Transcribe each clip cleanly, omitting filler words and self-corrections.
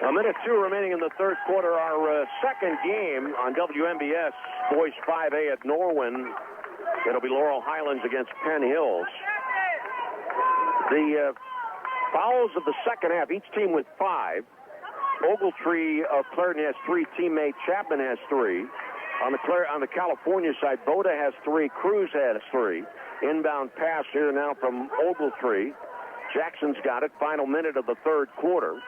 A minute 2 remaining in the third quarter. Our second game on WMBS, Boys 5A at Norwin. It'll be Laurel Highlands against Penn Hills. The fouls of the second half, each team with 5. Ogletree of Clairton has 3. Teammate Chapman has 3. On the California side, Boda has 3. Cruz has 3. Inbound pass here now from Ogletree. Jackson's got it. Final minute of the third quarter.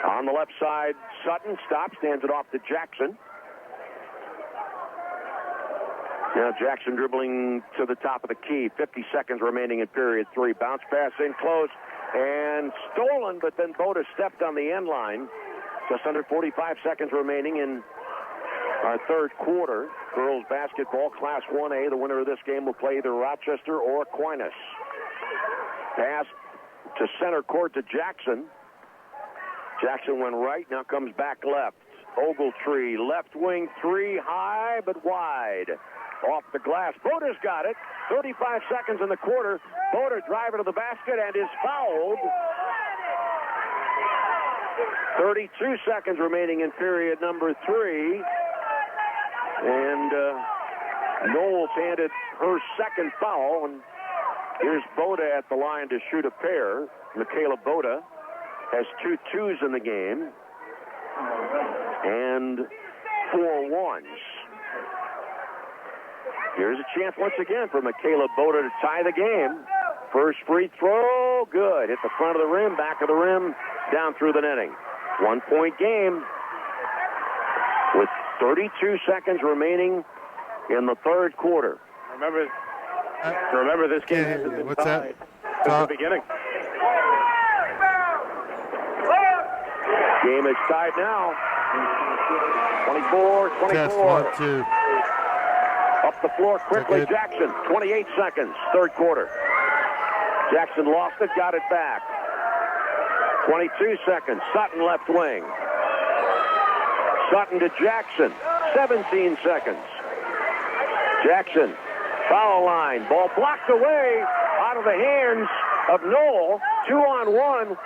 On the left side, Sutton stops, hands it off to Jackson. Now Jackson dribbling to the top of the key. 50 seconds remaining in period 3. Bounce pass in close and stolen, but then Boda stepped on the end line. Just under 45 seconds remaining in our third quarter. Girls basketball, Class 1A. The winner of this game will play either Rochester or Aquinas. Pass to center court to Jackson. Jackson went right, now comes back left. Ogletree, left wing 3, high but wide. Off the glass. Boda's got it. 35 seconds in the quarter. Boda driving to the basket and is fouled. 32 seconds remaining in period number 3. And Knowles handed her second foul. And here's Boda at the line to shoot a pair. Michaela Boda has 2 twos in the game and 4 ones. Here's a chance once again for Michaela Boda to tie the game. First free throw, good. Hit the front of the rim, back of the rim, down through the netting. 1-point game with 32 seconds remaining in the third quarter. Remember this game hasn't been tied since the beginning. Game is tied now. 24-24. Test 1, 2. Up the floor quickly, Jackson. 28 seconds, third quarter. Jackson lost it, got it back. 22 seconds, Sutton left wing. Sutton to Jackson, 17 seconds. Jackson, foul line. Ball blocked away out of the hands of Knoll. 2-on-1.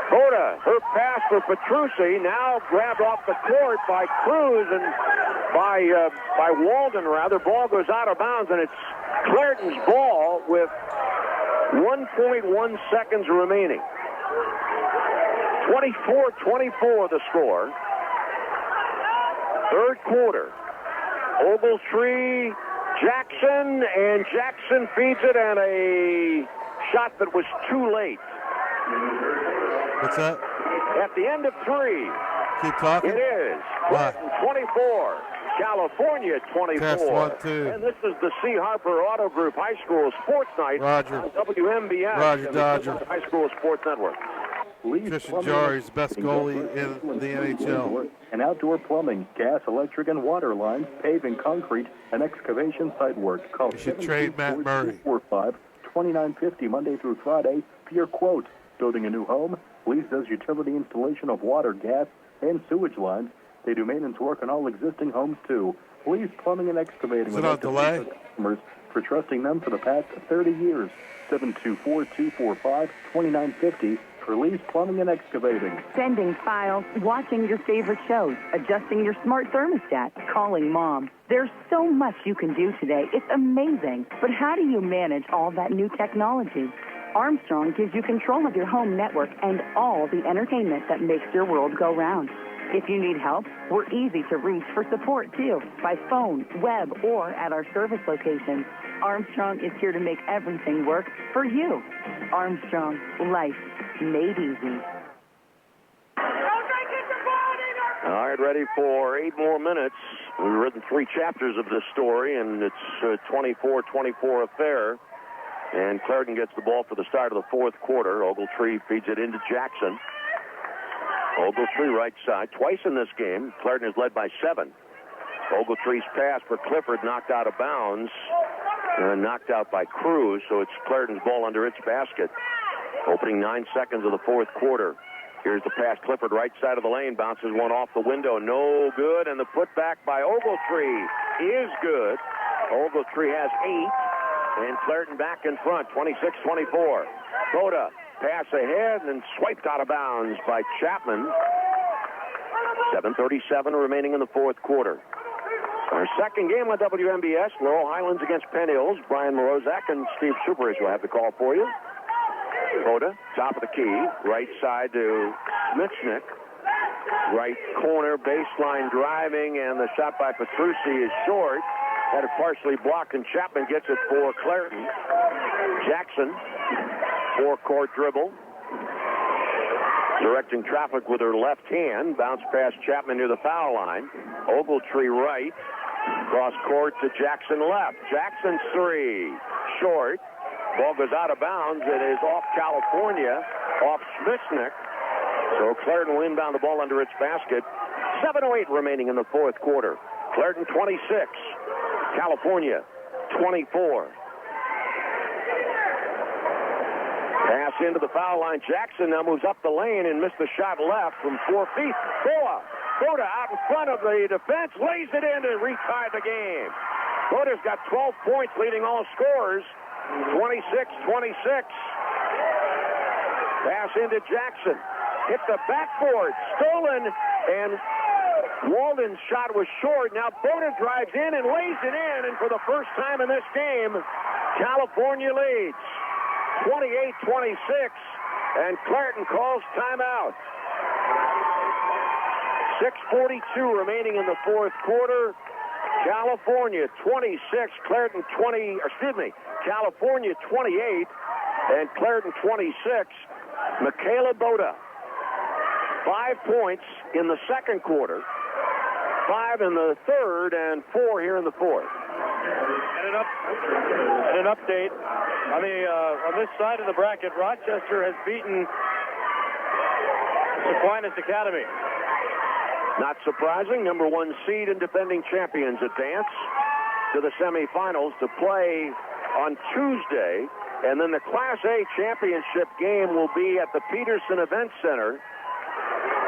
Boda, her pass for Petrucci, now grabbed off the court by Cruz and by Walden, rather. Ball goes out of bounds, and it's Clairton's ball with 1.1 seconds remaining. 24-24 the score. Third quarter. Ogletree, Jackson, and Jackson feeds it, and a shot that was too late. What's that? At the end of 3. Keep talking. It is. Clairton 24. California 24. Test 1, 2. And this is the C. Harper Auto Group High School Sports Night Roger. on WMBS. Roger, Dodger. High School Sports Network. Trisha Jari's best goalie in the NHL. And outdoor plumbing, gas, electric, and water lines, paving, concrete, and excavation site work. Call You should trade Matt Murray. 245-2950 Monday through Friday for your quote. Building a new home? Lease does utility installation of water, gas, and sewage lines. They do maintenance work on all existing homes, too. Lease Plumbing and Excavating. Is it on delay? Customers for trusting them for the past 30 years. 724-245-2950 for Lease Plumbing and Excavating. Sending files, watching your favorite shows, adjusting your smart thermostat, calling mom. There's so much you can do today. It's amazing. But how do you manage all that new technology? Armstrong gives you control of your home network and all the entertainment that makes your world go round. If you need help, we're easy to reach for support, too, by phone, web, or at our service locations. Armstrong is here to make everything work for you. Armstrong, life made easy. All right, ready for 8 more minutes. We've written 3 chapters of this story, and it's a 24-24 affair. And Clairton gets the ball for the start of the fourth quarter. Ogletree feeds it into Jackson. Ogletree right side. Twice in this game, Clairton is led by 7. Ogletree's pass for Clifford knocked out of bounds. And knocked out by Cruz, so it's Clairton's ball under its basket. Opening 9 seconds of the fourth quarter. Here's the pass. Clifford right side of the lane. Bounces one off the window. No good. And the putback by Ogletree is good. Ogletree has 8. And Clairton back in front, 26-24. Boda Pass ahead and swiped out of bounds by Chapman. 7:37 remaining in the fourth quarter. Our second game on WMBS, Laurel Highlands against Penn Hills. Brian Morozak and Steve Superis will have the call for you. Boda, top of the key, right side to Smitchnick. Right corner, baseline driving, and the shot by Petrucci is short. Had it partially blocked, and Chapman gets it for Clairton. Jackson, four-court dribble. Directing traffic with her left hand. Bounce past Chapman near the foul line. Ogletree right. Cross court to Jackson left. Jackson three. Short. Ball goes out of bounds. It is off California. Off Schmitznick. So Clairton will inbound the ball under its basket. 7:08 remaining in the fourth quarter. Clairton 26. California 24. Pass into the foul line. Jackson now moves up the lane and missed the shot left from 4 feet. Boda out in front of the defense, lays it in to retie the game. Boda's got 12 points, leading all scorers. 26-26. Pass into Jackson. Hit the backboard. Stolen, and Walden's shot was short. Now Boda drives in and lays it in, and for the first time in this game, California leads. 28-26, and Clairton calls timeout. 6:42 remaining in the fourth quarter. California 26, California 28, and Clairton 26. Michaela Boda, 5 points in the second quarter, 5 in the third, and 4 here in the fourth. And an update on this side of the bracket, Rochester has beaten Aquinas Academy. Not surprising, number 1 seed and defending champions advance to the semifinals to play on Tuesday, and then the Class A championship game will be at the Peterson Event Center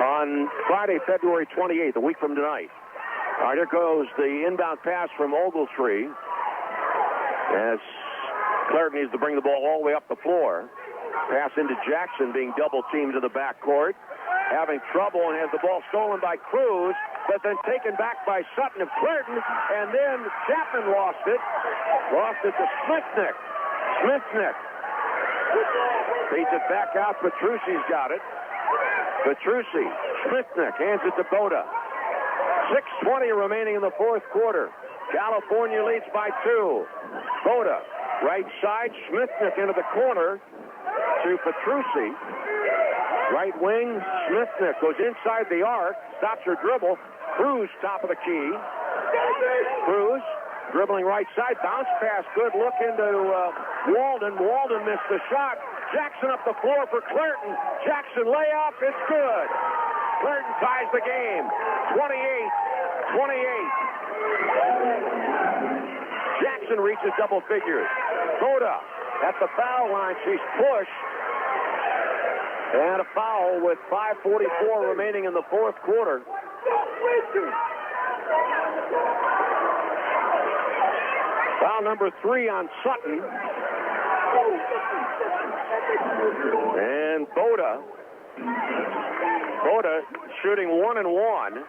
on Friday, February 28th, a week from tonight. All right, here goes the inbound pass from Ogletree as Clairton needs to bring the ball all the way up the floor. Pass into Jackson, being double-teamed to the backcourt. Having trouble and has the ball stolen by Cruz, but then taken back by Sutton of Clairton, and then Chapman lost it. Lost it to Smithnick. Smithnick feeds it back out. Petrucci's got it. Petrucci. Smithnick hands it to Boda. 6:20 remaining in the fourth quarter. California leads by 2. Boda, right side. Smithnick into the corner to Petrucci. Right wing, Smithnick goes inside the arc, stops her dribble. Cruz, top of the key. Cruz, dribbling right side, bounce pass, good look into Walden. Walden missed the shot. Jackson up the floor for Clairton. Jackson layup, it's good. Clairton ties the game, 28-28. Jackson reaches double figures. Boda at the foul line, she's pushed. And a foul with 5:44 remaining in the fourth quarter. Foul number 3 on Sutton. And Boda shooting 1 and 1.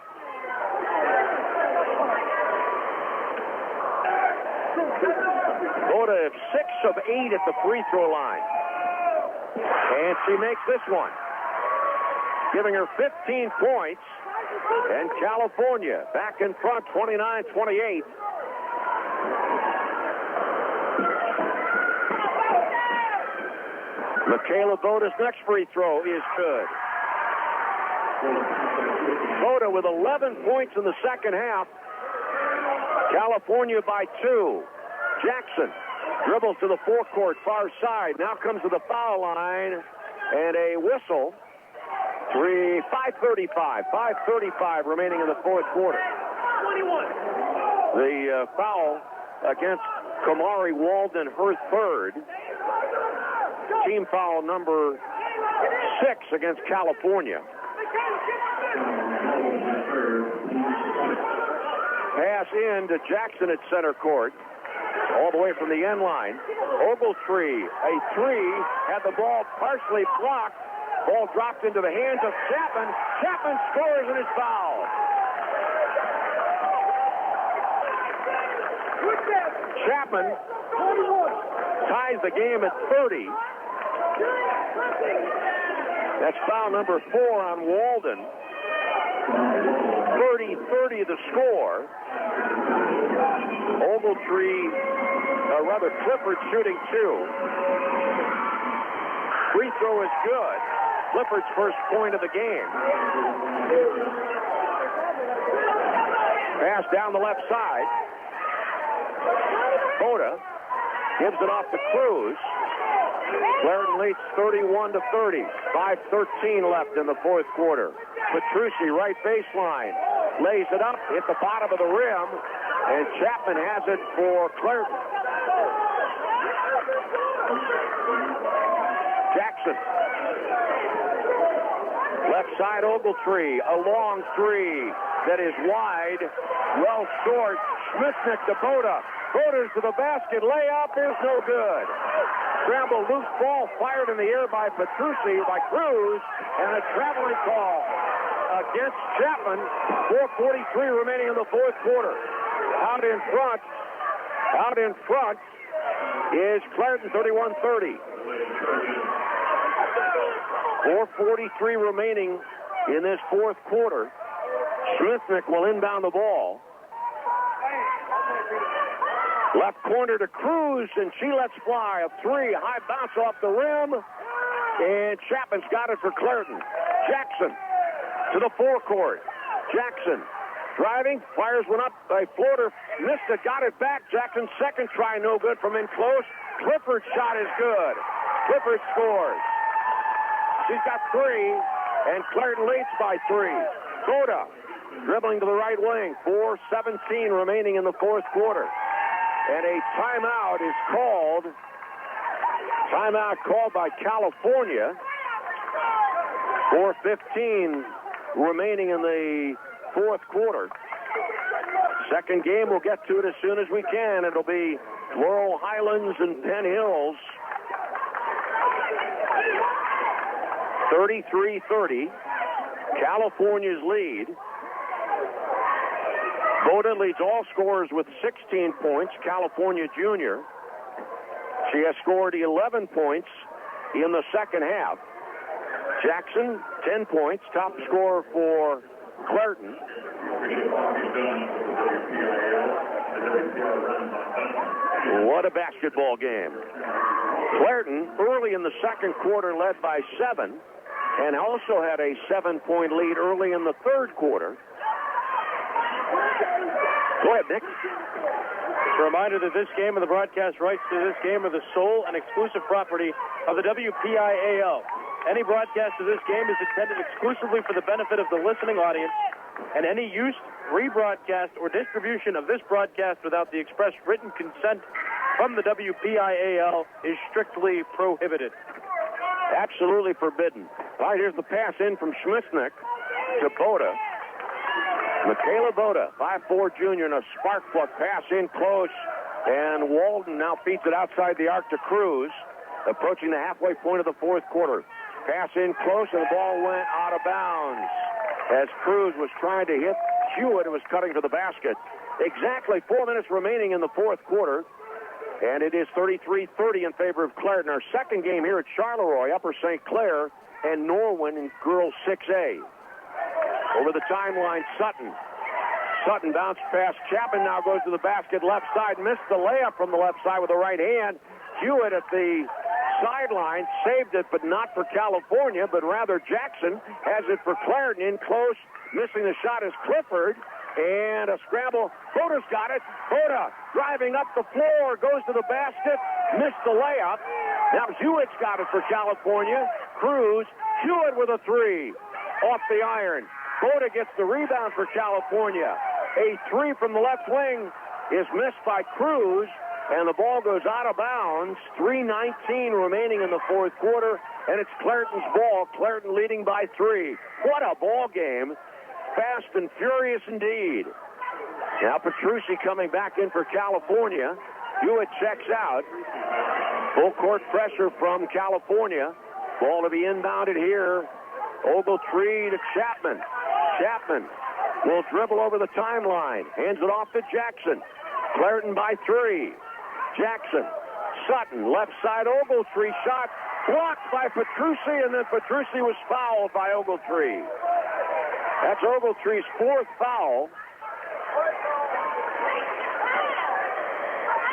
Boda 6 of 8 at the free throw line. And she makes this one, giving her 15 points. And California back in front, 29-28. Michaela Boda's next free throw is good. Boda with 11 points in the second half. California by 2. Jackson dribbles to the forecourt, far side. Now comes to the foul line, and a whistle. 5:35 remaining in the fourth quarter. The foul against Kamari Walden, her third. Team foul number 6 against California. Pass in to Jackson at center court. all the way from the end line. Ogletree, a three, had the ball partially blocked. Ball dropped into the hands of Chapman. Chapman scores and is fouled. Chapman ties the game at 30. That's foul number 4 on Walden. 30-30 the score. Clifford shooting 2. Free throw is good. Clifford's first point of the game. Pass down the left side. Boda gives it off to Cruz. Clareton leads 31-30. 5:13 left in the fourth quarter. Petrucci, right baseline. Lays it up, hit the bottom of the rim, and Chapman has it for Clareton. Jackson. Left side, Ogletree. A long three that is wide. Well short. Smithnick to Boda. Boda's to the basket. Layup is no good. Scramble, loose ball fired in the air by Petrucci, by Cruz, and a traveling call against Chapman. 4:43 remaining in the fourth quarter. Out in front is Clareton, 31-30. 4:43 remaining in this fourth quarter. Smithnick will inbound the ball. Left corner to Cruz, and she lets fly a three. High bounce off the rim, and Chapman's got it for Clareton. Jackson to the forecourt. Jackson driving, fires one up. A floater, missed it, got it back. Jackson's second try, no good from in close. Clifford's shot is good. Clifford scores. She's got 3, and Clareton leads by 3. Boda dribbling to the right wing. 4:17 remaining in the fourth quarter. And a timeout is called. Timeout called by California. 4:15 remaining in the fourth quarter. Second game, we'll get to it as soon as we can. It'll be Laurel Highlands and Penn Hills. 33-30. California's lead. Boda leads all scorers with 16 points. California junior. She has scored 11 points in the second half. Jackson, 10 points, top scorer for Clareton. What a basketball game. Clareton, early in the second quarter, led by 7, and also had a 7-point lead early in the third quarter. Go ahead, Nick. A reminder that this game and the broadcast rights to this game are the sole and exclusive property of the WPIAL. Any broadcast of this game is intended exclusively for the benefit of the listening audience, and any use, rebroadcast, or distribution of this broadcast without the express written consent from the WPIAL is strictly prohibited. Absolutely forbidden. All right, here's the pass in from Smithnick to Boda. Michaela Boda, 5'4" junior, and a spark plug pass in close. And Walden now feeds it outside the arc to Cruz, approaching the halfway point of the fourth quarter. Pass in close, and the ball went out of bounds as Cruz was trying to hit Hewitt, who was cutting to the basket. Exactly 4 minutes remaining in the fourth quarter, and it is 33-30 in favor of Clareton. Our second game here at Charleroi, Upper St. Clair, and Norwin in girls 6A. Over the timeline, Sutton. Sutton bounced past Chapman, now goes to the basket left side, missed the layup from the left side with the right hand. Hewitt at the sideline saved it, but not for California, but rather Jackson has it for Clareton in close. Missing the shot is Clifford, and a scramble. Boda's got it. Boda driving up the floor, goes to the basket, missed the layup. Now Hewitt's got it for California. Cruz, Hewitt with a 3 off the iron. Boda gets the rebound for California. A 3 from the left wing is missed by Cruz, and the ball goes out of bounds. 3:19 remaining in the fourth quarter, and it's Clareton's ball. Clareton leading by 3. What a ball game. Fast and furious indeed. Now Petrucci coming back in for California. Hewitt checks out. Full court pressure from California. Ball to be inbounded here. Ogletree to Chapman. Chapman will dribble over the timeline. Hands it off to Jackson. Clareton by 3. Jackson. Sutton, left side Ogletree shot. Blocked by Petrucci, and then Petrucci was fouled by Ogletree. That's Ogletree's 4th foul.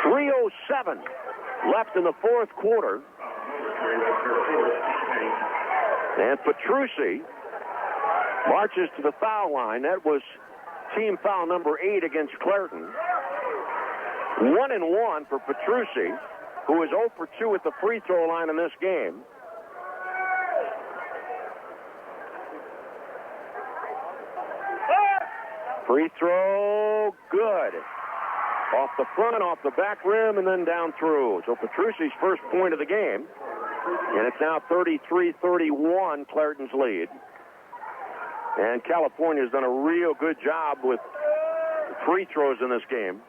3:07 left in the 4th quarter. And Petrucci marches to the foul line. That was team foul number 8 against Clareton. 1-1 for Petrucci, who is 0 for 2 at the free throw line in this game. Free throw, good. Off the front, off the back rim, and then down through. So Petrucci's first point of the game. And it's now 33-31, Clareton's lead. And California's done a real good job with free throws in this game.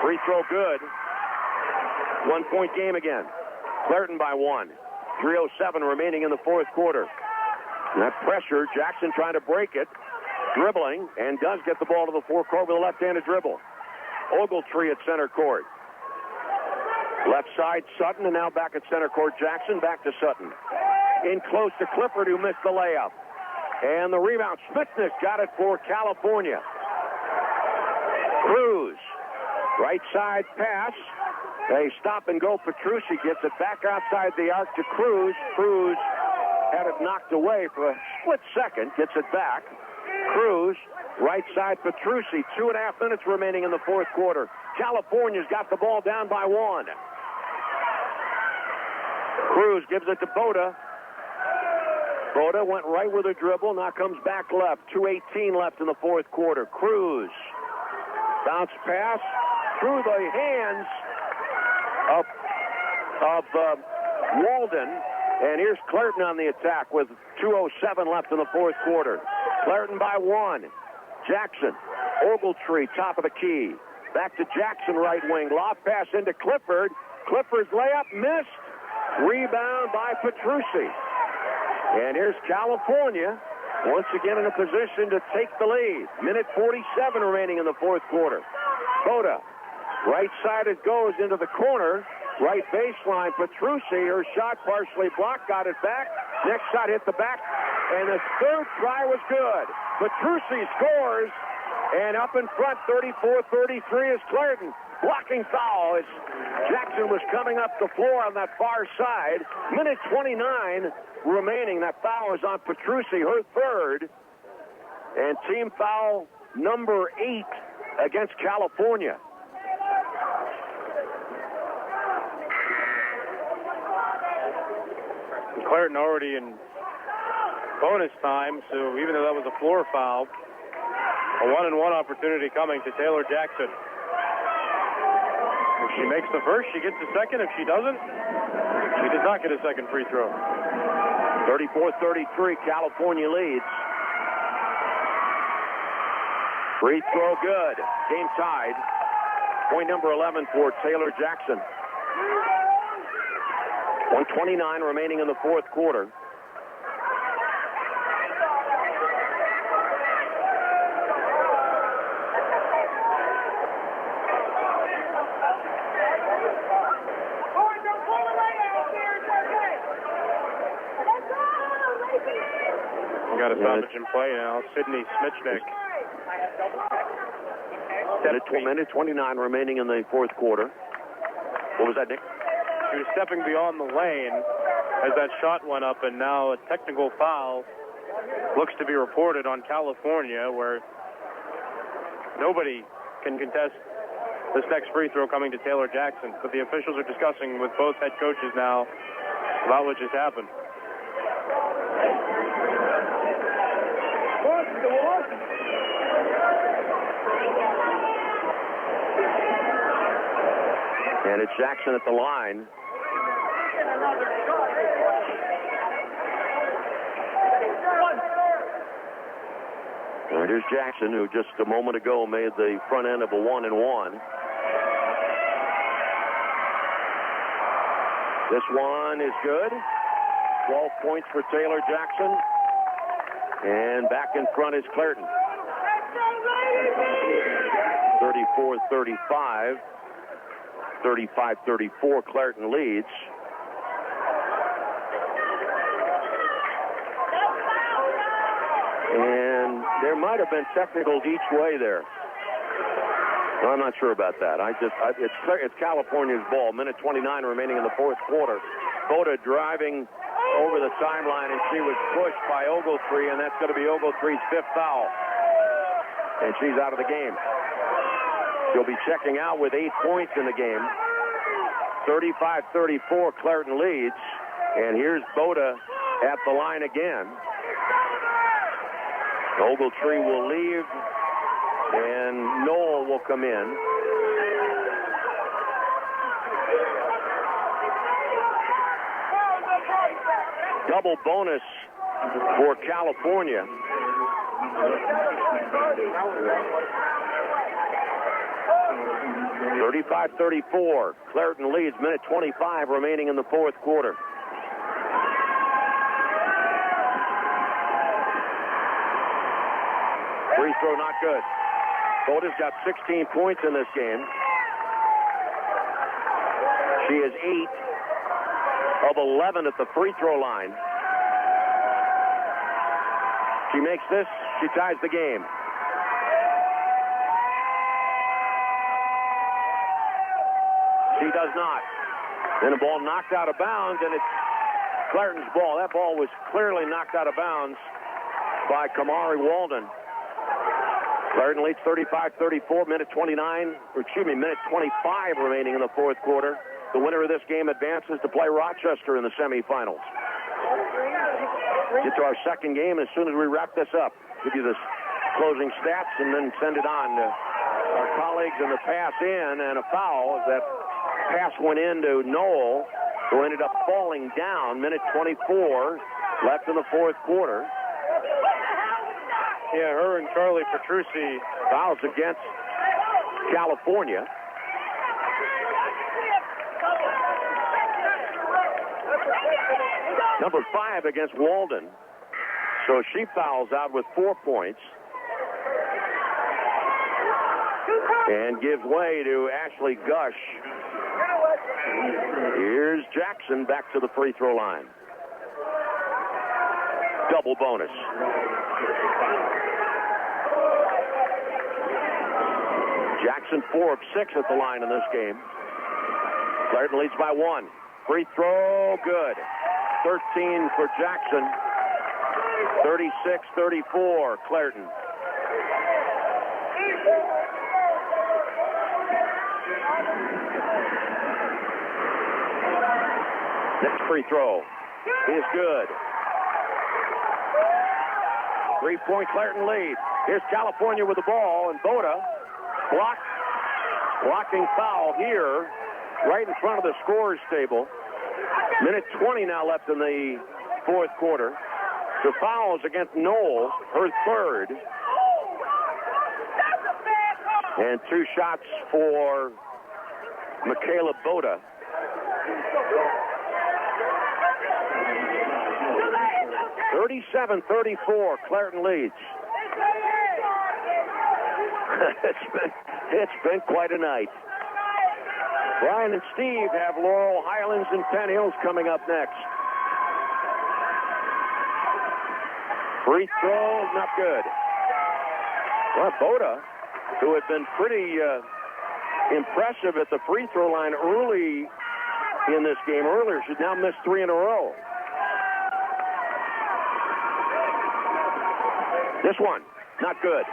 Free throw good. 1-point game again. Clareton by 1. 3:07 remaining in the 4th quarter. And that pressure, Jackson trying to break it. Dribbling, and does get the ball to the forecourt with a left-handed dribble. Ogletree at center court. Left side, Sutton, and now back at center court, Jackson. Back to Sutton. In close to Clifford, who missed the layup. And the rebound, Smithnick got it for California. Cruz, right side pass. They stop and go. Petrucci gets it back outside the arc to Cruz. Cruz had it knocked away for a split second, gets it back. Cruz, right side Petrucci. 2.5 minutes remaining in the 4th quarter. California's got the ball down by 1. Cruz gives it to Boda. Boda went right with a dribble, now comes back left. 2:18 left in the 4th quarter. Cruz, bounce pass through the hands of Walden. And here's Clareton on the attack with 2:07 left in the 4th quarter. Clareton by 1. Jackson, Ogletree, top of the key. Back to Jackson, right wing. Lob pass into Clifford. Clifford's layup missed. Rebound by Petrucci. And here's California once again in a position to take the lead. Minute 47 remaining in the 4th quarter. Boda, right side it goes into the corner. Right baseline, Petrucci, her shot partially blocked, got it back. Next shot hit the back, and the 3rd try was good. Petrucci scores, and up in front, 34-33 is Clareton. Blocking foul as Jackson was coming up the floor on that far side. Minute 29 remaining. That foul is on Petrucci, her 3rd. And team foul number 8 against California. Clareton already in bonus time, so even though that was a floor foul, a 1-and-1 opportunity coming to Taylor Jackson. If she makes the first, she gets the second. If she doesn't, she does not get a second free throw. 34-33, California leads. Free throw good. Game tied. Point number 11 for Taylor Jackson. 1:29 remaining in the 4th quarter. We got a stoppage in play now. Sidney Smitchnick. Minute 29 remaining in the 4th quarter. What was that, Nick? She was stepping beyond the lane as that shot went up, and now a technical foul looks to be reported on California, where nobody can contest this next free throw coming to Taylor Jackson. But the officials are discussing with both head coaches now about what just happened. And it's Jackson at the line. here's Jackson, who just a moment ago made the front end of a 1-and-1. This one is good. 12 points for Taylor Jackson. And back in front is Clairton. 34-35. 35-34, Clairton leads. And there might have been technicals each way there. No, I'm not sure about that. It's California's ball. Minute 29 remaining in the fourth quarter. Boda driving over the timeline, and she was pushed by Ogletree, and that's going to be Ogletree's fifth foul. And she's out of the game. She'll be checking out with 8 points in the game. 35-34, Clairton leads. And here's Boda at the line again. Ogletree will leave, and Noel will come in. Double bonus for California. (35-34). Clairton leads. Minute 25 remaining in the fourth quarter. Free throw not good. Boda's got 16 points in this game. She is 8 of 11 at the free throw line. She makes this, she ties the game. She does not. Then the ball knocked out of bounds, and it's Clairton's ball. That ball was clearly knocked out of bounds by Kamari Walden. Clairton leads 35-34, minute 25 remaining in the fourth quarter. The winner of this game advances to play Rochester in the semifinals. Get to our second game as soon as we wrap this up. Give you the closing stats and then send it on to our colleagues in the pass in, and a foul. That pass went into Noel, who ended up falling down. Minute 24 left in the fourth quarter. Yeah, her and Charlie Petrucci. Fouls against California. Number 5 against Walden. So she fouls out with 4 points. And gives way to Ashley Gush. Here's Jackson back to the free throw line. Double bonus. Jackson 4 of 6 at the line in this game. Clairton leads by 1. Free throw, good. 13 for Jackson. 36-34, Clairton. Next free throw is good. 3-point Clairton lead. Here's California with the ball, and Boda blocking foul here right in front of the scorer's table. Minute 20 now left in the fourth quarter. The fouls against Noel, her third. And 2 shots for Michaela Boda. (37-34), Clairton leads. It's been quite a night. Brian and Steve have Laurel Highlands and Penn Hills coming up next. Free throw, not good. Well, Boda, who had been pretty impressive at the free throw line early in this game earlier, she's now missed 3 in a row. This one, not good.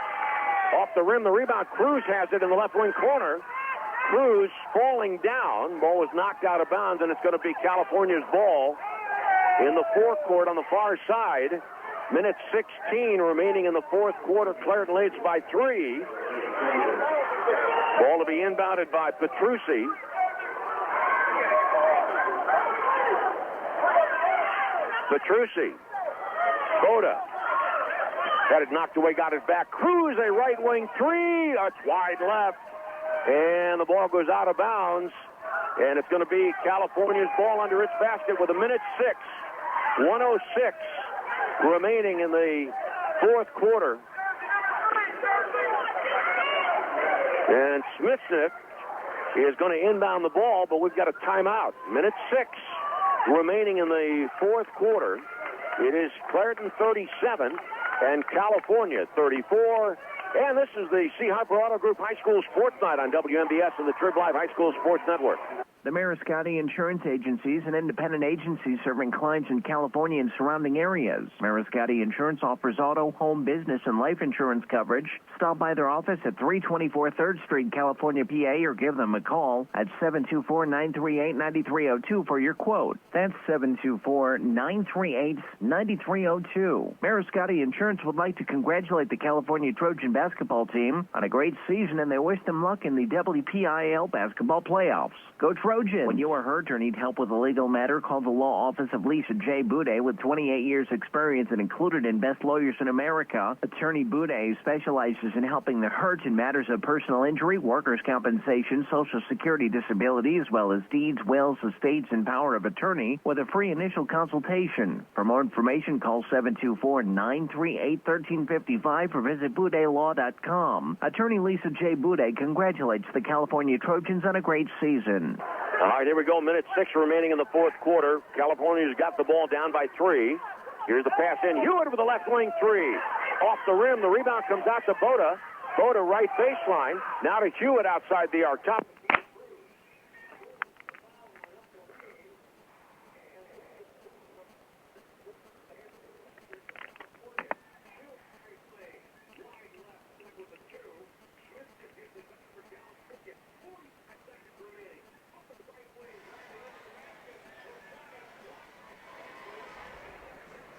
Off the rim, the rebound. Cruz has it in the left wing corner. Cruz falling down. Ball was knocked out of bounds, and it's going to be California's ball in the forecourt on the far side. Minute 16 remaining in the fourth quarter. Clairton leads by 3. Ball to be inbounded by Petrucci. Petrucci. Boda. Had it knocked away, got it back. Cruz, a right wing three. It's wide left. And the ball goes out of bounds. And it's going to be California's ball under its basket with 1:06. 1:06 remaining in the fourth quarter. And Smithsonick is going to inbound the ball, but we've got a timeout. 1:06 remaining in the fourth quarter. It is Clairton 37 and California 34. And this is the C. Harper Auto Group High School Sports Night on WMBS and the Trib Live High School Sports Network. The Maris County Insurance Agency is an independent agency serving clients in California and surrounding areas. Maris County Insurance offers auto, home, business, and life insurance coverage. Stop by their office at 324 3rd Street, California, PA, or give them a call at 724-938-9302 for your quote. That's 724-938-9302. Maris County Insurance would like to congratulate the California Trojan basketball team on a great season, and they wish them luck in the WPIAL basketball playoffs. Go Trojan! When you are hurt or need help with a legal matter, call the law office of Lisa J. Boudet with 28 years experience and included in Best Lawyers in America. Attorney Boudet specializes in helping the hurt in matters of personal injury, workers' compensation, Social Security disability, as well as deeds, wills, estates, and power of attorney with a free initial consultation. For more information, call 724-938-1355 or visit BoudetLaw.com. Attorney Lisa J. Boudet congratulates the California Trojans on a great season. All right, here we go. 1:06 remaining in the fourth quarter. California's got the ball down by 3. Here's the pass in. Hewitt with the left wing three. Off the rim. The rebound comes out to Boda. Boda right baseline. Now to Hewitt outside the arc. Top.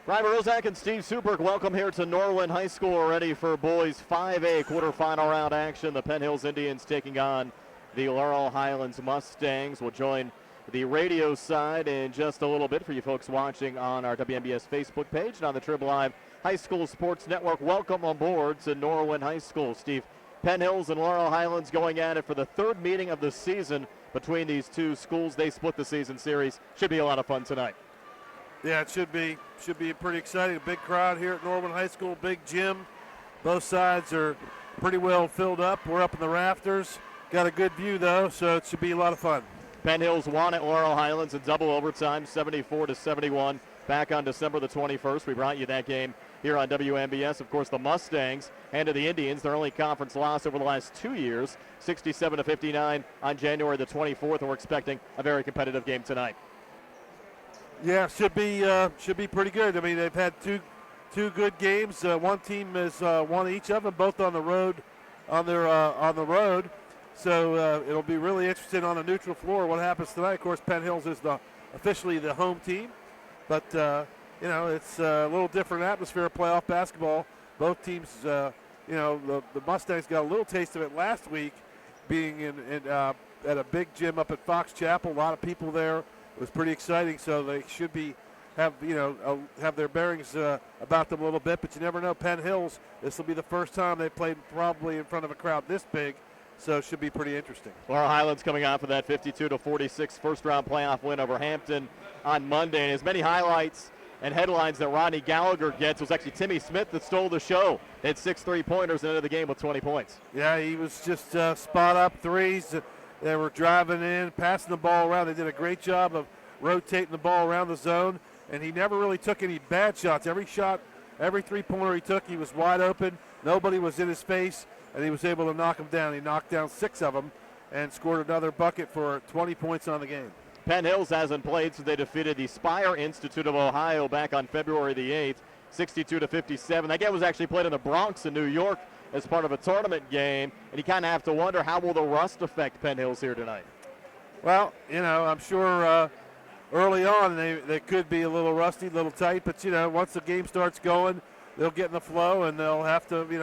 Ryber Rozak and Steve Superk, welcome here to Norwin High School, ready for boys 5A quarterfinal round action. The Penn Hills Indians taking on the Laurel Highlands Mustangs. We'll join the radio side in just a little bit for you folks watching on our WMBS Facebook page and on the Trib Live High School Sports Network. Welcome aboard to Norwin High School. Steve, Penn Hills and Laurel Highlands going at it for the third meeting of the season between these two schools. They split the season series. Should be a lot of fun tonight. Yeah, it should be pretty exciting. A big crowd here at Norwin High School, big gym. Both sides are pretty well filled up. We're up in the rafters. Got a good view, though, so it should be a lot of fun. Penn Hills won at Laurel Highlands in double overtime, 74-71, back on December the 21st. We brought you that game here on WMBS. Of course, the Mustangs handed the Indians their only conference loss over the last 2 years, 67-59 on January the 24th, and we're expecting a very competitive game tonight. Yeah, should be pretty good. I mean, they've had two good games. One team has won each of them, both on the road, on the road. So it'll be really interesting on a neutral floor what happens tonight. Of course, Penn Hills is officially the home team, but it's a little different atmosphere of playoff basketball. Both teams, the Mustangs got a little taste of it last week, being at a big gym up at Fox Chapel. A lot of people there. It was pretty exciting, so they should have their bearings about them a little bit. But you never know. Penn Hills, this will be the first time they played probably in front of a crowd this big, so it should be pretty interesting. Laurel Highlands coming off of that 52-46 first-round playoff win over Hampton on Monday. And as many highlights and headlines that Rodney Gallagher gets, was actually Timmy Smith that stole the show. They had 6 3-pointers and ended the game with 20 points. Yeah, he was just spot-up threes. They were driving in, passing the ball around. They did a great job of rotating the ball around the zone, and he never really took any bad shots. Every 3-pointer he took, he was wide open. Nobody was in his face, and he was able to knock them down. He knocked down 6 of them and scored another bucket for 20 points on the game. Penn Hills hasn't played since they defeated the Spire Institute of Ohio back on February the 8th, 62-57. That game was actually played in the Bronx in New York as part of a tournament game, and you kind of have to wonder, how will the rust affect Penn Hills here tonight? Well, I'm sure early on they could be a little rusty, a little tight, but once the game starts going, they'll get in the flow, and they'll have to be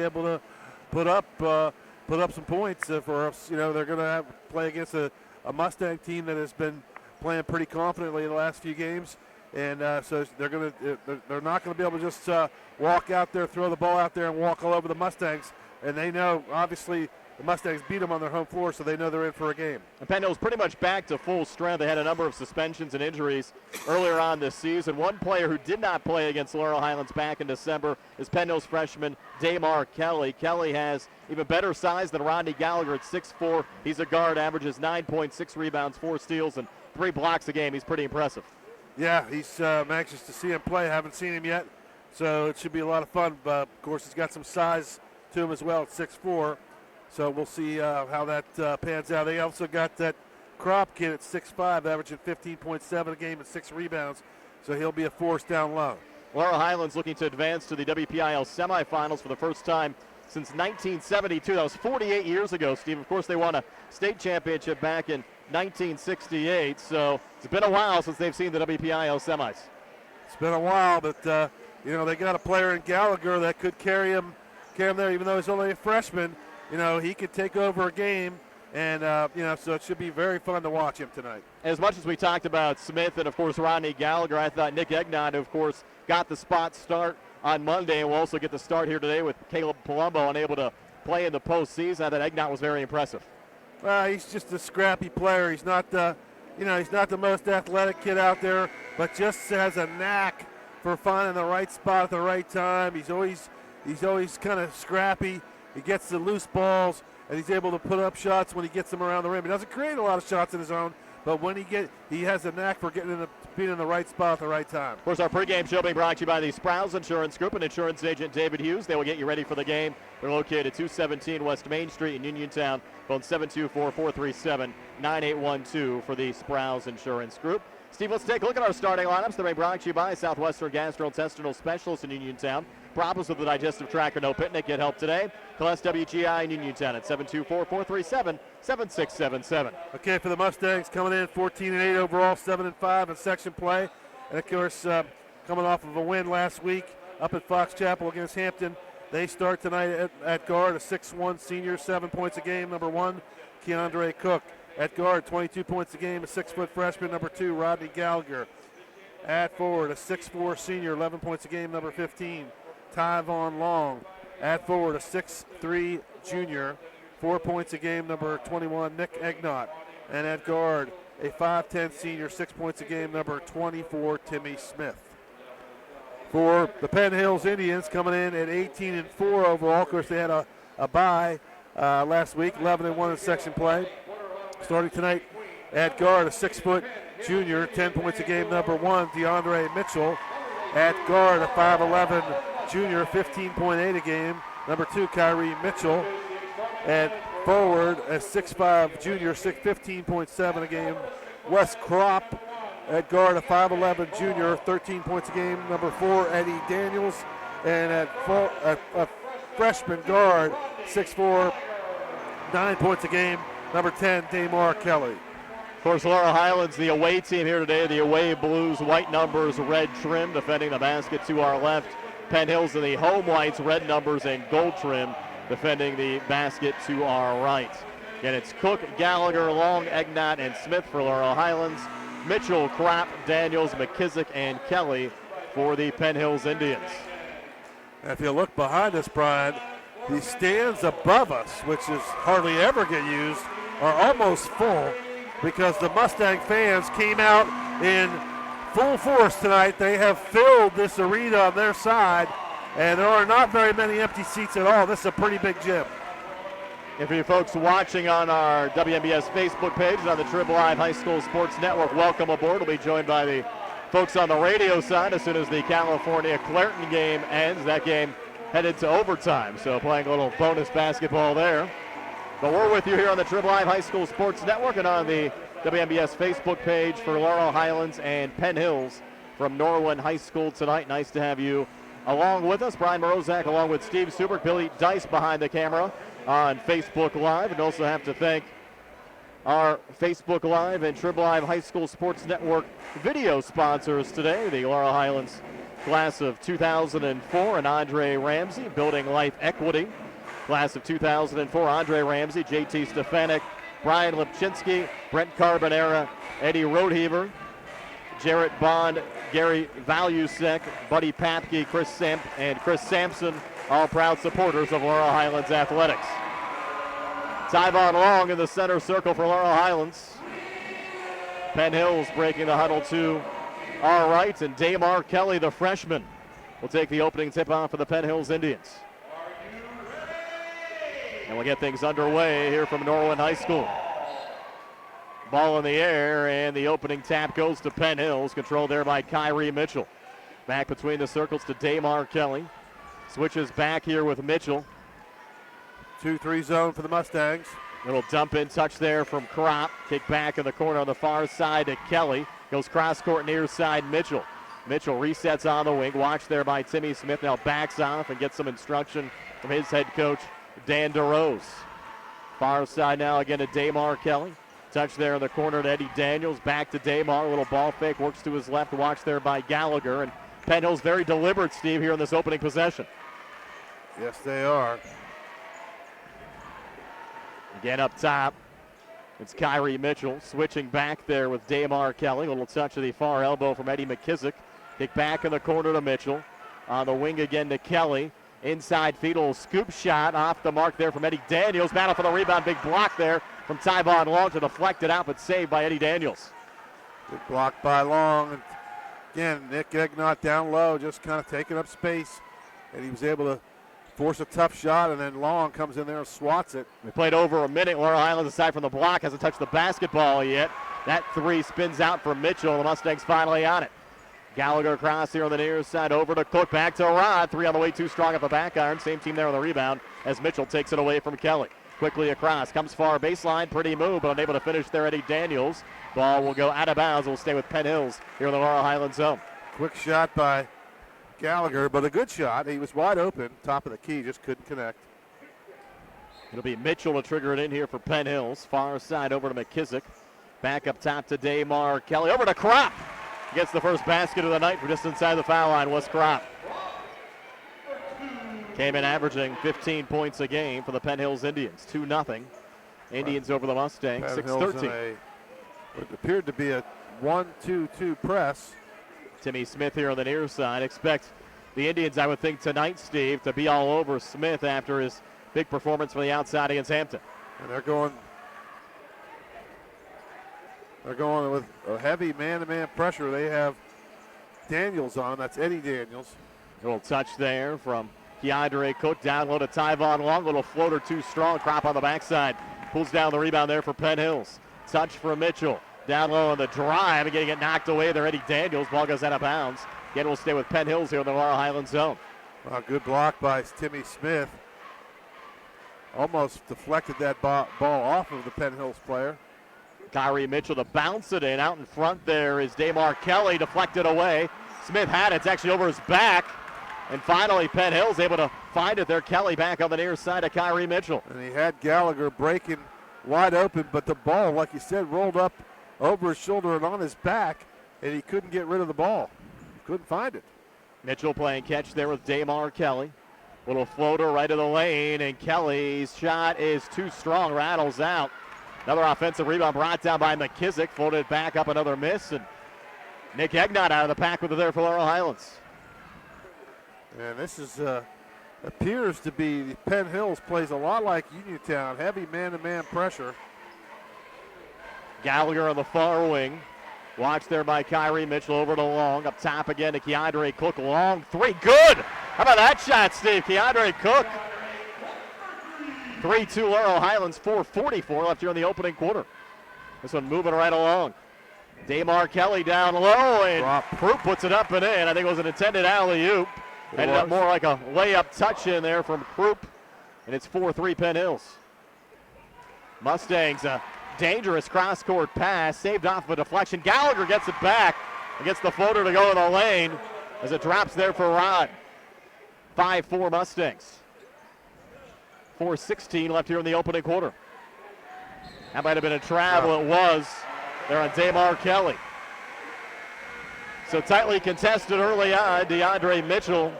able to put up some points for us. They're going to play against a Mustang team that has been playing pretty confidently in the last few games. And so they're not going to be able to just walk out there, throw the ball out there, and walk all over the Mustangs. And they know, obviously, the Mustangs beat them on their home floor, so they know they're in for a game. And Penn Hill's pretty much back to full strength. They had a number of suspensions and injuries earlier on this season. One player who did not play against Laurel Highlands back in December is Penn Hill's freshman Damar Kelly. Kelly has even better size than Rodney Gallagher at 6'4". He's a guard, averages 9.6 rebounds, 4 steals, and 3 blocks a game. He's pretty impressive. Yeah, he's anxious to see him play. Haven't seen him yet, so it should be a lot of fun. But of course, he's got some size to him as well at 6'4". So we'll see how that pans out. They also got that Crop kid at 6'5", averaging 15.7 a game and 6 rebounds. So he'll be a force down low. Laurel Highlands looking to advance to the WPIAL semifinals for the first time since 1972. That was 48 years ago, Steve. Of course, they won a state championship back in 1968. So it's been a while since they've seen the WPIAL semis. It's been a while, but they got a player in Gallagher that could carry him there, even though he's only a freshman. He could take over a game, and, so it should be very fun to watch him tonight. As much as we talked about Smith and, of course, Rodney Gallagher, I thought Nick Egnott, of course, got the spot start on Monday, and will also get the start here today with Caleb Palumbo unable to play in the postseason. I thought Egnott was very impressive. He's just a scrappy player. He's not the most athletic kid out there, but just has a knack for finding the right spot at the right time. He's always kind of scrappy. He gets the loose balls, and he's able to put up shots when he gets them around the rim. He doesn't create a lot of shots in his own, but when he has a knack for being in the right spot at the right time. Of course, our pregame show being brought to you by the Sprouse Insurance Group and insurance agent David Hughes. They will get you ready for the game. They're located at 217 West Main Street in Uniontown. Phone 724-437-9812 for the Sprouse Insurance Group. Steve, let's take a look at our starting lineups. They're being brought to you by Southwestern Gastrointestinal Specialists in Uniontown. Problems with the digestive tract or no picnic, get help today. Call SWGI in Uniontown at 724-437-7677. Okay, for the Mustangs, coming in 14-8 overall, 7-5 in section play. And, of course, coming off of a win last week up at Fox Chapel against Hampton. They start tonight at guard, a 6'1 senior, 7 points a game, number 1, Keandre Cook. At guard, 22 points a game, a 6-foot freshman, number 2, Rodney Gallagher. At forward, a 6'4 senior, 11 points a game, number 15, Tyvon Long. At forward, a 6'3 junior, 4 points a game, number 21, Nick Egnott. And at guard, a 5'10 senior, 6 points a game, number 24, Timmy Smith. For the Penn Hills Indians, coming in at 18-4 overall. Of course, they had a bye last week, 11-1 in section play. Starting tonight at guard, a 6-foot junior, 10 points a game, number 1, DeAndre Mitchell. At guard, a 5'11 junior, 15.8 a game, number 2, Kyrie Mitchell. At forward, a 6'5 junior, 15.7 a game, Wes Crop. At guard, a 5'11 junior, 13 points a game, number 4, Eddie Daniels. And at a freshman guard, 6'4, 9 points a game, number 10, Damar Kelly. Of course, Laurel Highlands, the away team here today. The away blues, white numbers, red trim, defending the basket to our left. Penn Hills in the home whites, red numbers, and gold trim, defending the basket to our right. Again, it's Cook, Gallagher, Long, Egnott, and Smith for Laurel Highlands. Mitchell, Krapp, Daniels, McKissick, and Kelly for the Penn Hills Indians. If you look behind us, Brian, the stands above us, which is hardly ever get used, are almost full because the Mustang fans came out in full force tonight. They have filled this arena on their side, and there are not very many empty seats at all. This is a pretty big gym. And for you folks watching on our WMBS Facebook page and on the Trib Live High School Sports Network, welcome aboard. We'll be joined by the folks on the radio side as soon as the California-Clairton game ends. That game headed to overtime, so playing a little bonus basketball there. But we're with you here on the Trib Live High School Sports Network and on the WMBS Facebook page for Laurel Highlands and Penn Hills from Norwin High School tonight. Nice to have you along with us. Brian Morozak along with Steve Suberg, Billy Dice behind the camera on Facebook Live. And also have to thank our Facebook Live and Trib Live High School Sports Network video sponsors today. The Laurel Highlands class of 2004 and Andre Ramsey, Building Life Equity. Class of 2004, Andre Ramsey, JT Stefanik, Brian Lipchinski, Brent Carbonera, Eddie Rodeheaver. Jarrett Bond, Gary Valusek, Buddy Papke, and Chris Sampson, all proud supporters of Laurel Highlands Athletics. Tyvon Long in the center circle for Laurel Highlands. Penn Hills breaking the huddle to our right, and Damar Kelly, the freshman, will take the opening tip-off for the Penn Hills Indians. And we'll get things underway here from Norwin High School. Ball in the air, and the opening tap goes to Penn Hills, controlled there by Kyrie Mitchell. Back between the circles to Damar Kelly. Switches back here with Mitchell. 2-3 zone for the Mustangs. Little dump in touch there from Kropp. Kick back in the corner on the far side to Kelly. Goes cross court near side Mitchell. Mitchell resets on the wing. Watched there by Timmy Smith. Now backs off and gets some instruction from his head coach, Dan DeRose. Far side now again to Damar Kelly. Touch there in the corner to Eddie Daniels. Back to Damar. A little ball fake. Works to his left. Watched there by Gallagher. And Penn Hills very deliberate, Steve, here in this opening possession. Yes, they are. Again up top, it's Kyrie Mitchell switching back there with Damar Kelly. A little touch to the far elbow from Eddie McKissick. Kick back in the corner to Mitchell. On the wing again to Kelly. Inside feet, a little scoop shot off the mark there from Eddie Daniels. Battle for the rebound, big block there from Tyvon Long to deflect it out, but saved by Eddie Daniels. Good block by Long. And again, Nick Egnott down low, just kind of taking up space. And he was able to force a tough shot, and then Long comes in there and swats it. We played over a minute. Laurel Highlands aside from the block hasn't touched the basketball yet. That three spins out for Mitchell. The Mustangs finally on it. Gallagher across here on the near side over to Cook. Back to Rod. Three on the way, too strong at the back iron. Same team there on the rebound as Mitchell takes it away from Kelly. Quickly across. Comes far baseline. Pretty move, but unable to finish there. Eddie Daniels. Ball will go out of bounds. Will stay with Penn Hills here in the Laurel Highlands zone. Quick shot by Gallagher, but a good shot. He was wide open, top of the key, just couldn't connect. It'll be Mitchell to trigger it in here for Penn Hills. Far side over to McKissick. Back up top to Damar Kelly. Over to Kropp. Gets the first basket of the night for just inside the foul line. Was Kropp. Came in averaging 15 points a game for the Penn Hills Indians. 2-0. Indians over the Mustangs. 6-13. It appeared to be a 1-2-2 press. Timmy Smith here on the near side. Expect the Indians, I would think, tonight, Steve, to be all over Smith after his big performance from the outside against Hampton. And they're going with a heavy man-to-man pressure. They have Daniels on. That's Eddie Daniels. A little touch there from Keandre Cook. Down low to Tyvon Long. Little floater too strong. Kropp on the backside. Pulls down the rebound there for Penn Hills. Touch for Mitchell. Down low on the drive and getting it knocked away there. Eddie Daniels. Ball goes out of bounds. Again, we'll stay with Penn Hills here in the Laurel Highlands zone. Good block by Timmy Smith. Almost deflected that ball off of the Penn Hills player. Kyrie Mitchell to bounce it in. Out in front there is Damar Kelly. Deflected away. Smith had it. It's actually over his back. And finally, Penn Hills able to find it there. Kelly back on the near side of Kyrie Mitchell. And he had Gallagher breaking wide open, but the ball, like you said, rolled up over his shoulder and on his back, and he couldn't get rid of the ball. Couldn't find it. Mitchell playing catch there with Damar Kelly. Little floater right of the lane, and Kelly's shot is too strong, rattles out. Another offensive rebound brought down by McKissick, floated back up, another miss, and Nick Egnott out of the pack with it there for Laurel Highlands. And this is appears to be Penn Hills plays a lot like Uniontown, heavy man-to-man pressure. Gallagher on the far wing. Watched there by Kyrie Mitchell over to Long. Up top again to Keandre Cook. Long three. Good. How about that shot, Steve? Keandre Cook. 3-2 Laurel Highlands. 4:44 left here in the opening quarter. This one moving right along. Damar Kelly down low, and Croup puts it up and in. I think it was an intended alley-oop. Ended up more like a layup touch in there from Croup. And it's 4-3 Penn Hills. Mustangs, a dangerous cross-court pass, saved off of a deflection. Gallagher gets it back and gets the floater to go in the lane as it drops there for Rod. 5-4 Mustangs. 4:16 left here in the opening quarter. That might have been a travel. It was there on Damar Kelly. So tightly contested early on. DeAndre Mitchell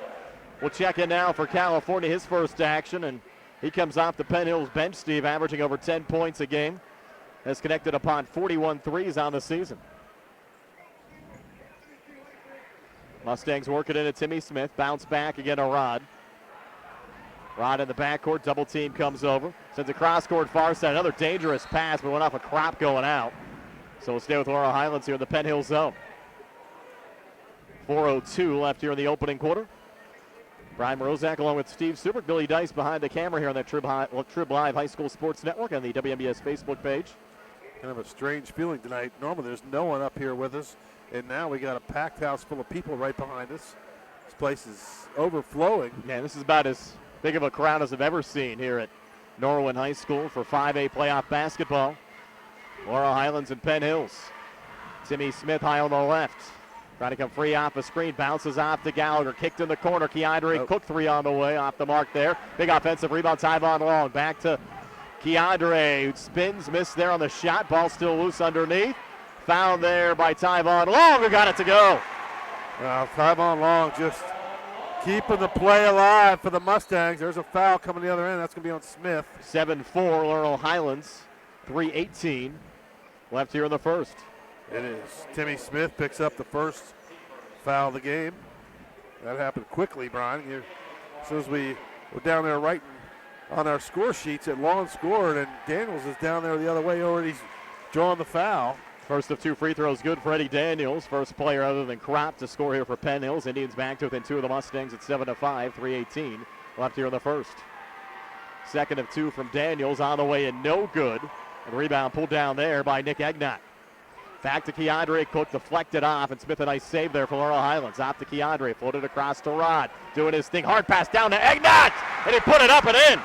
will check in now for California, his first action, and he comes off the Penn Hills bench, Steve, averaging over 10 points a game. Has connected upon 41 threes on the season. Mustangs work it into Timmy Smith. Bounce back again to Rod. Rod in the backcourt. Double team comes over. Sends a cross-court far side. Another dangerous pass, but went off a crop going out. So we'll stay with Laurel Highlands here in the Penn Hill zone. 4:02 left here in the opening quarter. Brian Morozak along with Steve Super, Billy Dice behind the camera here on that Trib Live High School Sports Network on the WMBS Facebook page. Kind of a strange feeling tonight. Normally there's no one up here with us, and now we got a packed house full of people right behind us. This place is overflowing. Man, this is about as big of a crowd as I've ever seen here at Norwin High School for 5A playoff basketball. Laurel Highlands and Penn Hills. Timmy Smith high on the left. Trying to come free off the screen. Bounces off to Gallagher. Kicked in the corner. Keandre Cook three on the way. Off the mark there. Big offensive rebound. Tyvon Long. Back to Keandre, who spins. Missed there on the shot. Ball still loose underneath. Found there by Tyvon Long, who got it to go. Well, Tyvon Long just keeping the play alive for the Mustangs. There's a foul coming the other end. That's going to be on Smith. 7-4 Laurel Highlands. 3:18 left here in the first. It is. Timmy Smith picks up the first foul of the game. That happened quickly, Brian. As soon as we were down there writing on our score sheets at Long scored, and Daniels is down there the other way already drawing the foul. First of two free throws good for Eddie Daniels. First player other than Crop to score here for Penn Hills. Indians back to within two of the Mustangs at 7-5, 3:18 left here in the first. Second of two from Daniels on the way and no good. And rebound pulled down there by Nick Egnott. Back to Keandre Cook, deflected off, and Smith a nice save there for Laurel Highlands. Off to Keandre, floated across to Rod. Doing his thing, hard pass down to Egnott, and he put it up and in.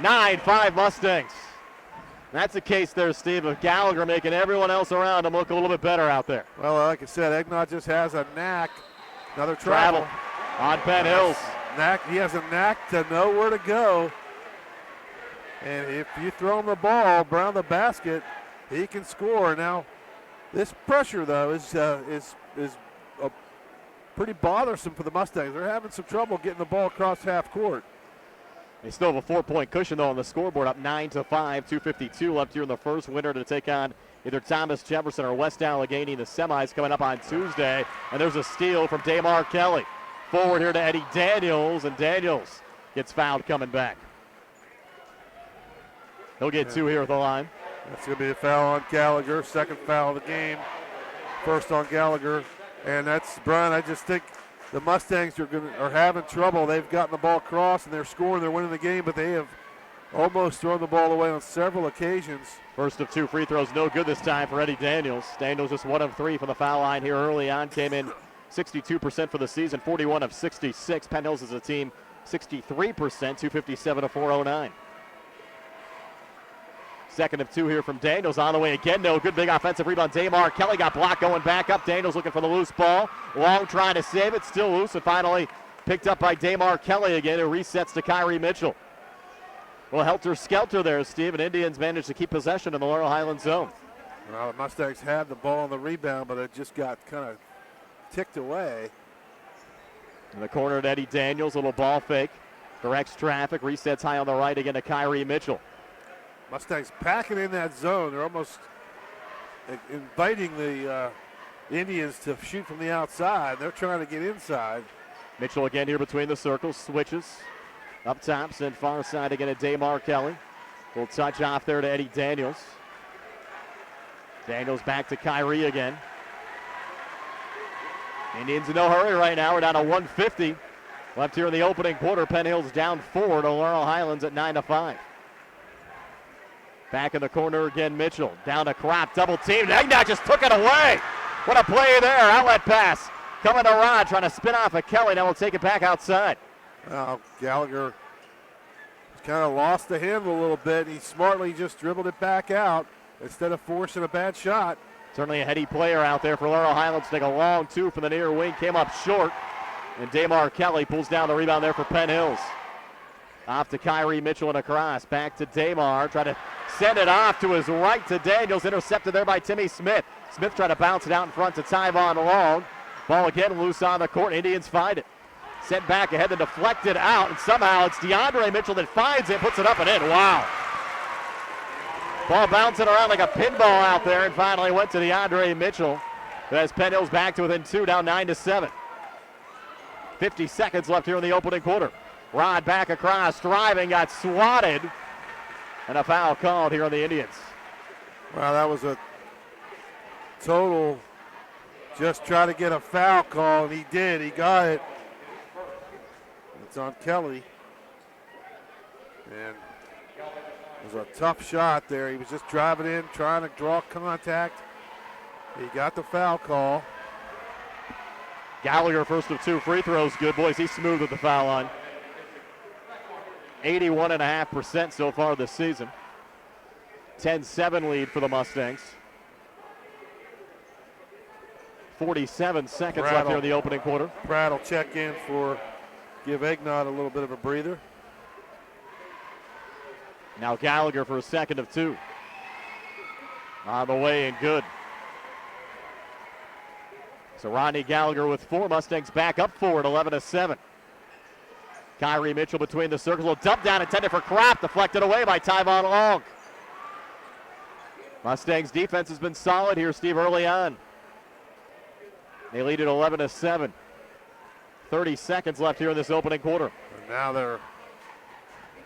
9-5 Mustangs. That's the case there, Steve, of Gallagher making everyone else around him look a little bit better out there. Well, like I said, Egnott just has a knack. Another travel on Penn Hills. He has a knack to know where to go. And if you throw him the ball around the basket, he can score. Now, this pressure, though, is pretty bothersome for the Mustangs. They're having some trouble getting the ball across half court. They still have a 4-point cushion, though, on the scoreboard, up 9-5, 2:52 left here in the first. Winner to take on either Thomas Jefferson or West Allegheny in the semis coming up on Tuesday. And there's a steal from Damar Kelly. Forward here to Eddie Daniels, and Daniels gets fouled coming back. He'll get two here at the line. That's going to be a foul on Gallagher. Second foul of the game. First on Gallagher. And that's, Brian, I just think the Mustangs are having trouble. They've gotten the ball across, and they're scoring. They're winning the game, but they have almost thrown the ball away on several occasions. First of two free throws, no good this time for Eddie Daniels. Daniels just 1 of 3 from the foul line here early on. Came in 62% for the season, 41 of 66. Penn Hills as a team, 63%, 257 to 409. Second of two here from Daniels. On the way again, no good. Big offensive rebound. Damar Kelly got blocked going back up. Daniels looking for the loose ball. Long trying to save it. Still loose, and finally picked up by Damar Kelly again. It resets to Kyrie Mitchell. Well, helter-skelter there, Steve, and Indians managed to keep possession in the Laurel Highlands zone. Well, the Mustangs had the ball on the rebound, but it just got kind of ticked away. In the corner to Eddie Daniels, little ball fake. Directs traffic, resets high on the right again to Kyrie Mitchell. Mustangs packing in that zone. They're almost inviting the Indians to shoot from the outside. They're trying to get inside. Mitchell again here between the circles, switches. Up top, sent far side again to Damar Kelly. Little touch off there to Eddie Daniels. Daniels back to Kyrie again. Indians in no hurry right now. We're down to 150. Left here in the opening quarter. Penn Hills down 4 to Laurel Highlands at 9-5. Back in the corner again, Mitchell. Down to Crop, double teamed. Egnott just took it away. What a play there. Outlet pass. Coming to Rod, trying to spin off of Kelly. Now we'll take it back outside. Well, Gallagher kind of lost the handle a little bit. He smartly just dribbled it back out instead of forcing a bad shot. Certainly a heady player out there for Laurel Highlands. Take a long two from the near wing. Came up short. And Damar Kelly pulls down the rebound there for Penn Hills. Off to Kyrie Mitchell and across. Back to Damar. Try to send it off to his right to Daniels. Intercepted there by Timmy Smith. Smith tried to bounce it out in front to Tyvon Long. Ball again loose on the court. Indians find it. Sent back ahead, then deflected out. And somehow it's DeAndre Mitchell that finds it, puts it up and in. Wow. Ball bouncing around like a pinball out there, and finally went to DeAndre Mitchell. As Penn Hill's back to within 2, down 9-7. 50 seconds left here in the opening quarter. Rod back across, driving, got swatted, and a foul called here on the Indians. Well, that was a total just try to get a foul call, and he did. He got it. It's on Kelly. And it was a tough shot there. He was just driving in, trying to draw contact. He got the foul call. Gallagher, first of 2 free throws. Good, boys. He's smooth at the foul line. 81.5% so far this season. 10-7 lead for the Mustangs. 47 seconds left here in the opening quarter. Pratt will check in give Egnott a little bit of a breather. Now Gallagher for a second of 2. On the way and good. So Rodney Gallagher with 4. Mustangs back up 4 at 11-7. Kyrie Mitchell between the circles. A dump down intended for Kraft. Deflected away by Tyvon Long. Mustangs defense has been solid here, Steve, early on. They lead at 11-7. 30 seconds left here in this opening quarter. And now they're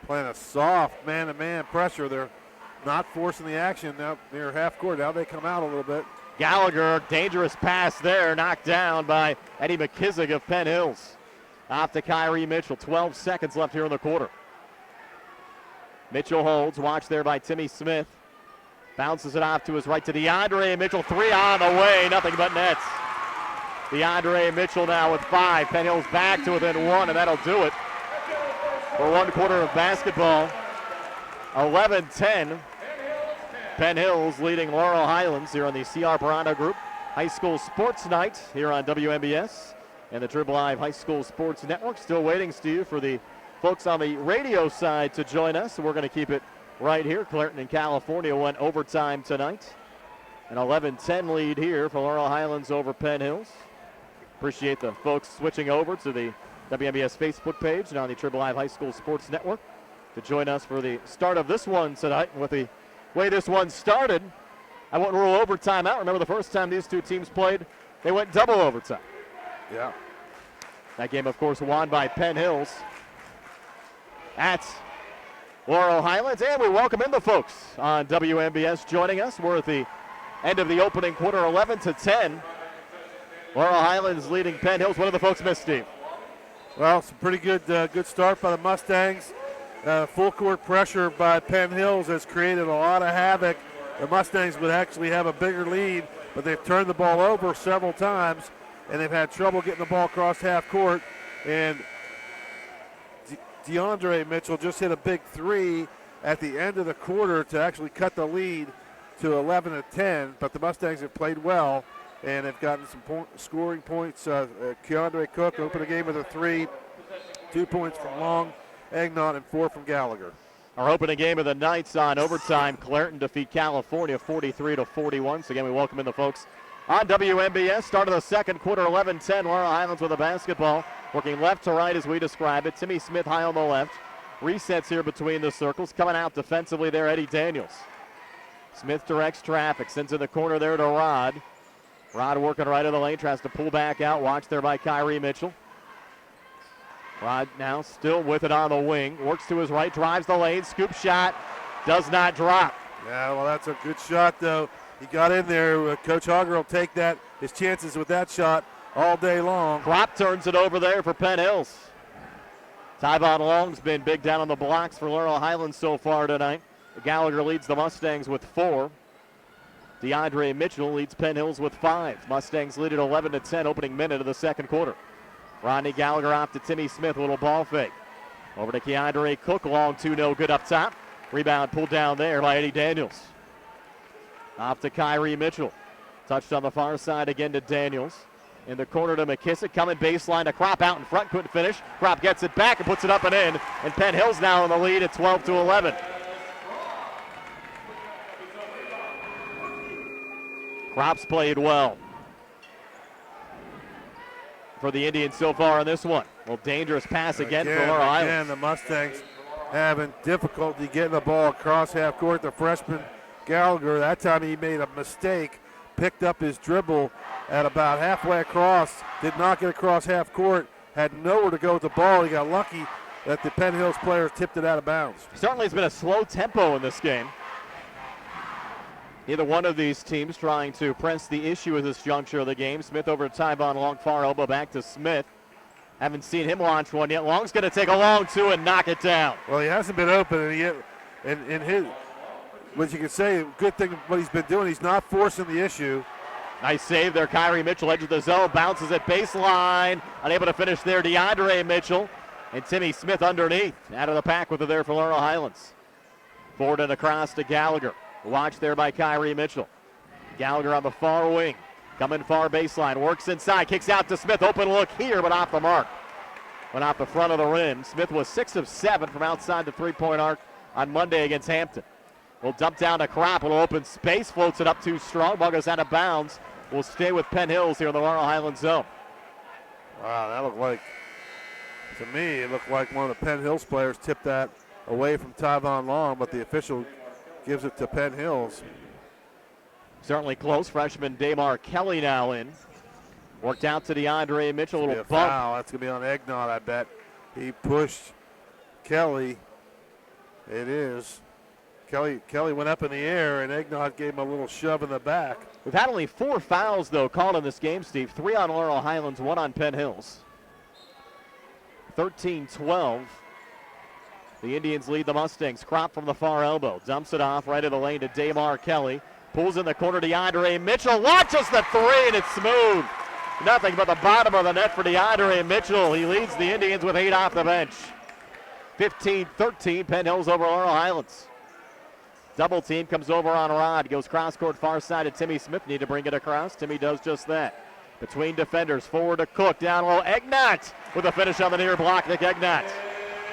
playing a soft man-to-man pressure. They're not forcing the action now near half court. Now they come out a little bit. Gallagher, dangerous pass there, knocked down by Eddie McKissick of Penn Hills. Off to Kyrie Mitchell. 12 seconds left here in the quarter. Mitchell holds. Watch there by Timmy Smith. Bounces it off to his right to DeAndre Mitchell. 3 on the way. Nothing but nets. DeAndre Mitchell now with 5. Penn Hills back to within 1, and that'll do it for 1 quarter of basketball. 11-10. Penn Hills leading Laurel Highlands here on the C.R. Parano Group High School Sports Night here on WMBS and the Trib Live High School Sports Network. Still waiting, Steve, for the folks on the radio side to join us. So we're going to keep it right here. Clairton in California went overtime tonight. An 11-10 lead here for Laurel Highlands over Penn Hills. Appreciate the folks switching over to the WMBS Facebook page and on the Trib Live High School Sports Network to join us for the start of this one tonight. And with the way this one started, I won't rule overtime out. Remember the first time these 2 teams played, they went double overtime. Yeah. That game, of course, won by Penn Hills at Laurel Highlands. And we welcome in the folks on WMBS joining us. We're at the end of the opening quarter, 11-10. Laurel Highlands leading Penn Hills. What do the folks miss, Steve? Well, it's a pretty good start by the Mustangs. Full court pressure by Penn Hills has created a lot of havoc. The Mustangs would actually have a bigger lead, but they've turned the ball over several times, and they've had trouble getting the ball across half court. And DeAndre Mitchell just hit a big 3 at the end of the quarter to actually cut the lead to 11-10, but the Mustangs have played well, and have gotten some scoring points. Keandre Cook opened the game with a 3, 2 points from Long, Egnott, and 4 from Gallagher. Our opening game of the night's on overtime. Clairton defeat California 43-41. So again, we welcome in the folks on WMBS. Start of the second quarter, 11-10. Laurel Highlands with the basketball. Working left to right as we describe it. Timmy Smith high on the left. Resets here between the circles. Coming out defensively there, Eddie Daniels. Smith directs traffic. Sends in the corner there to Rod. Rod working right of the lane. Tries to pull back out. Watch there by Kyrie Mitchell. Rod now still with it on the wing. Works to his right. Drives the lane. Scoop shot. Does not drop. Yeah, well, that's a good shot, though. He got in there. Coach Hogger will take his chances with that shot all day long. Crop turns it over there for Penn Hills. Tyvon Long's been big down on the blocks for Laurel Highlands so far tonight. Gallagher leads the Mustangs with 4. DeAndre Mitchell leads Penn Hills with 5. Mustangs lead at 11-10, opening minute of the second quarter. Rodney Gallagher off to Timmy Smith, a little ball fake. Over to Keandre Cook, long 2, no good up top. Rebound pulled down there by Eddie Daniels. Off to Kyrie Mitchell. Touched on the far side again to Daniels. In the corner to McKissick, coming baseline to Crop out in front, couldn't finish. Crop gets it back and puts it up and in. And Penn Hills now in the lead at 12-11. Crop's played well for the Indians so far in this one. Well, dangerous pass again for Laurel Highlands. Again, the Mustangs having difficulty getting the ball across half court. The freshman Gallagher, that time he made a mistake, picked up his dribble at about halfway across, did not get across half court, had nowhere to go with the ball. He got lucky that the Penn Hills players tipped it out of bounds. Certainly has been a slow tempo in this game. Either one of these teams trying to press the issue at this juncture of the game. Smith over to Tyvon Long, far elbow back to Smith. Haven't seen him launch one yet. Long's going to take a long two and knock it down. Well, he hasn't been open, and in his, what you can say, good thing what he's been doing, he's not forcing the issue. Nice save there, Kyrie Mitchell, edge of the zone, bounces at baseline. Unable to finish there, DeAndre Mitchell. And Timmy Smith underneath, out of the pack with it there for Laurel Highlands. Forward and across to Gallagher. Watched there by Kyrie Mitchell. Gallagher on the far wing. Coming far baseline, works inside, kicks out to Smith. Open look here, but off the mark. Went off the front of the rim. Smith was 6 of 7 from outside the three-point arc on Monday against Hampton. Will dump down to Kropp. Will open space, floats it up too strong. Ball goes out of bounds. Will stay with Penn Hills here in the Laurel Highlands zone. Wow, that looked like, to me, it looked like one of the Penn Hills players tipped that away from Tyvon Long, but the official gives it to Penn Hills. Certainly close. Freshman Damar Kelly now in. Worked out to DeAndre Mitchell. A little bump. Foul. That's going to be on Egnott, I bet. He pushed Kelly. It is. Kelly went up in the air, and Egnott gave him a little shove in the back. We've had only 4 fouls, though, called in this game, Steve. 3 on Laurel Highlands, 1 on Penn Hills. 13-12. The Indians lead the Mustangs. Kropp from the far elbow. Dumps it off right of the lane to Damar Kelly. Pulls in the corner, DeAndre Mitchell. Launches the three, and it's smooth. Nothing but the bottom of the net for DeAndre Mitchell. He leads the Indians with 8 off the bench. 15-13, Penn Hills over Laurel Highlands. Double team comes over on Rod. Goes cross court far side to Timmy Smith. Need to bring it across. Timmy does just that. Between defenders, forward to Cook. Down low, Egnott with a finish on the near block. Nick Egnott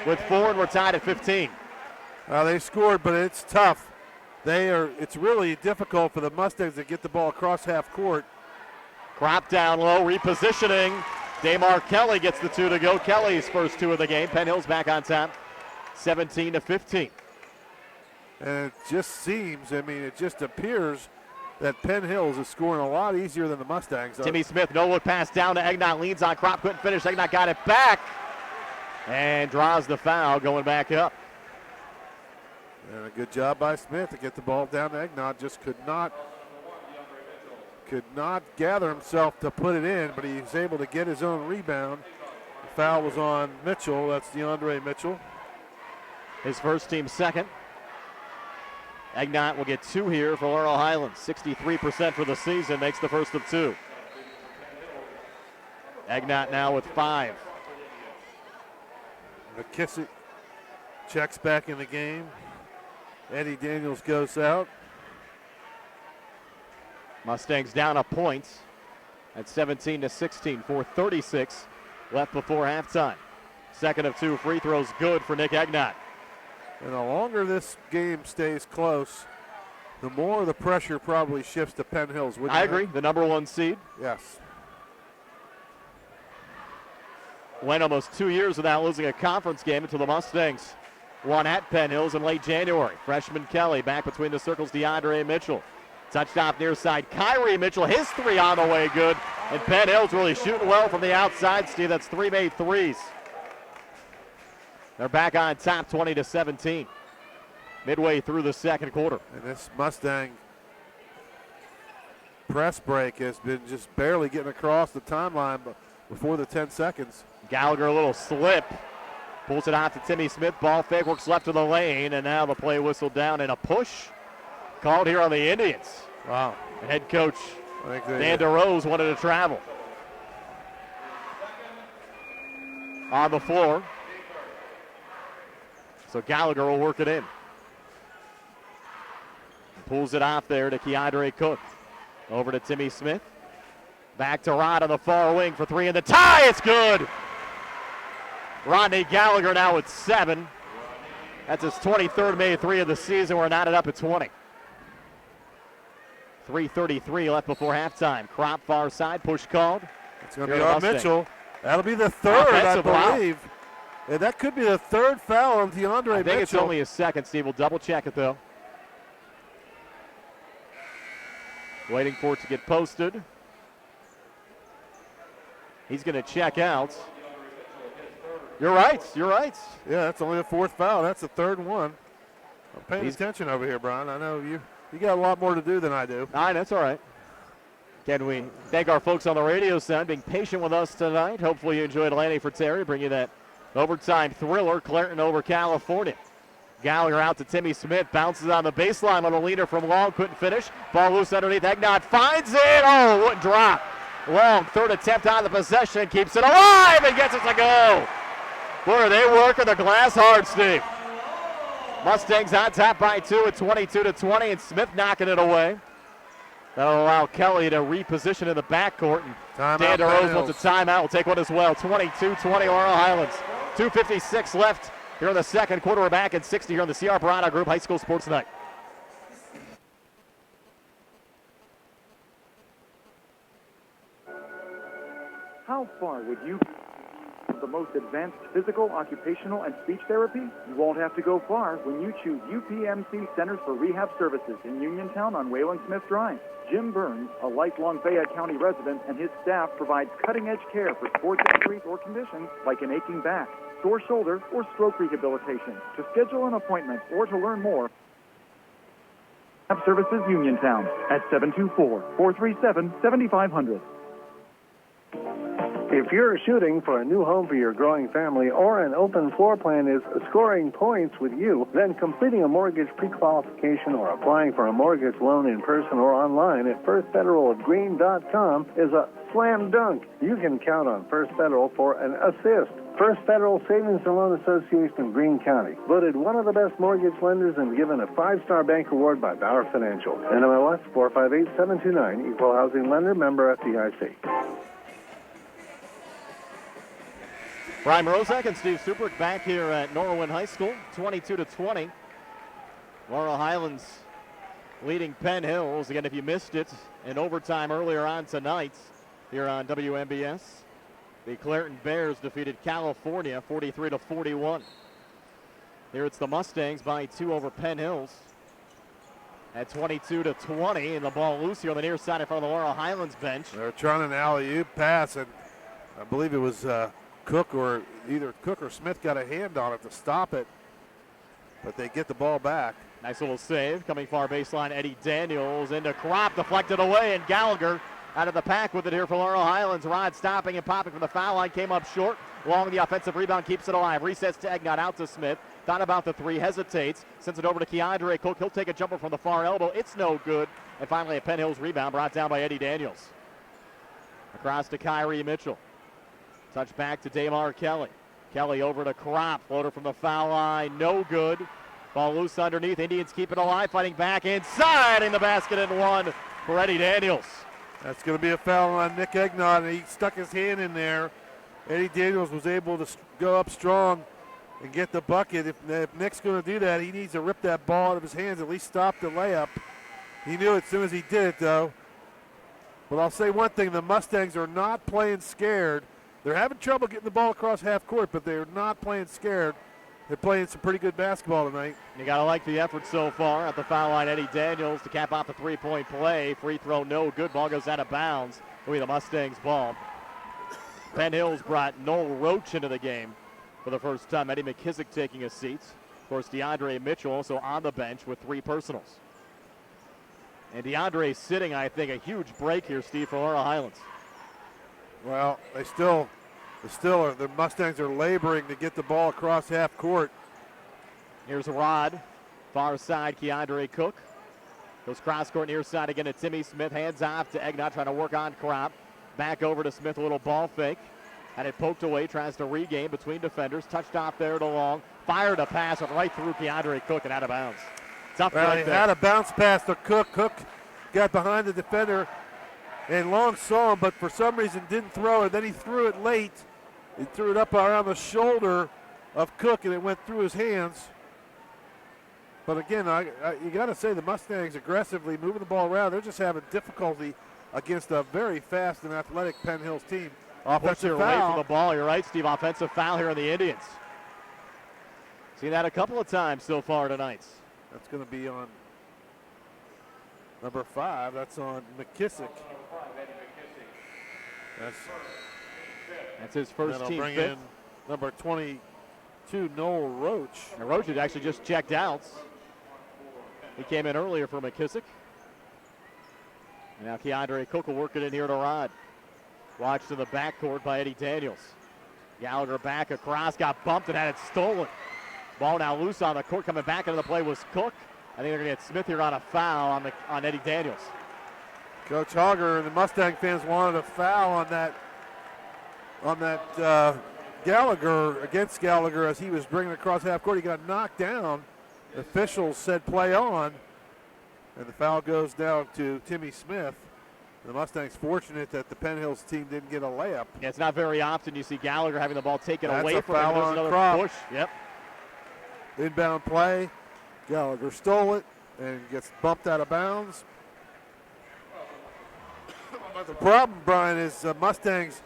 with 4, and we're tied at 15. They scored, but it's tough. It's really difficult for the Mustangs to get the ball across half court. Kropp down low, repositioning. Damar Kelly gets the 2 to go. Kelly's first 2 of the game. Penn Hills back on top, 17-15. And it just seems, it just appears that Penn Hills is scoring a lot easier than the Mustangs. Timmy Smith, no look pass down to Egnott, leans on Kropp, couldn't finish. Egnott got it back and draws the foul, going back up. And a good job by Smith to get the ball down to Egnott. Just could not gather himself to put it in, but he was able to get his own rebound. The foul was on Mitchell. That's DeAndre Mitchell. His first, team second. Egnott will get 2 here for Laurel Highlands. 63% for the season, makes the first of 2. Egnott now with 5. McKissick checks back in the game. Eddie Daniels goes out. Mustangs down a point at 17-16. 4:36 left before halftime. Second of 2 free throws good for Nick Egnott. And the longer this game stays close, the more the pressure probably shifts to Penn Hills. I agree. The number 1 seed. Yes. Went almost 2 years without losing a conference game until the Mustangs won at Penn Hills in late January. Freshman Kelly back between the circles, DeAndre Mitchell. Touched off near side, Kyrie Mitchell, his 3 on the way good. And Penn Hills really shooting well from the outside, Steve. That's 3 made threes. They're back on top, 20-17. Midway through the second quarter. And this Mustang press break has been just barely getting across the timeline before the 10 seconds. Gallagher a little slip. Pulls it out to Timmy Smith. Ball fake, works left of the lane, and now the play whistled down and a push called here on the Indians. Wow. And head coach Dan DeRose wanted to travel. On the floor. So Gallagher will work it in. Pulls it off there to Keandre Cook. Over to Timmy Smith. Back to Rod on the far wing for 3 in the tie. It's good. Rodney Gallagher now with 7. That's his 23rd made 3 of the season. We're knotted up at 20. 3:33 left before halftime. Kropp far side, push called. It's going to be on Mitchell. That'll be the 3rd, I believe. Yeah, that could be the 3rd foul on DeAndre Mitchell. I think it's only his 2nd, Steve. We'll double check it, though. Waiting for it to get posted. He's going to check out. You're right. Yeah, that's only the 4th foul. That's the 3rd one. I'm paying attention over here, Brian. I know you got a lot more to do than I do. All right, that's all right. Again, we thank our folks on the radio sound being patient with us tonight. Hopefully you enjoyed Lanny for Terry, bring you that overtime thriller, Clareton over California. Gallagher out to Timmy Smith, bounces on the baseline on a leader from Long, couldn't finish. Ball loose underneath, Egnott finds it. Oh, wouldn't drop. Long, 3rd attempt on the possession, keeps it alive and gets it to go. Boy, are they working the glass hard, Steve. Mustangs on top by 2 at 22-20, and Smith knocking it away. That'll allow Kelly to reposition in the backcourt. And Dan DeRose wants a timeout. We'll take one as well. 22-20 Laurel Highlands. 2:56 left here in the second quarter. We're back at 60 here on the C.R. Barada Group High School Sports Night. How far would you the most advanced physical, occupational, and speech therapy? You won't have to go far when you choose UPMC Centers for Rehab Services in Uniontown on Wayland Smith Drive. Jim Burns, a lifelong Fayette County resident, and his staff provides cutting-edge care for sports injuries or conditions like an aching back, sore shoulder, or stroke rehabilitation. To schedule an appointment or to learn more, Rehab Services Uniontown at 724-437-7500. If you're shooting for a new home for your growing family or an open floor plan is scoring points with you, then completing a mortgage pre-qualification or applying for a mortgage loan in person or online at firstfederalofgreen.com is a slam dunk. You can count on First Federal for an assist. First Federal Savings and Loan Association of Greene County, voted one of the best mortgage lenders and given a 5-star bank award by Bauer Financial. NMLS 458729, Equal Housing Lender, member FDIC. Brian Morozek and Steve Subrick back here at Norwin High School, 22-20. Laurel Highlands leading Penn Hills. Again, if you missed it, in overtime earlier on tonight here on WMBS, the Clareton Bears defeated California 43-41. Here it's the Mustangs by 2 over Penn Hills at 22-20, and the ball loose here on the near side in front of the Laurel Highlands bench. They're trying an alley-oop pass, and I believe it was Cook or either Cook or Smith got a hand on it to stop it, but they get the ball back. Nice little save coming far baseline. Eddie Daniels into Crop, deflected away, and Gallagher out of the pack with it here for Laurel Highlands. Rod stopping and popping from the foul line, came up short. Long the offensive rebound, keeps it alive. Resets to Egnott, out to Smith. Thought about the 3, hesitates, sends it over to Keandre Cook. He'll take a jumper from the far elbow. It's no good. And finally a Penn Hills rebound brought down by Eddie Daniels. Across to Kyrie Mitchell. Touch back to Damar Kelly. Kelly over to Crop. Floater from the foul line. No good. Ball loose underneath. Indians keep it alive. Fighting back inside. In the basket and 1 for Eddie Daniels. That's going to be a foul on Nick Egnott, and he stuck his hand in there. Eddie Daniels was able to go up strong and get the bucket. If Nick's going to do that, he needs to rip that ball out of his hands, at least stop the layup. He knew it as soon as he did it, though. But I'll say one thing, the Mustangs are not playing scared. They're having trouble getting the ball across half court, but they're not playing scared. They're playing some pretty good basketball tonight. You got to like the effort so far. At the foul line, Eddie Daniels to cap off the three-point play. Free throw, no good. Ball goes out of bounds. It'll be the Mustangs' ball. Penn Hills brought Noel Roach into the game for the first time. Eddie McKissick taking a seat. Of course, DeAndre Mitchell also on the bench with 3 personals. And DeAndre sitting, I think, a huge break here, Steve, for Laurel Highlands. Well, the Mustangs are laboring to get the ball across half court. Here's Rod, far side, Keandre Cook. Goes cross court near side again to Timmy Smith. Hands off to Egnott, trying to work on Crop. Back over to Smith, a little ball fake. Had it poked away, tries to regain between defenders. Touched off there to Long. Fired a pass right through Keandre Cook and out of bounds. Tough right there. Had a bounce pass to Cook. Cook got behind the defender, and Long saw him, but for some reason didn't throw it. Then he threw it late. He threw it up around the shoulder of Cook, and it went through his hands. But again, you got to say the Mustangs aggressively moving the ball around. They're just having difficulty against a very fast and athletic Penn Hills team. Offensive foul. Away from the ball. You're right, Steve. Offensive foul here on the Indians. Seen that a couple of times so far tonight. That's going to be on number 5. That's on McKissick. That's his first team bring fifth. in number 22, Noel Roach. And Roach had actually just checked out. He came in earlier for McKissick. And now Keandre Cook will work it in here to Rod. Watched in the backcourt by Eddie Daniels. Gallagher back across, got bumped and had it stolen. Ball now loose on the court. Coming back into the play was Cook. I think they're going to get Smith here on a foul on Eddie Daniels. Coach Hogger and the Mustang fans wanted a foul on that Gallagher, against Gallagher, as he was bringing it across half court. He got knocked down. The officials said play on, and the foul goes down to Timmy Smith. The Mustangs fortunate that the Penn Hills team didn't get a layup. Yeah, it's not very often you see Gallagher having the ball taken That's away a from him. foul There's on another Kropp. push. Yep. Inbound play. Gallagher stole it and gets bumped out of bounds. But the problem, Brian, is Mustangs,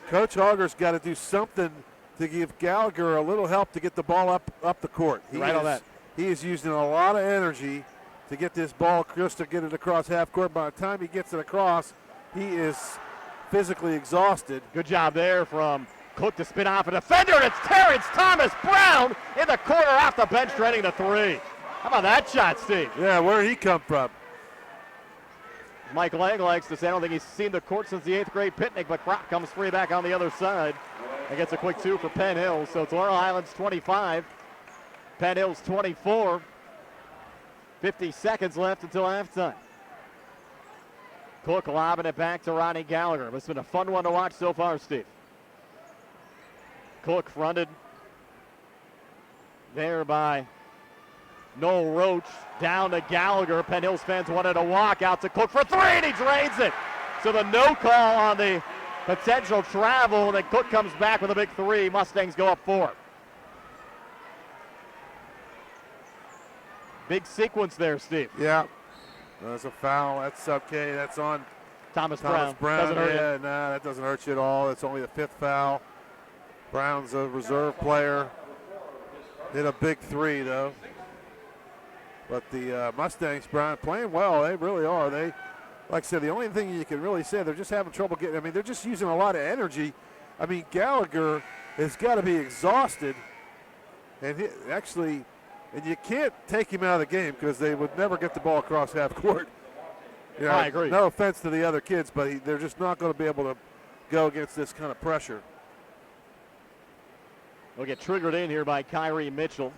Coach Hogger's got to do something to give Gallagher a little help to get the ball up the court. On that. He is using a lot of energy to get this ball, just to get it across half court. By the time he gets it across, he is physically exhausted. Good job there from Cook to spin off a defender, and it's Terrence Thomas Brown in the corner off the bench, training the three. How about that shot, Steve? Yeah, where did he come from? Mike Lang likes to say, I don't think he's seen the court since the 8th grade picnic, but Kropp comes free back on the other side and gets a quick two for Penn Hills. So it's Laurel Highlands 25, Penn Hills 24. 50 seconds left until halftime. Cook lobbing it back to Ronnie Gallagher. It's been a fun one to watch so far, Steve. Cook fronted there by Noel Roach. Down to Gallagher. Penn Hills fans wanted to walk out to Cook for three, and he drains it. So the no call on the potential travel, and then Cook comes back with a big three. Mustangs go up 4. Big sequence there, Steve. Yeah. There's a foul. That's okay. That's on Thomas Brown. Doesn't hurt you. Nah, that doesn't hurt you at all. It's only the 5th foul. Brown's a reserve player. Hit a big three, though. But the Mustangs, Brian, playing well. They really are. They, like I said, the only thing you can really say, they're just having trouble getting, I mean, they're just using a lot of energy. I mean, Gallagher has got to be exhausted. And and you can't take him out of the game because they would never get the ball across half court. You know, I agree. No offense to the other kids, but they're just not going to be able to go against this kind of pressure. They'll get triggered in here by Kyrie Mitchell.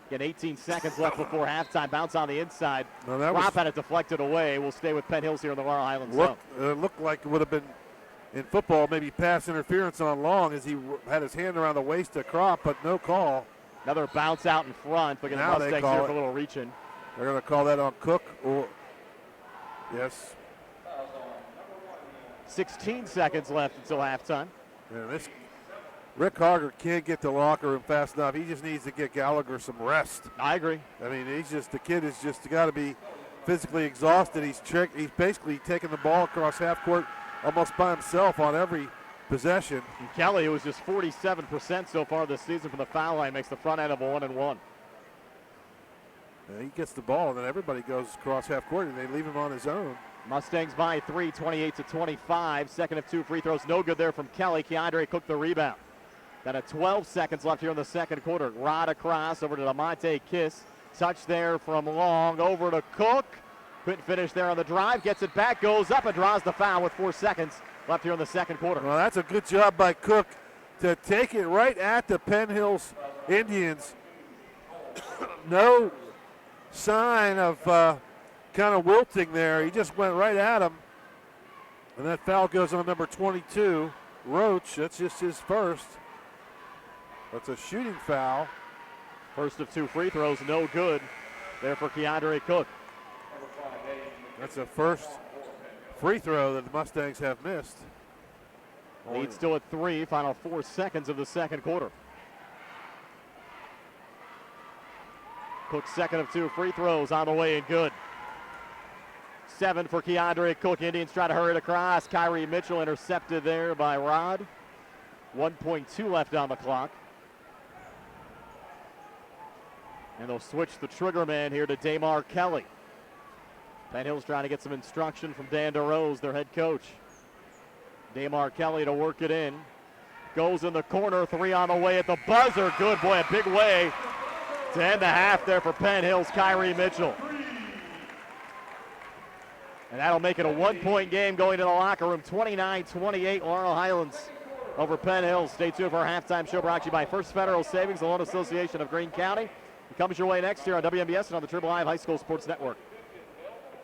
Again, 18 seconds left before halftime. Bounce on the inside. Kropp had it deflected away. We'll stay with Penn Hills here in the Laurel Highlands zone. Looked like it would have been, in football, maybe pass interference on Long as he had his hand around the waist of Kropp, but no call. Another bounce out in front. Look at the Mustangs here for a little reach-in. They're going to call that on Cook. Yes. 16 seconds left until halftime. Yeah, Rick Hogger can't get to the locker room fast enough. He just needs to get Gallagher some rest. I agree. I mean, the kid is just got to be physically exhausted. He's basically taking the ball across half court almost by himself on every possession. And Kelly, who was just 47% so far this season from the foul line, makes the front end of a 1-and-1. He gets the ball, and then everybody goes across half court, and they leave him on his own. Mustangs by 3, 28-25. Second of 2 free throws, no good there from Kelly. Keandre Cook the rebound. Got 12 seconds left here in the second quarter. Rod across over to Lamonte Kiss. Touch there from Long over to Cook. Couldn't finish there on the drive. Gets it back, goes up and draws the foul with 4 seconds left here in the second quarter. Well, that's a good job by Cook to take it right at the Penn Hills Indians. No sign of kind of wilting there. He just went right at him. And that foul goes on number 22, Roach. That's just his first. That's a shooting foul. First of 2 free throws, no good there for Keandre Cook. That's the first free throw that the Mustangs have missed. Lead still at 3, final 4 seconds of the second quarter. Cook's second of 2 free throws on the way and good. 7 for Keandre Cook. Indians try to hurry it across. Kyrie Mitchell intercepted there by Rod. 1.2 left on the clock. And they'll switch the trigger man here to Damar Kelly. Penn Hills trying to get some instruction from Dan DeRose, their head coach. Damar Kelly to work it in. Goes in the corner, 3 on the way at the buzzer. Good, boy, a big way to end the half there for Penn Hill's Kyrie Mitchell. And that'll make it a 1-point game going to the locker room. 29-28, Laurel Highlands over Penn Hills. Stay tuned for our halftime show brought to you by First Federal Savings, the Loan Association of Greene County. It comes your way next year on WMBS and on the Triple I High School Sports Network.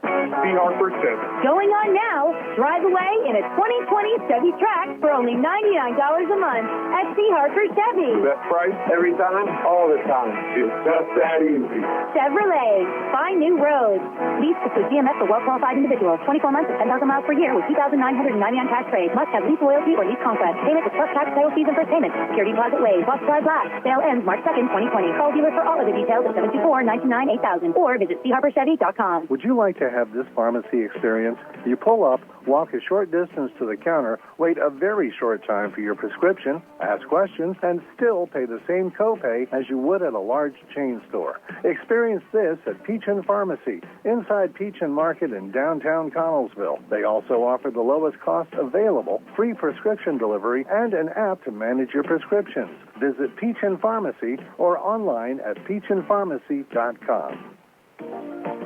C. Harper Chevy. Going on now, drive away in a 2020 Chevy Trax for only $99 a month at C. Harper Chevy. Best price every time, all the time. It's just that easy. Chevrolet, find new roads. Lease with GMS for well-qualified individuals. 24 months at 10,000 miles per year with $2,999 tax rate. Must have lease loyalty or lease conquest. Payment with plus tax title fees and first payment. Security deposit waived. Bus drive last. Sale ends March 2nd, 2020. Call dealer for all of the details at 724-929-8000 or visit charperchevy.com. Would you like to have this pharmacy experience? You pull up, walk a short distance to the counter, wait a very short time for your prescription, ask questions, and still pay the same copay as you would at a large chain store. Experience this at Peachin Pharmacy, inside Peachin Market in downtown Connellsville. They also offer the lowest cost available, free prescription delivery, and an app to manage your prescriptions. Visit Peachin Pharmacy or online at peachinpharmacy.com.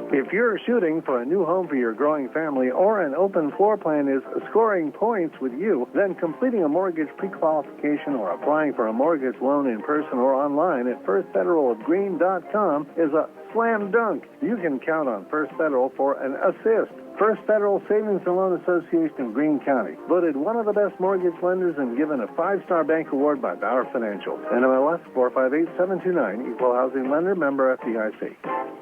If you're shooting for a new home for your growing family or an open floor plan is scoring points with you, then completing a mortgage pre-qualification or applying for a mortgage loan in person or online at firstfederalofgreen.com is a slam dunk. You can count on First Federal for an assist. First Federal Savings and Loan Association of Greene County, voted one of the best mortgage lenders and given a 5-star bank award by Bauer Financial. NMLS 458729, Equal Housing Lender, member FDIC.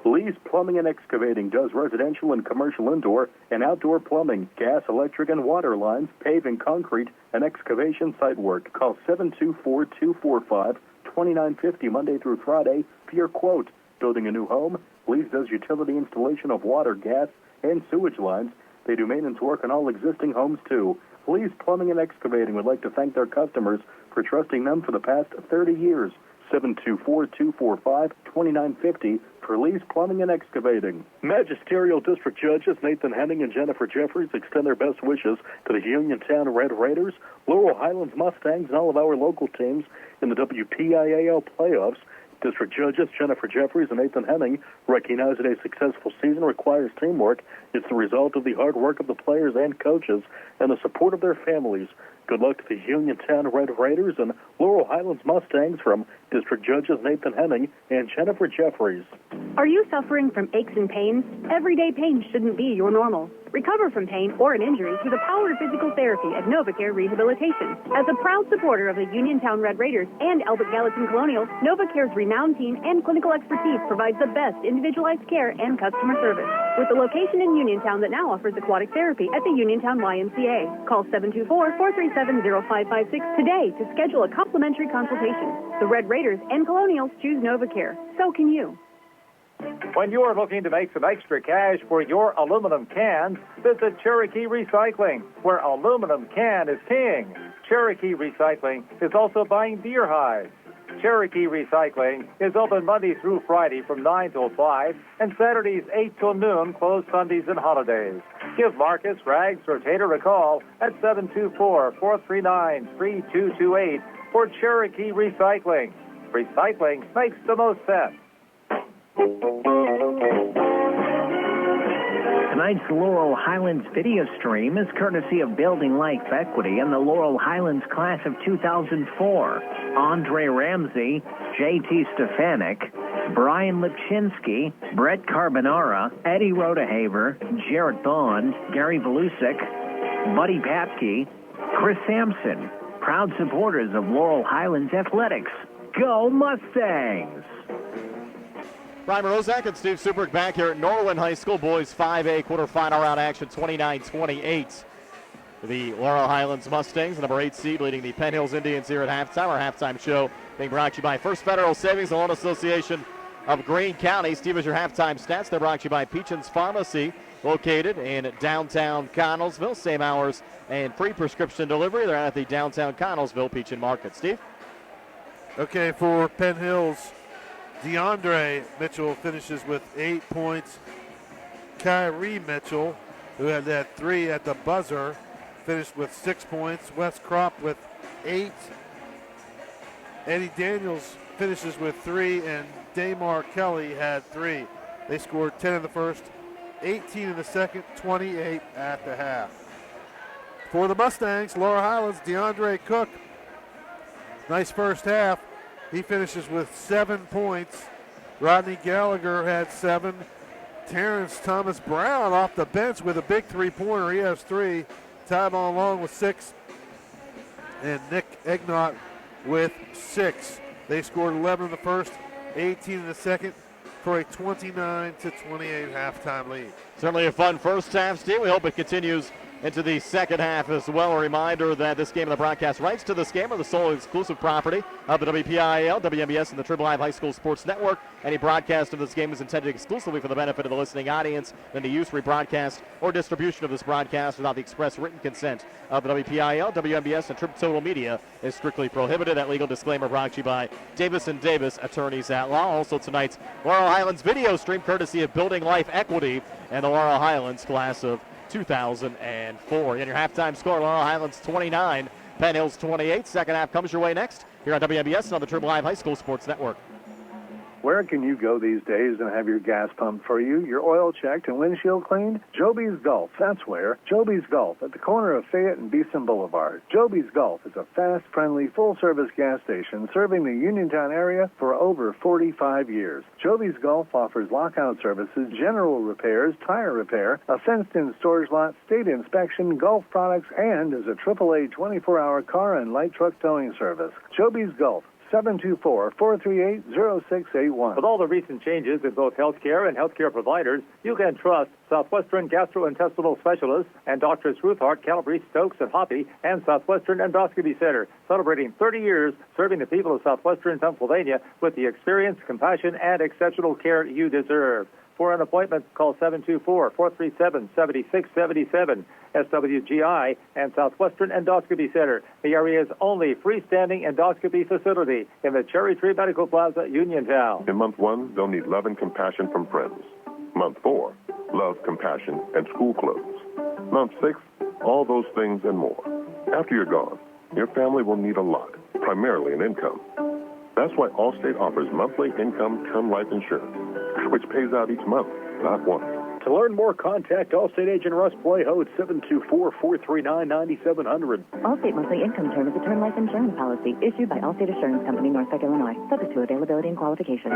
Lee's Plumbing and Excavating does residential and commercial indoor and outdoor plumbing, gas, electric, and water lines, paving, concrete, and excavation site work. Call 724-245-2950 Monday through Friday for your quote. Building a new home? Lee's does utility installation of water, gas, and sewage lines. They do maintenance work on all existing homes, too. Lee's Plumbing and Excavating would like to thank their customers for trusting them for the past 30 years. 724-245-2950 for Lee's Plumbing and Excavating. Magisterial District Judges Nathan Henning and Jennifer Jeffries extend their best wishes to the Uniontown Red Raiders, Laurel Highlands Mustangs, and all of our local teams in the WPIAL playoffs. District Judges Jennifer Jeffries and Nathan Henning recognize that a successful season requires teamwork. It's the result of the hard work of the players and coaches and the support of their families. Good luck to the Uniontown Red Raiders and Laurel Highlands Mustangs from District Judges Nathan Henning and Jennifer Jeffries. Are you suffering from aches and pains? Everyday pain shouldn't be your normal. Recover from pain or an injury through the power of physical therapy at NovaCare Rehabilitation. As a proud supporter of the Uniontown Red Raiders and Albert Gallatin Colonials, NovaCare's renowned team and clinical expertise provides the best individualized care and customer service. With a location in Uniontown that now offers aquatic therapy at the Uniontown YMCA. Call 724-437-0556 today to schedule a complimentary consultation. The Red Raiders and Colonials choose NovaCare. So can you. When you're looking to make some extra cash for your aluminum cans, visit Cherokee Recycling, where aluminum can is king. Cherokee Recycling is also buying deer hides. Cherokee Recycling is open Monday through Friday from 9 till 5 and Saturdays 8 till noon, closed Sundays and holidays. Give Marcus, Rags, or Tater a call at 724-439-3228 for Cherokee Recycling. Recycling makes the most sense. Tonight's Laurel Highlands video stream is courtesy of Building Life Equity and the Laurel Highlands class of 2004. Andre Ramsey, J.T. Stefanik, Brian Lipchinsky, Brett Carbonara, Eddie Rodehaver, Jarrett Bond, Gary Volusic, Buddy Papke, Chris Sampson, proud supporters of Laurel Highlands Athletics. Go Mustangs! Brian Morozak and Steve Subrick back here at Norwin High School. Boys 5A quarterfinal round action, 29-28. The Laurel Highlands Mustangs, the number 8 seed, leading the Penn Hills Indians here at halftime. Our halftime show being brought to you by First Federal Savings and Loan Association of Greene County. Steve, is your halftime stats. They're brought to you by Peachin's Pharmacy, located in downtown Connellsville. Same hours and free prescription delivery. They're at the downtown Connellsville Peachin Market. Steve? Okay, for Penn Hills, DeAndre Mitchell finishes with 8 points. Kyrie Mitchell, who had that 3 at the buzzer, finished with 6 points. Wes Kropp with 8. Eddie Daniels finishes with 3, and Damar Kelly had 3. They scored 10 in the first, 18 in the second, 28 at the half. For the Mustangs, Laurel Highlands, DeAndre Cook, nice first half. He finishes with 7 points. Rodney Gallagher had 7. Terrence Thomas Brown off the bench with a big 3-pointer. He has 3. Tybon Long with 6. And Nick Egnott with 6. They scored 11 in the first, 18 in the second for a 29-28 halftime lead. Certainly a fun first half, Steve. We hope it continues into the second half as well. A reminder that this game and the broadcast rights to this game are the sole exclusive property of the WPIAL, WMBS, and the Triple Live High School Sports Network. Any broadcast of this game is intended exclusively for the benefit of the listening audience. Then the use, rebroadcast, or distribution of this broadcast without the express written consent of the WPIAL, WMBS, and Triple Total Media is strictly prohibited. That legal disclaimer brought to you by Davis & Davis, attorneys at law. Also tonight's Laurel Highlands video stream courtesy of Building Life Equity and the Laurel Highlands class of 2004. In your halftime score, Laurel Highlands 29, Penn Hills 28. Second half comes your way next here on WMBS and on the Triple Live High School Sports Network. Where can you go these days and have your gas pumped for you, your oil checked and windshield cleaned? Joby's Gulf, that's where. Joby's Gulf at the corner of Fayette and Beeson Boulevard. Joby's Gulf is a fast, friendly, full-service gas station serving the Uniontown area for over 45 years. Joby's Gulf offers lockout services, general repairs, tire repair, a fenced-in storage lot, state inspection, Gulf products, and is a AAA 24-hour car and light truck towing service. Joby's Gulf, 724-438-0681. With all the recent changes in both healthcare and healthcare providers, you can trust Southwestern Gastrointestinal Specialists and Doctors Ruthart, Calabrese, Stokes, and Hoppy, and Southwestern Endoscopy Center, celebrating 30 years serving the people of Southwestern Pennsylvania with the experience, compassion, and exceptional care you deserve. For an appointment, call 724-437-7677. SWGI and Southwestern Endoscopy Center, the area's only freestanding endoscopy facility in the Cherry Tree Medical Plaza, Uniontown. In month 1, they'll need love and compassion from friends. Month 4, love, compassion, and school clothes. Month 6, all those things and more. After you're gone, your family will need a lot, primarily an income. That's why Allstate offers monthly income term life insurance, which pays out each month, not once. To learn more, contact Allstate agent Russ Playho at 724-439-9700. Allstate monthly income term is a term life insurance policy issued by Allstate Assurance Company, Norfolk, Illinois, subject to availability and qualifications.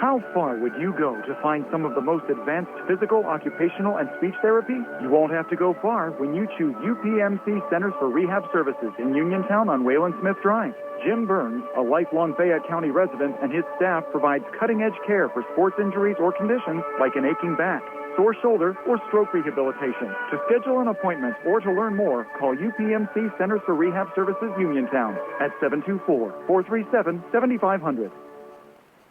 How far would you go to find some of the most advanced physical, occupational, and speech therapy? You won't have to go far when you choose UPMC Centers for Rehab Services in Uniontown on Wayland Smith Drive. Jim Burns, a lifelong Fayette County resident, and his staff provides cutting-edge care for sports injuries or conditions like an aching back, sore shoulder, or stroke rehabilitation. To schedule an appointment or to learn more, call UPMC Centers for Rehab Services Uniontown at 724-437-7500.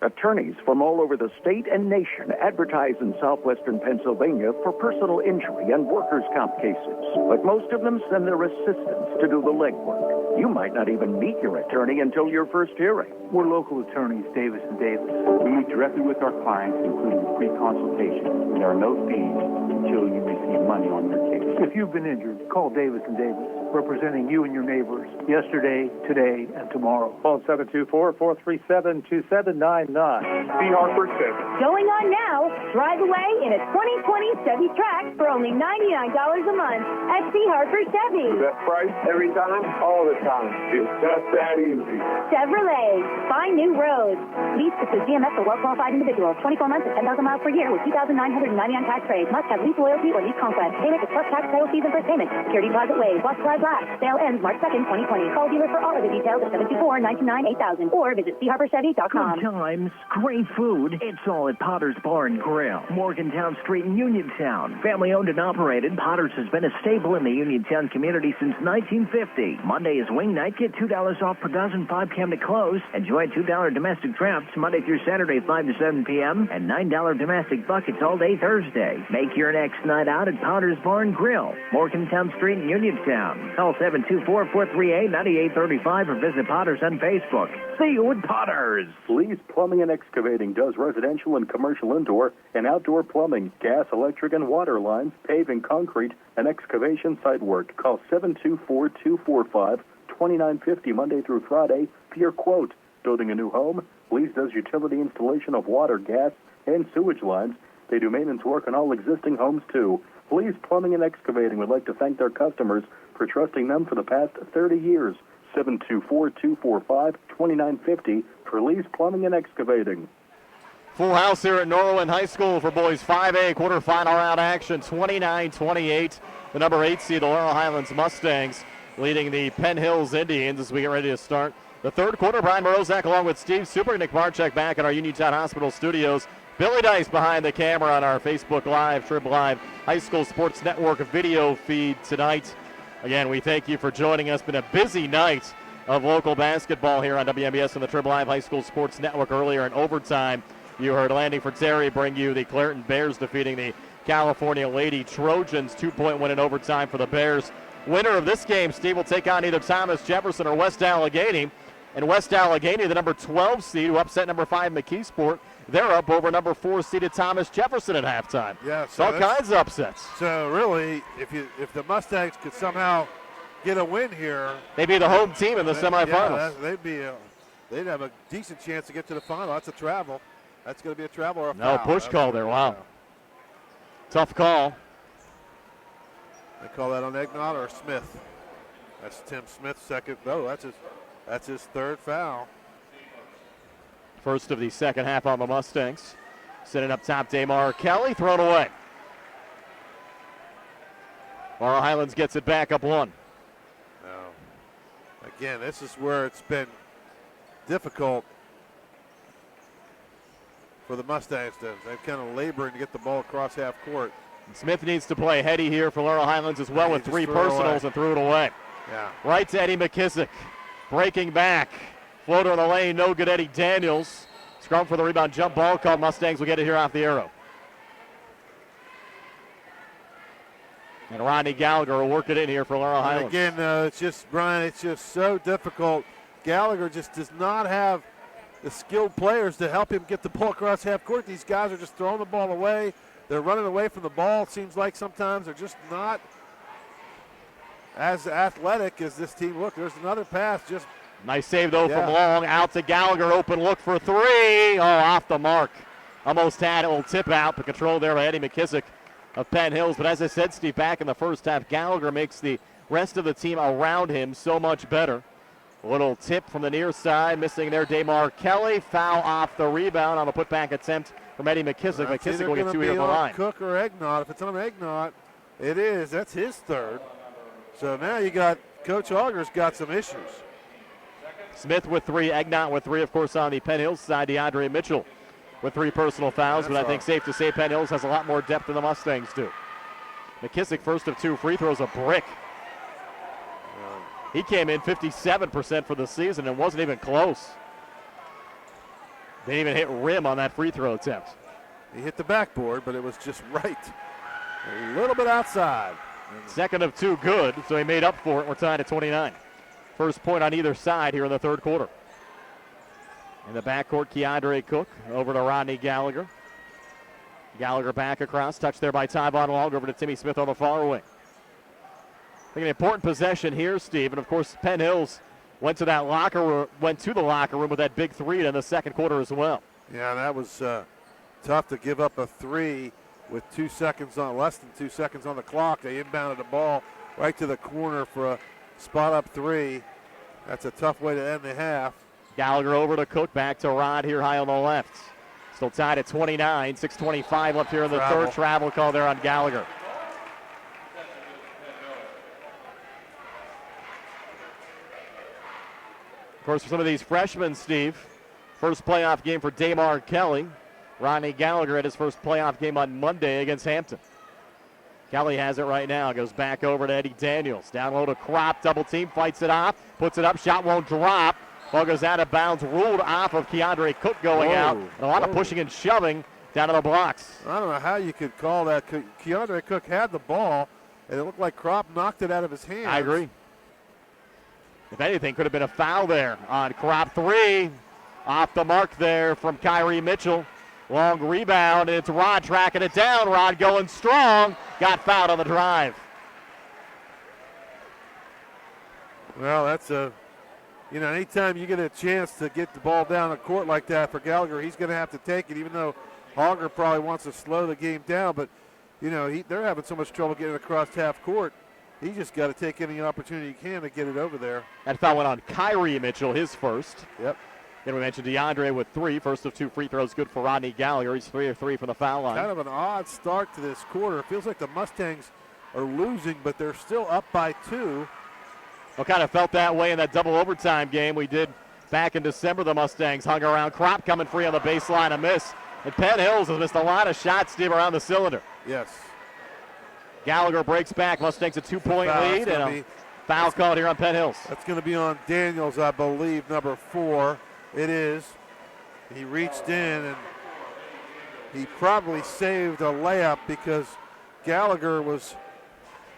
Attorneys from all over the state and nation advertise in southwestern Pennsylvania for personal injury and workers' comp cases. But most of them send their assistants to do the legwork. You might not even meet your attorney until your first hearing. We're local attorneys, Davis & Davis. We meet directly with our clients, including free consultation. There are no fees until you receive money on your case. If you've been injured, call Davis & Davis, representing you and your neighbors yesterday, today, and tomorrow. Phone 724-437-2799. See Harper 7. Going on now, drive away in a 2020 Chevy Trax for only $99 a month at C. Harper Chevy. Best price every time, all the time. It's just that easy. Chevrolet, find new roads. Lease to GMS for well-qualified individuals. 24 months at 10,000 miles per year with 2,999 tax rates. Must have lease loyalty or lease conquest. Payment is plus tax, title fees, and first payment. Security deposit waived. Watch supply last. Sale ends March 2nd, 2020. Call dealer for all of the details at 724-929-8000 or visit CHarperChevy.com. Good times, great food. It's all at Potter's Bar and Grill, Morgantown Street in Uniontown. Family owned and operated, Potter's has been a staple in the Uniontown community since 1950. Monday is wing night. Get $2 off per dozen, 5 p.m. to close. Enjoy $2 domestic traps Monday through Saturday, 5 to 7 p.m. and $9 domestic buckets all day Thursday. Make your next night out at Potter's Bar and Grill, Morgantown Street in Uniontown. Call 724-438-9835 or visit Potter's on Facebook. See you at Potter's. Lee's Plumbing and Excavating does residential and commercial indoor and outdoor plumbing, gas, electric, and water lines, paving, concrete, and excavation site work. Call 724-245-2999 $29.50 Monday through Friday. Pure Quote. Building a new home? Lease does utility installation of water, gas, and sewage lines. They do maintenance work on all existing homes, too. Lee's Plumbing and Excavating would like to thank their customers for trusting them for the past 30 years. 724-245-2950 for Lee's Plumbing and Excavating. Full house here at Norwin High School for boys 5A quarterfinal round action, 29-28. The number 8 seed, the Laurel Highlands Mustangs, leading the Penn Hills Indians as we get ready to start the third quarter. Brian Morozak along with Steve Super, Nick Barczyk back at our Uniontown Hospital studios. Billy Dice behind the camera on our Facebook Live, Trib Live, High School Sports Network video feed tonight. Again, we thank you for joining us. Been a busy night of local basketball here on WMBS and the Trib Live High School Sports Network. Earlier in overtime, you heard Landing for Terry bring you the Clareton Bears defeating the California Lady Trojans. 2-point win in overtime for the Bears. Winner of this game, Steve, will take on either Thomas Jefferson or West Allegheny. And West Allegheny, the number 12 seed, who upset number 5 McKeesport, they're up over number 4 seeded Thomas Jefferson at halftime. Yeah, so all kinds of upsets. So really, if the Mustangs could somehow get a win here, they'd be the home team in the semifinals. Yeah, they'd have a decent chance to get to the final. That's a travel. That's going to be a travel or a foul. No, push call there. Wow. Tough call. They call that on Egnott or Smith. That's Tim Smith's second. Oh, that's his third foul. First of the second half on the Mustangs. Sitting up top, Damar Kelly, thrown away. Laurel Highlands gets it back up 1. Now, again, this is where it's been difficult for the Mustangs. They've kind of laboring to get the ball across half court. And Smith needs to play heady here for Laurel Highlands as well with 3 personals and threw it away. Yeah. Right to Eddie McKissick. Breaking back. Floater in the lane, no good. Eddie Daniels. Scrum for the rebound, jump ball called. Mustangs will get it here off the arrow. And Rodney Gallagher will work it in here for Laurel Highlands. Again, it's just, Brian, it's just so difficult. Gallagher just does not have the skilled players to help him get the ball across half court. These guys are just throwing the ball away. They're running away from the ball. It seems like sometimes they're just not as athletic as this team. Look, there's another pass. Just nice save, though, from Long. Out to Gallagher. Open look for 3. Oh, off the mark. Almost had it. Will tip out, but controlled there by Eddie McKissick of Penn Hills. But as I said, Steve, back in the first half, Gallagher makes the rest of the team around him so much better. A little tip from the near side. Missing there, Damar Kelly. Foul off the rebound on the putback attempt from Eddie McKissick. McKissick will get 2 here from the line. Cook or Egnott. If it's on Egnott, it is. That's his third. So now you got Coach Auger's got some issues. Smith with 3, Egnott with 3, of course, on the Penn Hills side. DeAndre Mitchell with 3 personal fouls, but I think safe to say Penn Hills has a lot more depth than the Mustangs do. McKissick, first of 2 free throws, a brick. He came in 57% for the season and wasn't even close. Didn't even hit rim on that free throw attempt. He hit the backboard, but it was just right. A little bit outside. Second of 2 good, so he made up for it. We're tied at 29. First point on either side here in the third quarter. In the backcourt, Keandre Cook over to Rodney Gallagher. Gallagher back across, touched there by Tyvon Long, over to Timmy Smith on the far wing. I think an important possession here, Steve, and of course Penn Hills went to the locker room with that big 3 in the second quarter as well. Yeah, that was tough to give up a 3 with 2 seconds on, less than 2 seconds on the clock. They inbounded the ball right to the corner for a spot up 3. That's a tough way to end the half. Gallagher over to Cook, back to Rod here high on the left. Still tied at 29, 6:25 left here in the third. Travel call there on Gallagher. Of course, for some of these freshmen, Steve, first playoff game for Damar Kelly. Rodney Gallagher had his first playoff game on Monday against Hampton. Kelly has it right now. Goes back over to Eddie Daniels. Down low to Kropp. Double team. Fights it off. Puts it up. Shot won't drop. Ball goes out of bounds. Ruled off of Keandre Cook going out. And a lot of pushing and shoving down to the blocks. I don't know how you could call that. Keandre Cook had the ball, and it looked like Kropp knocked it out of his hands. I agree. If anything, could have been a foul there on Kropp. 3. Off the mark there from Kyrie Mitchell. Long rebound, and it's Rod tracking it down. Rod going strong. Got fouled on the drive. Well, that's anytime you get a chance to get the ball down the court like that for Gallagher, he's going to have to take it, even though Hogger probably wants to slow the game down. But, they're having so much trouble getting across half court. He just got to take any opportunity he can to get it over there. That foul went on Kyrie Mitchell, his first. Yep. Then we mentioned DeAndre with 3. First of 2 free throws good for Rodney Gallagher. He's 3 of 3 from the foul line. Kind of an odd start to this quarter. It feels like the Mustangs are losing, but they're still up by 2. Well, kind of felt that way in that double overtime game we did back in December. The Mustangs hung around. Crop coming free on the baseline, a miss. And Penn Hills has missed a lot of shots, Steve, around the cylinder. Yes. Gallagher breaks back. Mustangs a 2-point lead, and a foul called here on Penn Hills. That's going to be on Daniels, I believe, number 4. It is. He reached in, and he probably saved a layup because Gallagher was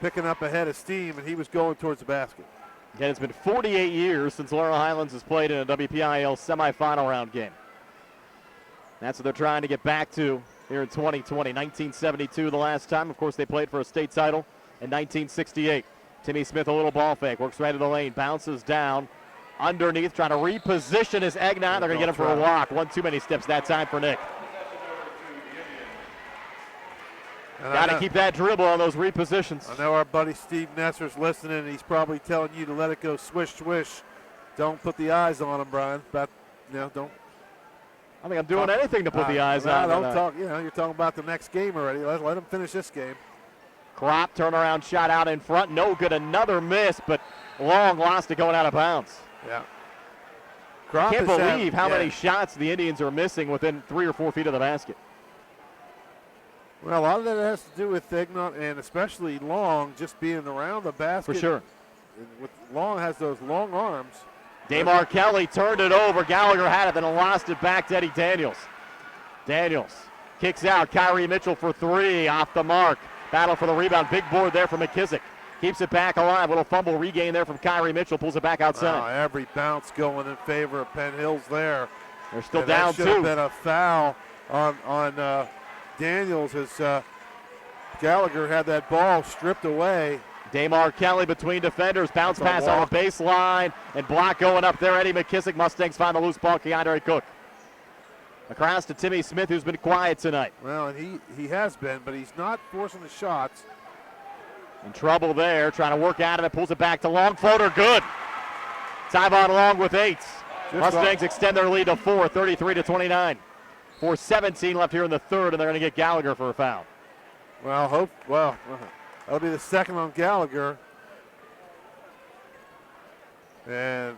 picking up a head of steam, and he was going towards the basket. Again, it's been 48 years since Laurel Highlands has played in a WPIAL semifinal round game. That's what they're trying to get back to here in 2020. 1972 the last time. Of course, they played for a state title in 1968. Timmy Smith, a little ball fake, works right to the lane, bounces down underneath, trying to reposition his Egnon. They're going to get him for a walk. One too many steps that time for Nick. Got to keep that dribble on those repositions. I know our buddy Steve Nesser's listening. He's probably telling you to let it go swish, swish. Don't put the eyes on him, Brian. But, don't. I think I'm doing anything to put the eyes on. Don't talk. You're talking about the next game already. Let him finish this game. Crop turnaround shot out in front. No good. Another miss, but Long lost it going out of bounds. Yeah. I can't believe how many shots the Indians are missing within 3 or 4 feet of the basket. Well, a lot of that has to do with Egnon and especially Long just being around the basket. For sure. Long has those long arms. Damar Kelly turned it over. Gallagher had it, then lost it back to Eddie Daniels. Daniels kicks out. Kyrie Mitchell for 3 off the mark. Battle for the rebound. Big board there for McKissick. Keeps it back alive. Little fumble regain there from Kyrie Mitchell. Pulls it back outside. Every bounce going in favor of Penn Hills there. They're still down 2. That should have been a foul on Daniels as Gallagher had that ball stripped away. Damar Kelly between defenders. Bounce pass on the baseline. And block going up there. Eddie McKissick. Mustangs find the loose ball. Keandre Cook. Across to Timmy Smith, who's been quiet tonight. Well, and he has been, but he's not forcing the shots. In trouble there. Trying to work out of it. Pulls it back to Long. Floater good. Tyvon Long with 8. Mustangs extend their lead to 4, 33-29. 4:17 left here in the third, and they're going to get Gallagher for a foul. Well, that'll be the second on Gallagher. And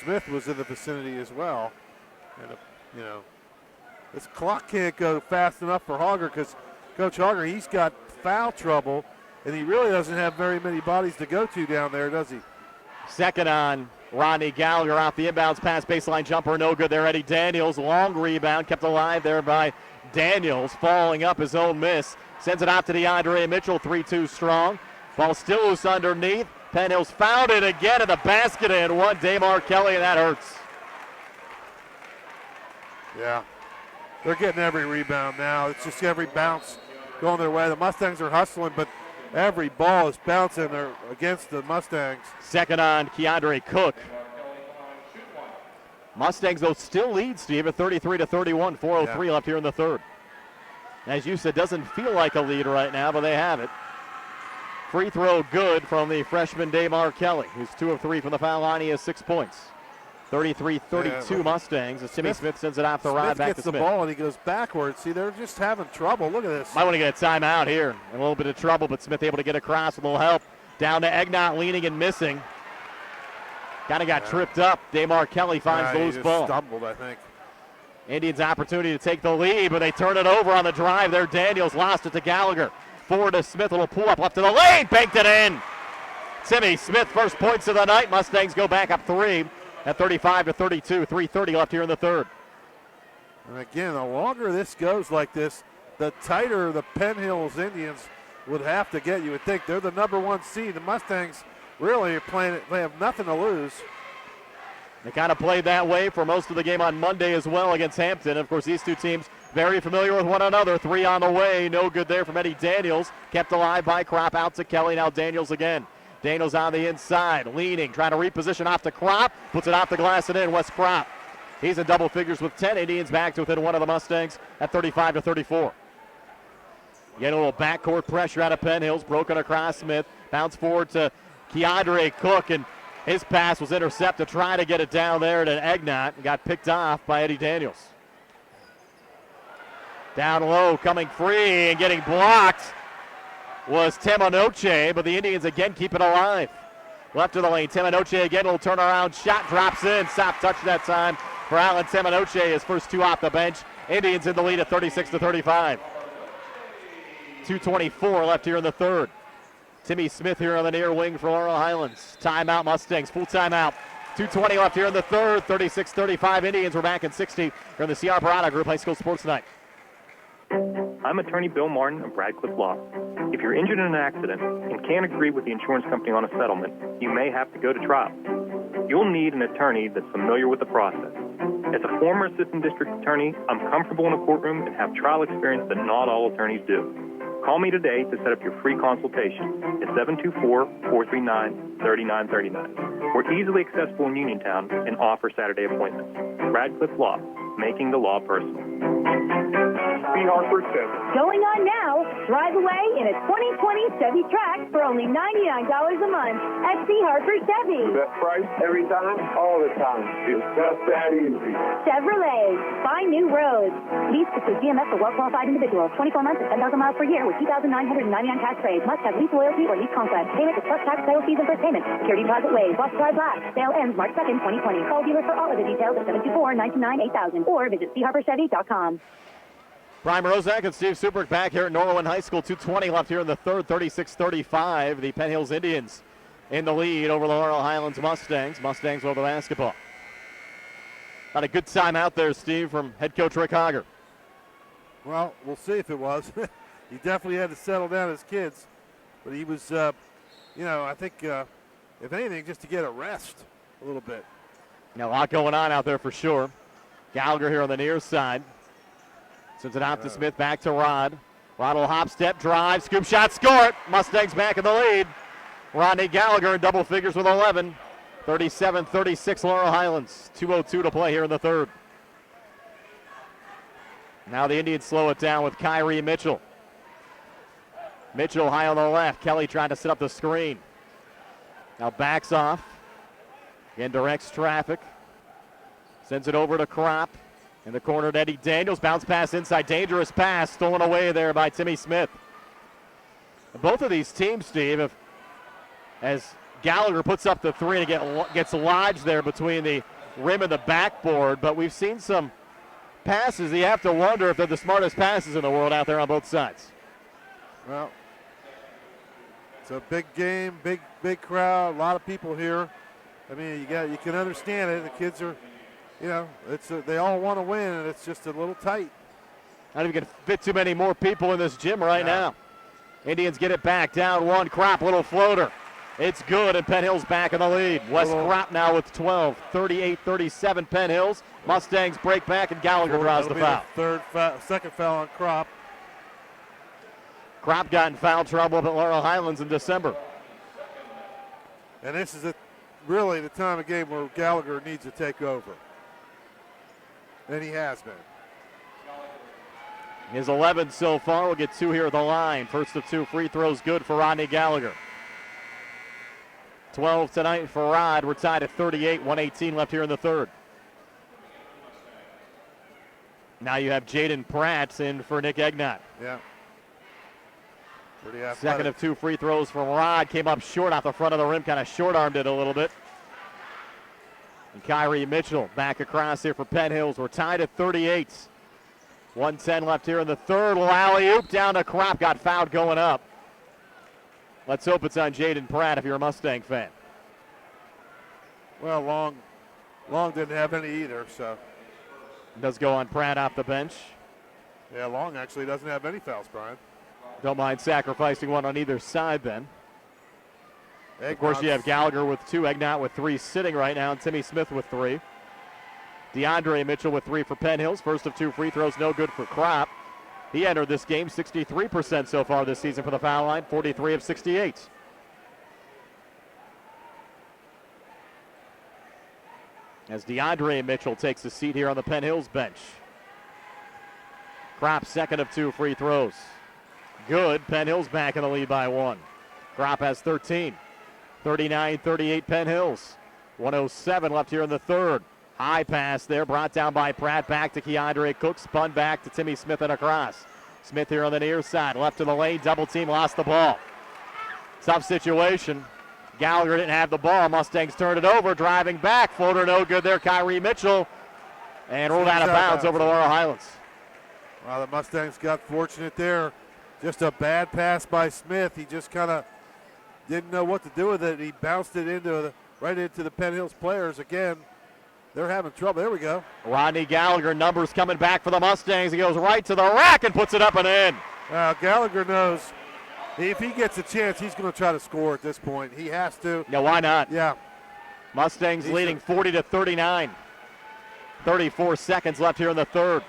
Smith was in the vicinity as well. And, this clock can't go fast enough for Hogger because Coach Hogger, he's got foul trouble, and he really doesn't have very many bodies to go to down there, does he? Second on Rodney Gallagher off the inbounds pass, baseline jumper, no good there. Eddie Daniels, long rebound, kept alive there by Daniels, following up his own miss. Sends it out to DeAndre Mitchell, 3-2 strong. Ball still loose underneath. Penn Hills found it again at the basket and one. Damar Kelly, and that hurts. Yeah, they're getting every rebound now. It's just every bounce going their way. The Mustangs are hustling, but every ball is bouncing against the Mustangs. Second on Keandre Cook. Mustangs, though, still lead, Steve, at 33-31. 4:03 left here in the third. As you said, doesn't feel like a lead right now, but they have it. Free throw good from the freshman Damar Kelly, who's 2 of 3 from the foul line. He has 6 points. 33-32 Mustangs as Timmy Smith sends it off the ride back to Smith. Smith gets the ball and he goes backwards. See, they're just having trouble. Look at this. Might want to get a timeout here. A little bit of trouble, but Smith able to get across with a little help. Down to Egnon, leaning and missing. Kind of got tripped up. Damar Kelly finds the loose ball. Stumbled, I think. Indians' opportunity to take the lead, but they turn it over on the drive there. Daniels lost it to Gallagher. Forward to Smith, a little pull up left to the lane, banked it in. Timmy Smith, first points of the night. Mustangs go back up 3 at 35-32. 3:30 left here in the third. And again, the longer this goes like this, the tighter the Penn Hills Indians would have to get. You would think they're the number 1 seed. The Mustangs really are playing it. They have nothing to lose. They kind of played that way for most of the game on Monday as well against Hampton. Of course, these two teams very familiar with one another. 3 on the way. No good there from Eddie Daniels. Kept alive by Crop out to Kelly. Now Daniels again. Daniels on the inside, leaning, trying to reposition off the Crop, puts it off the glass and in. Wes Crop. He's in double figures with 10. Indians back to within one of the Mustangs at 35-34. Getting a little backcourt pressure out of Penn Hills, broken across Smith. Bounce forward to Keandre Cook, and his pass was intercepted, trying to get it down there to Egnott, and got picked off by Eddie Daniels. Down low, coming free and getting blocked was Temanoche, but the Indians again keep it alive. Left of the lane, Temanoche again, will turn around, shot drops in, soft touch that time for Alan Temanoche, his first two off the bench. Indians in the lead at 36-35. 2:24 left here in the third. Timmy Smith here on the near wing for Laurel Highlands. Timeout Mustangs, full timeout. 2:20 left here in the third, 36-35 Indians. We're back in 60 here on the C.R. Parada Group High School Sports Night. I'm attorney Bill Martin of Radcliffe Law. If you're injured in an accident and can't agree with the insurance company on a settlement, you may have to go to trial. You'll need an attorney that's familiar with the process. As a former assistant district attorney, I'm comfortable in a courtroom and have trial experience that not all attorneys do. Call me today to set up your free consultation at 724-439-3939. We're easily accessible in Uniontown and offer Saturday appointments. Radcliffe Law, making the law personal. Harper Chevy. Going on now, drive away in a 2020 Chevy Trax for only $99 a month at C. Harper Chevy. Best price every time, all the time. It's just that easy. Chevrolet, find new roads. Lease to GMF for well-qualified individuals. 24 months and 10,000 miles per year with 2,999 tax rates. Must have lease loyalty or lease conquest. Payment is plus tax, sales fees, and first payment. Security deposit waived. Bus drive last. Sale ends March 2nd, 2020. Call dealer for all of the details at 724-929-8000 or visit charperchevy.com. Brian Rozak and Steve Subrick back here at Norwin High School. 2:20 left here in the third, 36-35. The Penn Hills Indians in the lead over the Laurel Highlands Mustangs. Mustangs with the basketball. Had a good time out there, Steve, from head coach Rick Hogger. Well, we'll see if it was. He definitely had to settle down his kids. But he was, I think, if anything, just to get a rest a little bit. Now, a lot going on out there for sure. Gallagher here on the near side. Sends it out to Smith, back to Rod. Rod will hop, step, drive, scoop shot, score it. Mustangs back in the lead. Rodney Gallagher in double figures with 11. 37-36 Laurel Highlands. 2:02 to play here in the third. Now the Indians slow it down with Kyrie Mitchell. Mitchell high on the left. Kelly trying to set up the screen. Now backs off. Again directs traffic. Sends it over to Crop. In the corner to Eddie Daniels. Bounce pass inside. Dangerous pass. Stolen away there by Timmy Smith. Both of these teams, Steve, as Gallagher puts up the three and gets lodged there between the rim and the backboard. But we've seen some passes. You have to wonder if they're the smartest passes in the world out there on both sides. Well, it's a big game, big crowd, a lot of people here. I mean, you can understand it. The kids are, they all want to win, and it's just a little tight. Not even going to fit too many more people in this gym right now. Indians get it back, down one. Crop, little floater. It's good, and Penn Hills back in the lead. Wes Crop now with 12, 38-37 Penn Hills. Mustangs break back, and Gallagher draws the foul. Second foul on Crop. Crop got in foul trouble up at Laurel Highlands in December. And this is really the time of game where Gallagher needs to take over. And he has been. His 11 so far. We'll get two here at the line. First of two free throws good for Rodney Gallagher. 12 tonight for Rod. We're tied at 38, 1:18 left here in the third. Now you have Jaden Pratt in for Nick Egnott. Yeah. Pretty athletic. Second of two free throws from Rod. Came up short off the front of the rim. Kind of short-armed it a little bit. And Kyrie Mitchell back across here for Penn Hills. We're tied at 38. 1:10 left here in the third. Alley-oop down to Crop. Got fouled going up. Let's hope it's on Jaden Pratt if you're a Mustang fan. Well, Long didn't have any either, so. It does go on Pratt off the bench. Yeah, Long actually doesn't have any fouls, Brian. Don't mind sacrificing one on either side then. Of course, you have Gallagher with two, Egnott with three sitting right now, and Timmy Smith with three. DeAndre Mitchell with three for Penn Hills. First of two free throws, no good for Crop. He entered this game 63% so far this season for the foul line, 43 of 68. as DeAndre Mitchell takes a seat here on the Penn Hills bench. Kropp second of 2 free throws. Good. Penn Hills back in the lead by 1. Kropp has 13. 39-38 Penn Hills. 1:07 left here in the third. High pass there, brought down by Pratt. Back to Keandre Cook. Spun back to Timmy Smith and across. Smith here on the near side. Left to the lane. Double team. Lost the ball. Tough situation. Gallagher didn't have the ball. Mustangs turned it over. Driving back. Floater no good there. Kyrie Mitchell. And rolled out of bounds over to Laurel Highlands. Well, the Mustangs got fortunate there. Just a bad pass by Smith. He just kind of didn't know what to do with it. He bounced it right into the Penn Hills players again. They're having trouble. There we go. Rodney Gallagher, numbers coming back for the Mustangs. He goes right to the rack and puts it up and in. Gallagher knows if he gets a chance, he's going to try to score at this point. He has to. Yeah, why not? Yeah. Mustangs leading 40-39. 34 seconds left here in the third.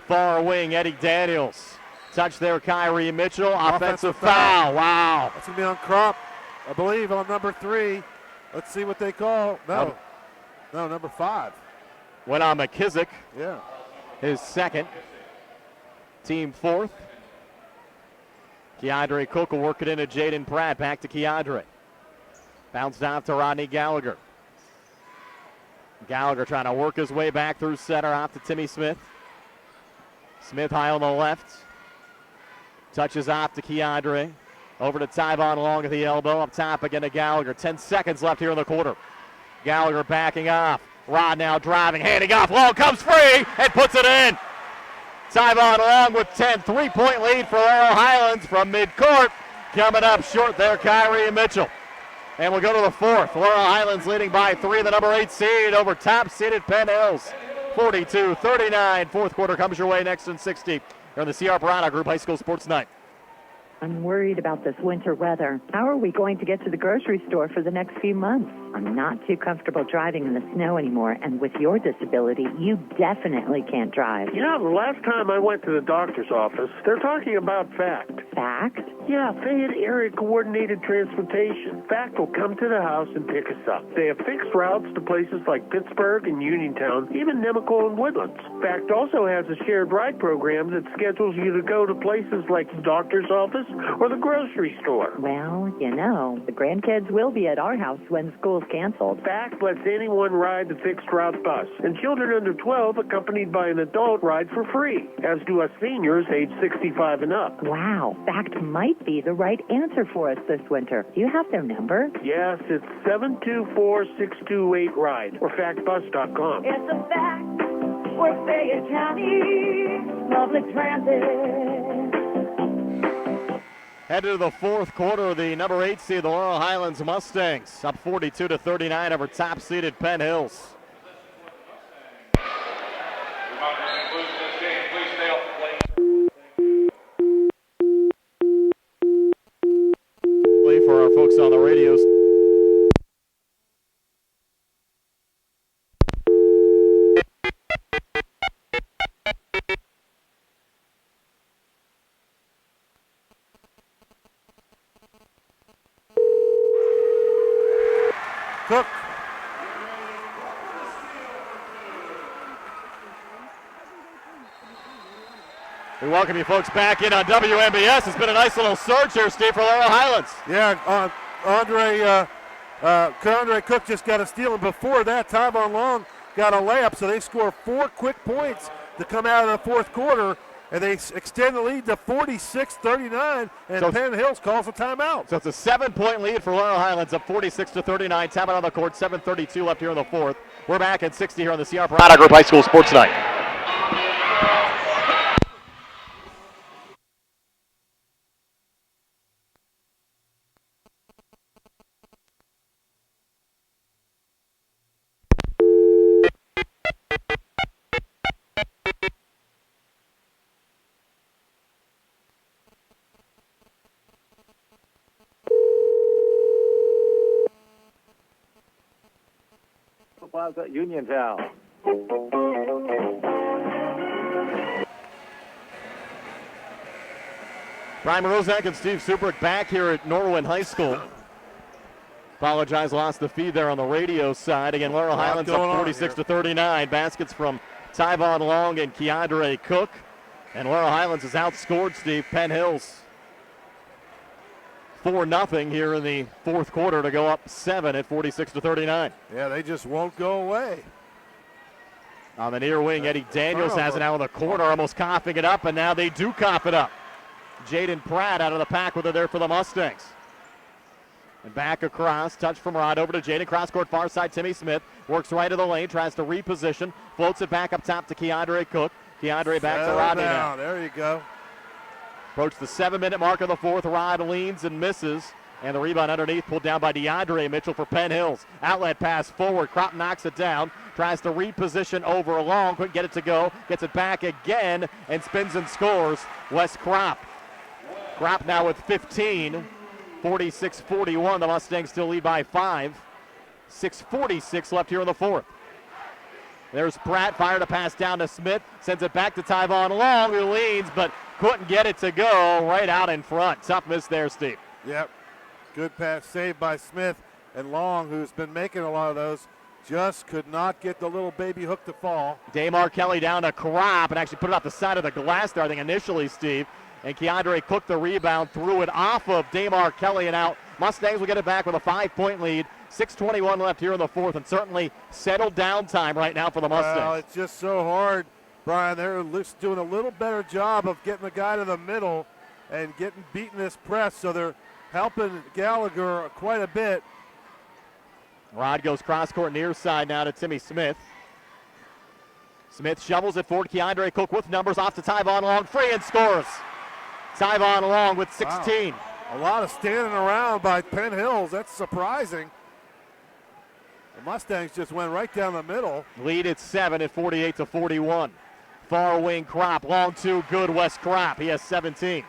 Far wing, Eddie Daniels. Touch there, Kyrie Mitchell. Offensive foul. Wow. That's going to be on Kropp, I believe, on number 3. Let's see what they call. No, number 5. Went on McKissick. Yeah. His second. Team fourth. Keandre Cook will work it into Jaden Pratt. Back to Keandre. Bounced off to Rodney Gallagher. Gallagher trying to work his way back through center off to Timmy Smith. Smith high on the left. Touches off to Keandre. Over to Tyvon Long at the elbow. Up top again to Gallagher. 10 seconds left here in the quarter. Gallagher backing off. Rod now driving, handing off. Long comes free and puts it in. Tyvon Long with 10. 3-point lead for Laurel Highlands from midcourt. Coming up short there, Kyrie Mitchell. And we'll go to the fourth. Laurel Highlands leading by 3. The number 8 seed over top-seeded Penn Hills. 42-39. Fourth quarter comes your way next in 60. Here on the C.R. Parada Group High School Sports Night. I'm worried about this winter weather. How are we going to get to the grocery store for the next few months? I'm not too comfortable driving in the snow anymore, and with your disability, you definitely can't drive. Yeah, the last time I went to the doctor's office, they're talking about FACT. FACT? Yeah, Fayette Area Coordinated Transportation. FACT will come to the house and pick us up. They have fixed routes to places like Pittsburgh and Uniontown, even Nemacolin and Woodlands. FACT also has a shared ride program that schedules you to go to places like the doctor's office or the grocery store. Well, you know, the grandkids will be at our house when school's canceled. FACT lets anyone ride the fixed route bus, and children under 12 accompanied by an adult ride for free, as do us seniors age 65 and up. Wow, FACT might be the right answer for us this winter. Do you have their number? Yes, it's 724-628-RIDE or factbus.com. It's a fact. We're Fayette County Public Transit. Headed to the fourth quarter, the number 8 seed, the Laurel Highlands Mustangs, up 42-39 over top-seeded Penn Hills. For our folks on the radios. Cook. We welcome you folks back in on WMBS. It's been a nice little surge here, Steve, for Laurel Highlands. Yeah, Andre Cook just got a steal, and before that, Tyvon Long got a layup, so they score 4 quick points to come out of the fourth quarter, and they extend the lead to 46-39, and so Penn Hills calls a timeout. So it's a 7-point lead for Laurel Highlands, up 46-39. Timeout on the court, 7:32 left here in the fourth. We're back at 60 here on the C.R. Parada Group High School Sports Night. Plaza, Uniontown. Brian Rozak and Steve Subrick back here at Norwin High School. Apologize, lost the feed there on the radio side. Again, Laurel Highlands up 46-39. Baskets from Tyvon Long and Keandre Cook. And Laurel Highlands has outscored, Steve, Penn Hills 4-0 here in the fourth quarter to go up 7 at 46-39. Yeah, they just won't go away. On the near wing, Eddie Daniels has it out in the corner, almost coughing it up, and now they do cough it up. Jaden Pratt out of the pack with it there for the Mustangs. And back across, touch from Rod over to Jaden. Cross-court far side, Timmy Smith works right of the lane, tries to reposition, floats it back up top to Keandre Cook. Keandre back to Rodney now. There you go. Approach the 7-minute mark of the fourth. Rod leans and misses. And the rebound underneath pulled down by DeAndre Mitchell for Penn Hills. Outlet pass forward. Crop knocks it down. Tries to reposition over Long. Couldn't get it to go. Gets it back again and spins and scores. Wes Crop. Crop now with 15. 46-41. The Mustangs still lead by 5. 6:46 left here in the fourth. There's Pratt, fired a pass down to Smith, sends it back to Tyvon Long, who leads, but couldn't get it to go right out in front. Tough miss there, Steve. Yep. Good pass saved by Smith, and Long, who's been making a lot of those, just could not get the little baby hook to fall. Damar Kelly down to Crop and actually put it off the side of the glass there, I think, initially, Steve. And Keandre Cook the rebound, threw it off of Damar Kelly and out. Mustangs will get it back with a 5-point lead. 6:21 left here in the fourth, and certainly settled down time right now for the Mustangs. Well, it's just so hard, Brian. They're doing a little better job of getting the guy to the middle and getting beaten this press, so they're helping Gallagher quite a bit. Rod goes cross-court near side now to Timmy Smith. Smith shovels it forward. Keandre Cook with numbers off to Tyvon Long. Free and scores. Tyvon Long with 16. Wow. A lot of standing around by Penn Hills. That's surprising. The Mustangs just went right down the middle. Lead at 7 at 48-41. Far wing Crop. Long two. Good West Crop. He has 17.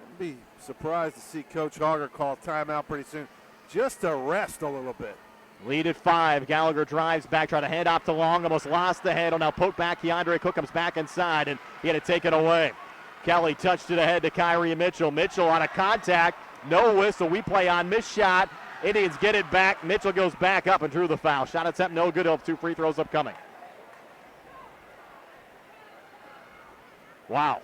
I'd be surprised to see Coach Hogger call timeout pretty soon, just to rest a little bit. Lead at 5. Gallagher drives back, trying to hand off to Long. Almost lost the handle. Now poke back. Keandre Cook comes back inside, and he had to take it away. Kelly touched it ahead to Kyrie Mitchell. Mitchell on a contact. No whistle. We play on. Missed shot. Indians get it back. Mitchell goes back up and drew the foul. Shot attempt no good. He'll have 2 free throws upcoming. Wow.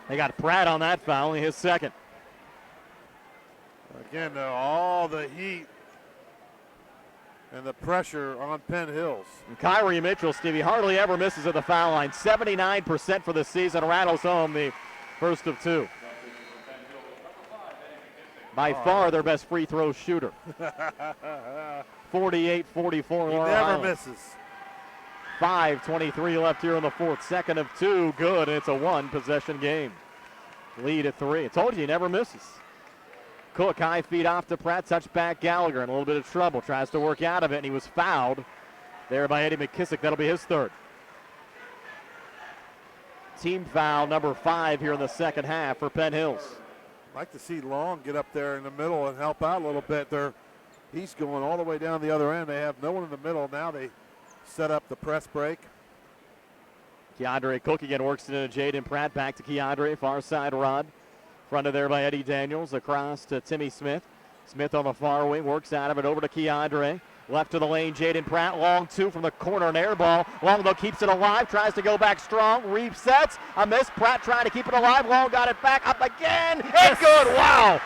They got Pratt on that foul, only his second. Again, though, all the heat and the pressure on Penn Hills. And Kyrie Mitchell, Stevie, hardly ever misses at the foul line. 79% for the season. Rattles home the first of 2. By far their best free throw shooter. 48-44. He never misses. 5:23 left here in the fourth. Second of 2, good, and it's a 1-possession game. Lead at 3. I told you, he never misses. Cook, high feet off to Pratt, touch back Gallagher in a little bit of trouble. Tries to work out of it, and he was fouled there by Eddie McKissick. That'll be his third. Team foul number 5 here in the second half for Penn Hills. I'd like to see Long get up there in the middle and help out a little bit. He's going all the way down the other end. They have no one in the middle. Now they set up the press break. Keandre Cook again works it into Jaden Pratt. Back to Keandre, far side Rod. Fronted there by Eddie Daniels, across to Timmy Smith. Smith on the far wing, works out of it over to Keandre. Left to the lane, Jaden Pratt. Long 2 from the corner, an air ball. Long, though, keeps it alive, tries to go back strong, resets. A miss, Pratt trying to keep it alive. Long got it back, up again, and good, wow.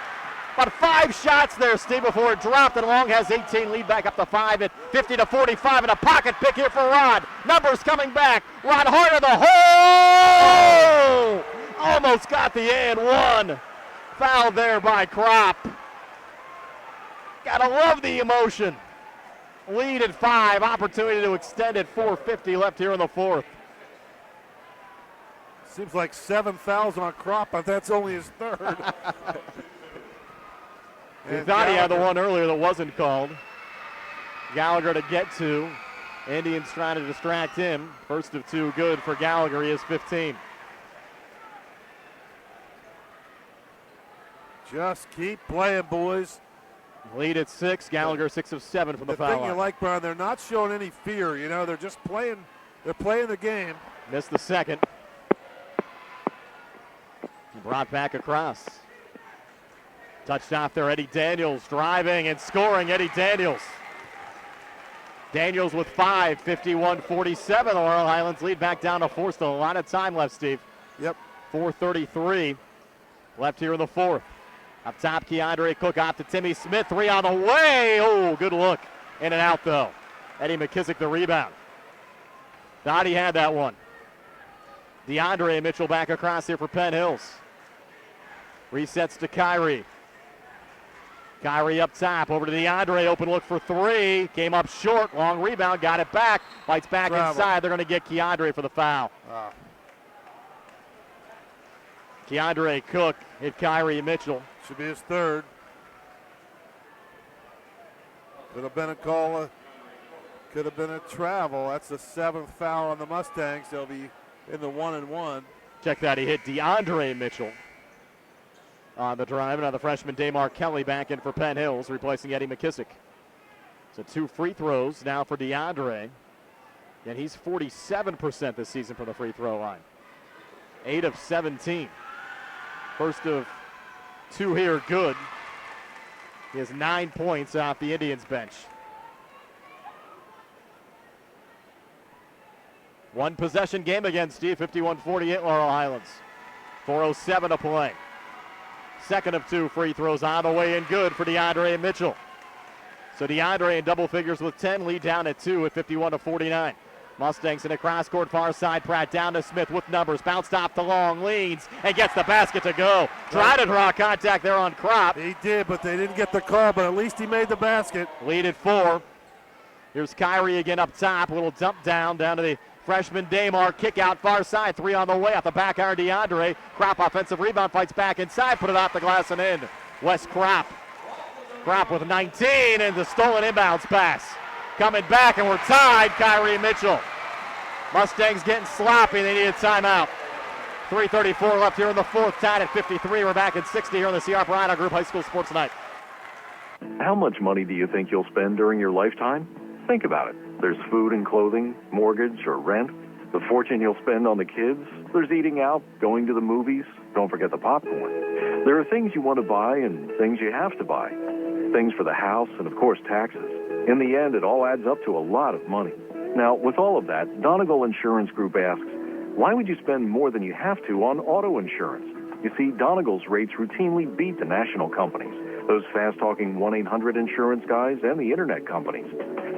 About 5 shots there, Steve, before it dropped, and Long has 18, lead back up to 5 at 50-45, and a pocket pick here for Rod. Numbers coming back. Rod hard of the hole! Almost got the and 1. Fouled there by Crop. Gotta love the emotion. Lead at 5, opportunity to extend it. 4:50 left here in the fourth. Seems like 7 fouls on Crop, but that's only his third. He thought he had the one earlier that wasn't called. Gallagher to get to. Indians trying to distract him. First of 2 good for Gallagher. He has 15. Just keep playing, boys. Lead at 6. Gallagher 6 of 7 from the foul line. The thing you like, Brian, they're not showing any fear. You know, they're just playing. They're playing the game. Missed the second. Brought back across. Touched off there, Eddie Daniels driving and scoring. Eddie Daniels. Daniels with 5, 51-47. The Laurel Highlands lead back down to 4. Still a lot of time left, Steve. Yep. 4:33 left here in the fourth. Up top, Keandre Cook off to Timmy Smith. 3 on the way. Oh, good look. In and out, though. Eddie McKissick the rebound. Thought he had that one. DeAndre Mitchell back across here for Penn Hills. Resets to Kyrie. Kyrie up top, over to DeAndre, open look for 3. Came up short, long rebound, got it back. Fights back inside, they're going to get Keandre for the foul. Keandre Cook hit Kyrie Mitchell. Should be his third. Could have been a call, could have been a travel. That's the 7th foul on the Mustangs. They'll be in the 1-and-1. Check that, he hit DeAndre Mitchell on the drive. Now the freshman Damar Kelly back in for Penn Hills, replacing Eddie McKissick. So 2 free throws now for DeAndre. And he's 47% this season from the free throw line. 8 of 17. First of 2 here, good. He has 9 points off the Indians bench. 1 possession game again, Steve. 51-48 Laurel Highlands. 4:07 to play. Second of 2 free throws on the way and good for DeAndre Mitchell. So DeAndre in double figures with 10, lead down at 2 at 51-49. Mustangs in a cross-court far side. Pratt down to Smith with numbers. Bounced off to Long, leads and gets the basket to go. Tried to draw contact there on Kropp. He did, but they didn't get the call, but at least he made the basket. Lead at 4. Here's Kyrie again up top. A little dump down to the freshman Damar. Kick out far side. 3 on the way off the back iron DeAndre. Kropp offensive rebound, fights back inside. Put it off the glass and in. Wes Kropp. Kropp with 19 and the stolen inbounds pass. Coming back and we're tied. Kyrie Mitchell. Mustangs getting sloppy. They need a timeout. 3:34 left here in the fourth. Tied at 53. We're back at 60 here on the CR Piranha Group High School Sports Night. How much money do you think you'll spend during your lifetime? Think about it. There's food and clothing, mortgage or rent, the fortune you'll spend on the kids. There's eating out, going to the movies. Don't forget the popcorn. There are things you want to buy and things you have to buy. Things for the house and, of course, taxes. In the end, it all adds up to a lot of money. Now, with all of that, Donegal Insurance Group asks, why would you spend more than you have to on auto insurance? You see, Donegal's rates routinely beat the national companies, those fast-talking 1-800 insurance guys and the internet companies.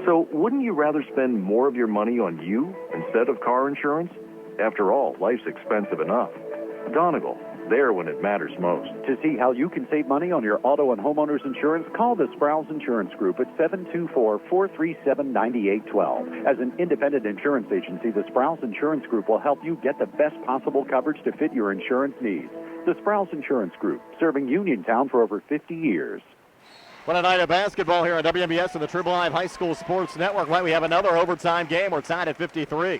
So wouldn't you rather spend more of your money on you instead of car insurance? After all, life's expensive enough. Donegal, there when it matters most. To see how you can save money on your auto and homeowners insurance, call the Sprouse Insurance Group at 724-437-9812. As an independent insurance agency, the Sprouse Insurance Group will help you get the best possible coverage to fit your insurance needs. The Sprouse Insurance Group, serving Uniontown for over 50 years. What a night of basketball here on WMBS and the True Live High School Sports Network. Right, we have another overtime game. We're tied at 53.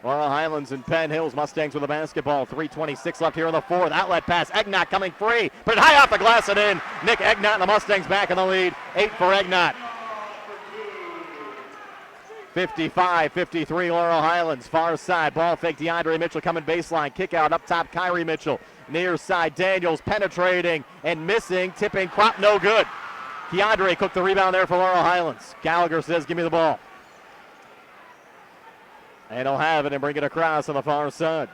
Laurel Highlands and Penn Hills. Mustangs with the basketball. 3:26 left here in the fourth. Outlet pass. Egnott coming free. Put it high off the glass and in. Nick Egnott and the Mustangs back in the lead. 8 for Egnott. 55-53 Laurel Highlands. Far side. Ball fake. DeAndre Mitchell coming baseline. Kick out up top. Kyrie Mitchell. Near side. Daniels penetrating and missing. Tipping. Kropp no good. Keandre Cook the rebound there for Laurel Highlands. Gallagher says, give me the ball. And he'll have it and bring it across on the far side.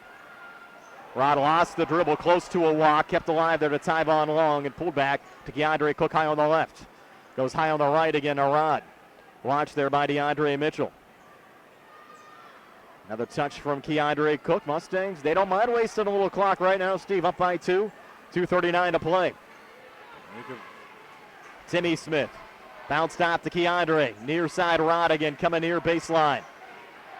Rod lost the dribble, close to a walk, kept alive there to Tyvon Long and pulled back to Keandre Cook high on the left. Goes high on the right again to Rod. Watch there by DeAndre Mitchell. Another touch from Keandre Cook. Mustangs, they don't mind wasting a little clock right now. Steve up by 2. 2:39 to play. Timmy Smith. Bounced off to Keandre. Near side Rod again coming near baseline.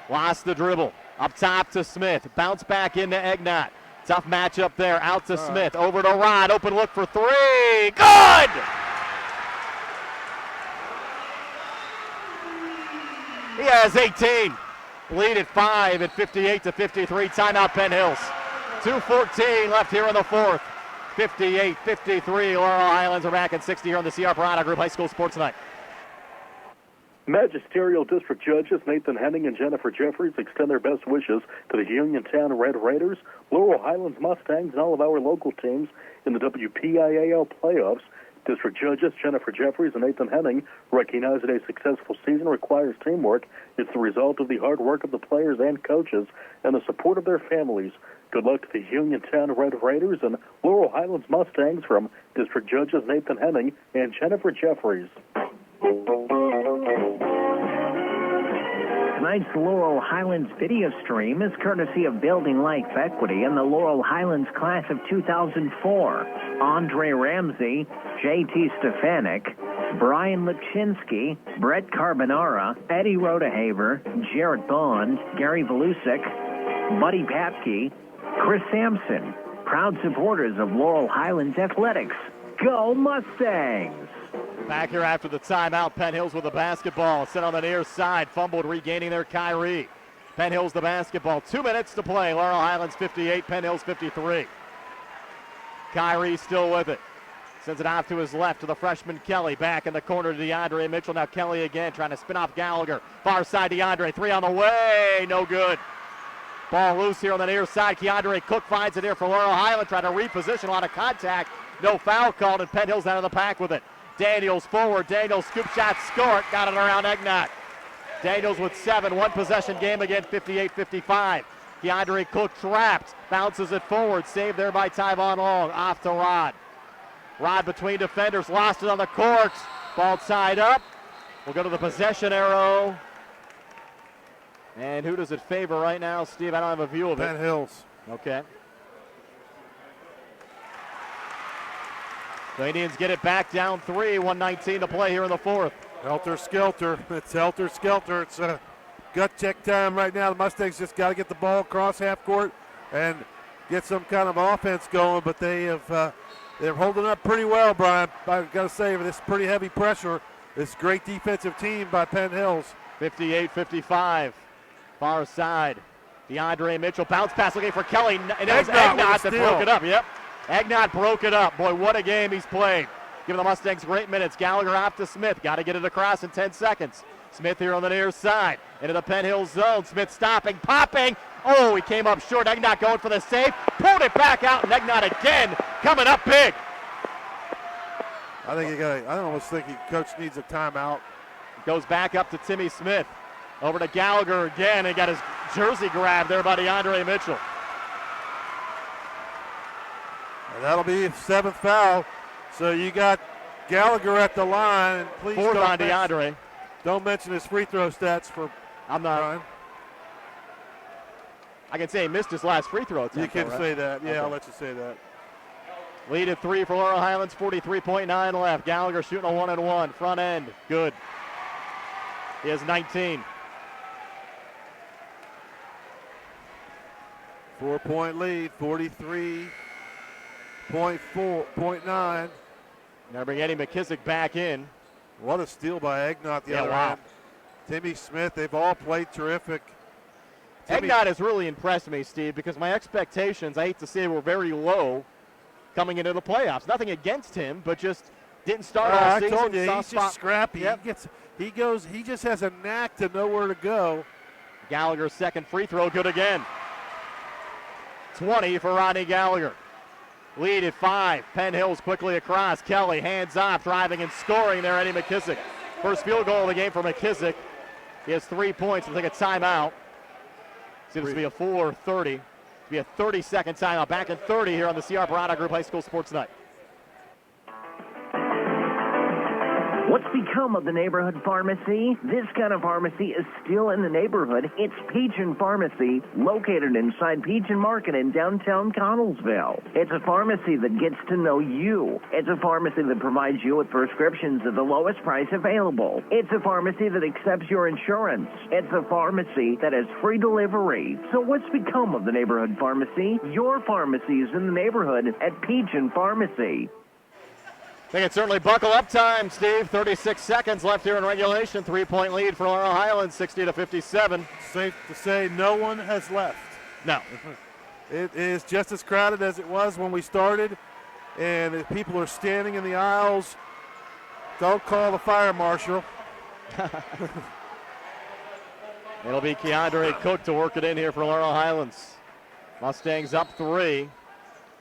Lost the dribble. Up top to Smith. Bounce back into Egnott. Tough matchup there. Out to Smith. Over to Rod. Open look for 3. Good! He has 18. Lead at 5 at 58-53. Timeout Penn Hills. 2:14 left here in the fourth. 58-53. Laurel Highlands are back at 60 here on the CR Piranha Group High School Sports Night. Magisterial District Judges Nathan Henning and Jennifer Jeffries extend their best wishes to the Uniontown Red Raiders, Laurel Highlands Mustangs, and all of our local teams in the WPIAL playoffs. District Judges Jennifer Jeffries and Nathan Henning recognize that a successful season requires teamwork. It's the result of the hard work of the players and coaches and the support of their families. Good luck to the Uniontown Red Raiders and Laurel Highlands Mustangs from District Judges Nathan Henning and Jennifer Jeffries. Tonight's Laurel Highlands video stream is courtesy of Building Life Equity and the Laurel Highlands class of 2004. Andre Ramsey, J.T. Stefanik, Brian Lipchinsky, Brett Carbonara, Eddie Rodehaver, Jarrett Bond, Gary Volusic, Buddy Papke, Chris Sampson, proud supporters of Laurel Highlands Athletics. Go Mustangs! Back here after the timeout, Penn Hills with the basketball. Set on the near side, fumbled, regaining their Kyrie. Penn Hills the basketball. 2 minutes to play. Laurel Highlands 58, Penn Hills 53. Kyrie still with it. Sends it off to his left to the freshman Kelly. Back in the corner to DeAndre Mitchell. Now Kelly again trying to spin off Gallagher. Far side DeAndre. 3 on the way. No good. Ball loose here on the near side. Keandre Cook finds it here for Laurel Highlands. Trying to reposition. A lot of contact. No foul called, and Penn Hills out of the pack with it. Daniels forward. Daniels scoop shot, score it. Got it around Egnott. Daniels with 7. One possession game again, 58-55. Keandre Cook trapped. Bounces it forward. Saved there by Tyvon Long. Off to Rod. Rod between defenders. Lost it on the court. Ball tied up. We'll go to the possession arrow. And who does it favor right now, Steve? I don't have a view of it. Penn Hills. Okay. The Indians get it back down 3, 1:19 to play here in the fourth. Helter-skelter. It's helter-skelter. It's gut check time right now. The Mustangs just got to get the ball across half court and get some kind of offense going, but they're holding up pretty well, Brian. I've got to say, with this pretty heavy pressure, this great defensive team by Penn Hills. 58-55. Far side. DeAndre Mitchell bounce pass looking for Kelly, and it was Egnott that broke it up. Yep. Egnott broke it up. Boy, what a game he's played. Giving the Mustangs great minutes. Gallagher off to Smith. Got to get it across in 10 seconds. Smith here on the near side. Into the Penn Hills zone. Smith stopping, popping. Oh, he came up short. Egnott going for the save. Pulled it back out, and Egnott again coming up big. I almost think coach needs a timeout. Goes back up to Timmy Smith. Over to Gallagher again. He got his jersey grabbed there by DeAndre Mitchell. And that'll be his 7th foul. So you got Gallagher at the line. And please 4th on DeAndre. Don't mention his free throw stats for I'm not. Brian. I can say he missed his last free throw attempt. You can right? say that. Yeah, okay. I'll let you say that. Lead at 3 for Laurel Highlands, 43.9 left. Gallagher shooting a 1-and-1. Front end, good. He has 19. 4-point lead, 43.9. Now bring Eddie McKissick back in. What a steal by Egnott the other wow. end. Timmy Smith, they've all played terrific. Egnott has really impressed me, Steve, because my expectations, I hate to say, were very low coming into the playoffs. Nothing against him, but just didn't start all season. I told you, he's spot. just scrappy. Yep. He just has a knack to know where to go. Gallagher's second free throw, good again. 20 for Rodney Gallagher. Lead at 5. Penn Hills quickly across. Kelly hands off, driving and scoring there, Eddie McKissick. First field goal of the game for McKissick. He has 3 points. We'll take a timeout. Seems to be a 4:30. It'll be a 30-second timeout. Back in 30 here on the C.R. Barada Group High School Sports Night. What's become of the neighborhood pharmacy? This kind of pharmacy is still in the neighborhood. It's Peachin Pharmacy, located inside Peachin Market in downtown Connellsville. It's a pharmacy that gets to know you. It's a pharmacy that provides you with prescriptions at the lowest price available. It's a pharmacy that accepts your insurance. It's a pharmacy that has free delivery. So what's become of the neighborhood pharmacy? Your pharmacy is in the neighborhood at Peachin Pharmacy. I think it's certainly buckle up time, Steve. 36 seconds left here in regulation. 3-point lead for Laurel Highlands, 60-57. Safe to say no one has left. No. It is just as crowded as it was when we started, and if people are standing in the aisles, don't call the fire marshal. It'll be Keandre Cook to work it in here for Laurel Highlands. Mustangs up 3.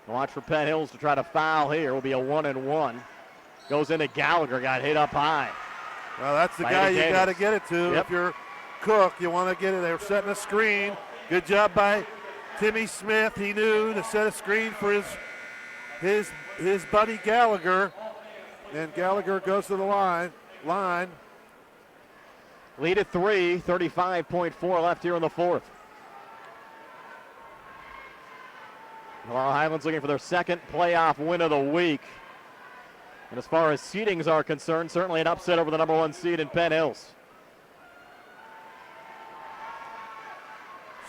Watch for Penn Hills to try to foul here. Will be a 1-and-1. Goes into Gallagher, got hit up high. Well, that's the guy you got to get it to. Yep. If you're Cook, you want to get it. They're setting a screen. Good job by Timmy Smith. He knew to set a screen for his buddy Gallagher. And Gallagher goes to the line. Lead at 3, 35.4 left here in the fourth. Laurel Highlands looking for their second playoff win of the week. And as far as seedings are concerned, certainly an upset over the number 1 seed in Penn Hills.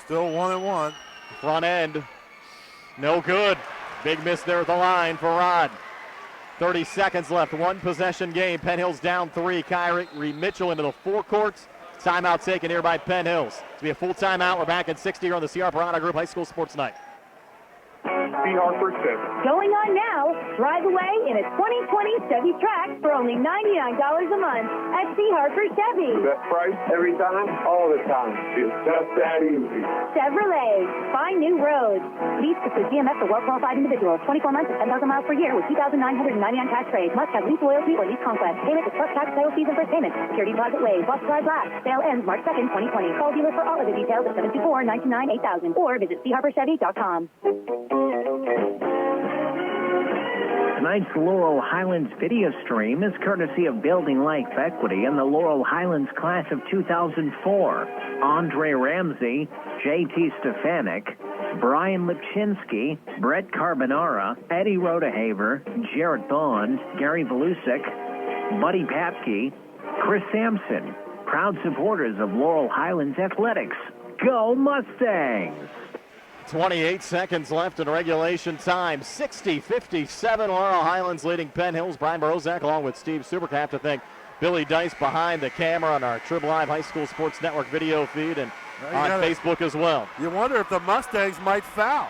Still 1-and-1. Front end, no good. Big miss there at the line for Rod. 30 seconds left, 1 possession game. Penn Hills down 3. Kyrie Mitchell into the forecourt. Timeout taken here by Penn Hills. It's be a full timeout. We're back at 60 here on the C.R. Pirata Group High School Sports Night. C. Harper 7. Going on now. Drive away in a 2020 Chevy Trax for only $99 a month at C. Harper Chevy. The best price every time, all the time. It's just that easy. Chevrolet. Find new roads. Lease to GMF for well-qualified individuals. 24 months and 10,000 miles per year with $2,999 tax rates. Must have lease loyalty or lease conquest. Payment is plus tax, title fees, and first payment. Security deposit waived. While supplies last. Sale ends March 2nd, 2020. Call dealer for all of the details at 724-929-8000 or visit CHarperChevy.com. Tonight's Laurel Highlands video stream is courtesy of Building Life Equity and the Laurel Highlands class of 2004. Andre Ramsey, J.T. Stefanik, Brian Lipchinsky, Brett Carbonara, Eddie Rodehaver, Jarrett Bond, Gary Volusic, Buddy Papke, Chris Sampson, proud supporters of Laurel Highlands Athletics. Go Mustangs! 28 seconds left in regulation time. 60-57. Laurel Highlands leading Penn Hills. Brian Borozak along with Steve Superk. Have to thank Billy Dice behind the camera on our Trib Live High School Sports Network video feed and on Facebook as well. You wonder if the Mustangs might foul.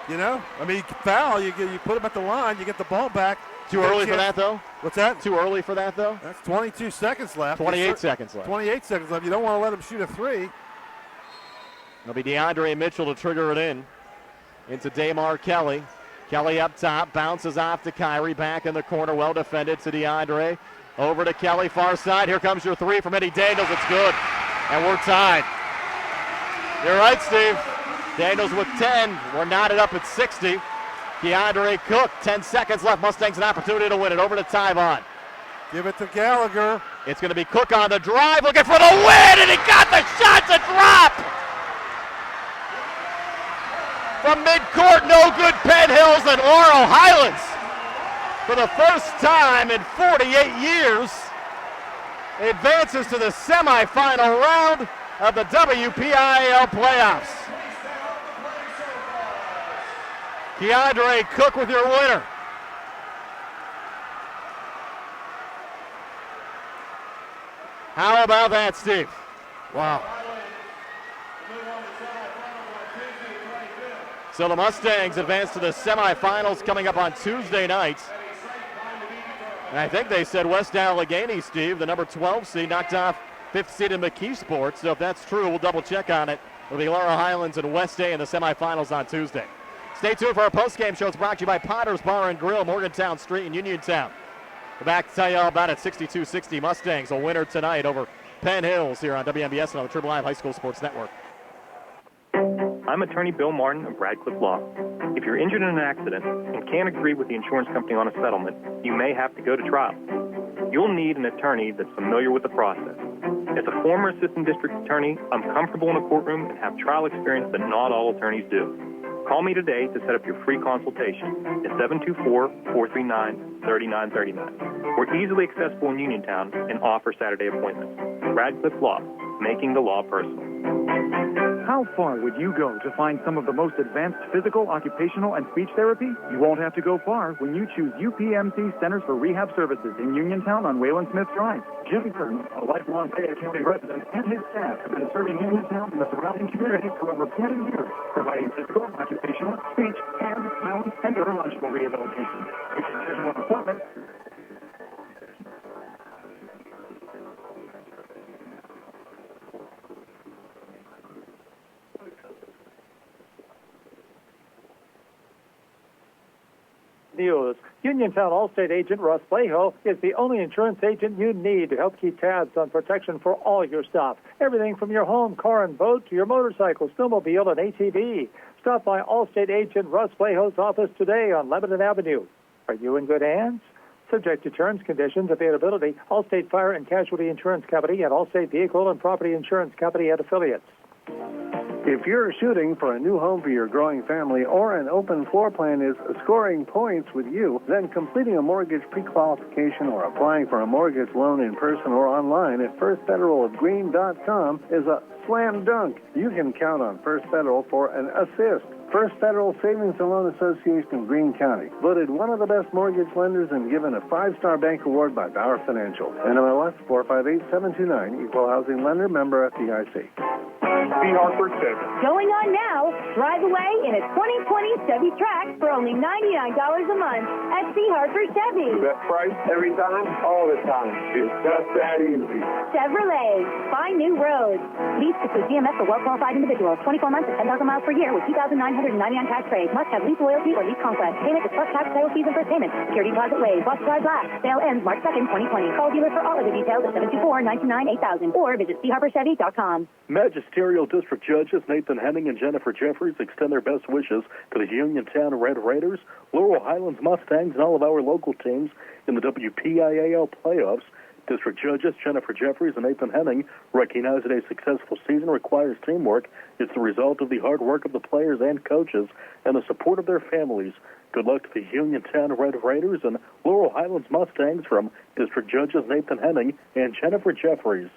You know? I mean, foul, you put them at the line, you get the ball back. Too early for that, though? What's that? Too early for that, though? That's 22 seconds left. 28 seconds left. 28 seconds left. You don't want to let them shoot a 3. It'll be DeAndre Mitchell to trigger it in. Into Damar Kelly. Kelly up top, bounces off to Kyrie, back in the corner, well defended to DeAndre. Over to Kelly, far side. Here comes your 3 from Eddie Daniels. It's good. And we're tied. You're right, Steve. Daniels with 10. We're knotted up at 60. Keandre Cook, 10 seconds left. Mustangs an opportunity to win it. Over to Tyvon. Give it to Gallagher. It's going to be Cook on the drive, looking for the win, and he got the shot to drop. From midcourt, no good. Penn Hills and Laurel Highlands, for the first time in 48 years, advances to the semifinal round of the WPIAL playoffs. Keandre Cook with your winner. How about that, Steve? Wow. So the Mustangs advance to the semifinals coming up on Tuesday night. And I think they said West Allegheny, Steve, the number 12 seed, knocked off 5th seed in McKeesport. So if that's true, we'll double check on it. It'll be Laurel Highlands and West A in the semifinals on Tuesday. Stay tuned for our postgame show. It's brought to you by Potter's Bar and Grill, Morgantown Street in Uniontown. We're back to tell you all about it. 62-60 Mustangs, a winner tonight over Penn Hills here on WMBS and on the Trib Live High School Sports Network. I'm attorney Bill Martin of Radcliffe Law. If you're injured in an accident and can't agree with the insurance company on a settlement, you may have to go to trial. You'll need an attorney that's familiar with the process. As a former assistant district attorney, I'm comfortable in a courtroom and have trial experience that not all attorneys do. Call me today to set up your free consultation at 724-439-3939. We're easily accessible in Uniontown and offer Saturday appointments. Radcliffe Law, making the law personal. How far would you go to find some of the most advanced physical, occupational, and speech therapy? You won't have to go far when you choose UPMC Centers for Rehab Services in Uniontown on Wayland Smith Drive. Jim Burton, a lifelong Fayette County resident, and his staff have been serving Uniontown and the surrounding community for over 10 years, providing physical, occupational, speech, hand, mouth, and neurological rehabilitation. You can schedule an appointment. news. Uniontown Allstate agent Russ Plaho is the only insurance agent you need to help keep tabs on protection for all your stuff. Everything from your home, car, and boat to your motorcycle, snowmobile, and ATV. Stop by Allstate agent Russ Plaho's office today on Lebanon Avenue. Are you in good hands? Subject to terms, conditions, availability. Allstate Fire and Casualty Insurance Company and Allstate Vehicle and Property Insurance Company and affiliates. If you're shooting for a new home for your growing family or an open floor plan is scoring points with you, then completing a mortgage pre-qualification or applying for a mortgage loan in person or online at firstfederalofgreen.com is a slam dunk. You can count on First Federal for an assist. First Federal Savings and Loan Association of Greene County, voted one of the best mortgage lenders and given a 5-star bank award by Bauer Financial. NMLS 458729, Equal Housing Lender, member FDIC. See Hartford Chevy. Going on now. Drive away in a 2020 Chevy Trax for only $99 a month at C. Hartford Chevy. Best price every time, all the time. It's just that easy. Chevrolet. Find new roads. Lease to GMS for well-qualified individuals. 24 months at 10,000 miles per year with $2,999 tax rate. Must have lease loyalty or lease conquest. Payment is plus tax, title fees, and first payment. Security deposit waived. Watch drive last. Sale ends March 2nd, 2020. Call dealer for all of the details at 724-929-8000 or visit CHarperChevy.com. Magisterial District Judges Nathan Henning and Jennifer Jeffries extend their best wishes to the Uniontown Red Raiders, Laurel Highlands Mustangs, and all of our local teams in the WPIAL playoffs. District Judges Jennifer Jeffries and Nathan Henning recognize that a successful season requires teamwork. It's the result of the hard work of the players and coaches and the support of their families. Good luck to the Uniontown Red Raiders and Laurel Highlands Mustangs from District Judges Nathan Henning and Jennifer Jeffries.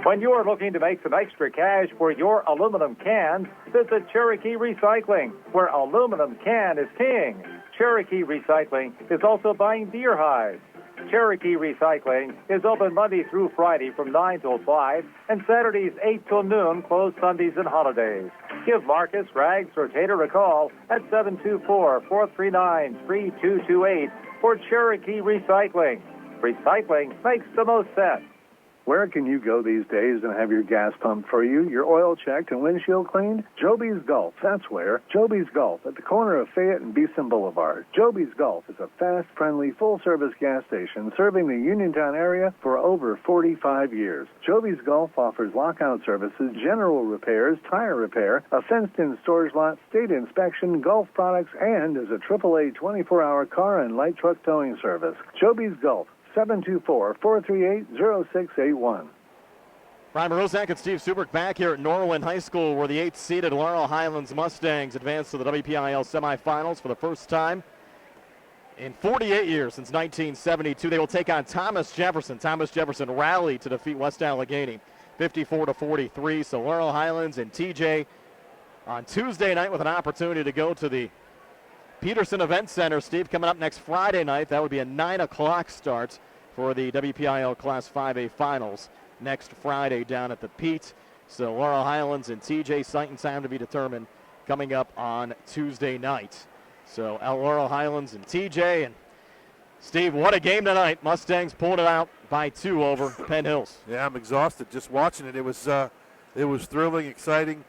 When you are looking to make some extra cash for your aluminum cans, visit Cherokee Recycling, where aluminum can is king. Cherokee Recycling is also buying deer hides. Cherokee Recycling is open Monday through Friday from 9 till 5 and Saturdays 8 till noon, closed Sundays and holidays. Give Marcus, Rags, or Tater a call at 724-439-3228 for Cherokee Recycling. Recycling makes the most sense. Where can you go these days and have your gas pumped for you, your oil checked, and windshield cleaned? Joby's Golf, that's where. Joby's Golf at the corner of Fayette and Beeson Boulevard. Joby's Golf is a fast, friendly, full-service gas station serving the Uniontown area for over 45 years. Joby's Golf offers lockout services, general repairs, tire repair, a fenced-in storage lot, state inspection, golf products, and is a AAA 24-hour car and light truck towing service. Joby's Golf. 724-438-0681. Brian Morozak and Steve Subrick back here at Norwin High School, where the 8th-seeded Laurel Highlands Mustangs advance to the WPIAL semifinals for the first time in 48 years, since 1972. They will take on Thomas Jefferson. Thomas Jefferson rallied to defeat West Allegheny 54-43. So Laurel Highlands and TJ on Tuesday night with an opportunity to go to the Peterson Event Center. Steve, coming up next Friday night. That would be a 9 o'clock start for the WPIAL Class 5A Finals next Friday down at the Pete. So Laurel Highlands and TJ, sight and sound to be determined coming up on Tuesday night. So Laurel Highlands and TJ. And Steve, what a game tonight. Mustangs pulled it out by 2 over Penn Hills. Yeah, I'm exhausted just watching it. It was thrilling, exciting.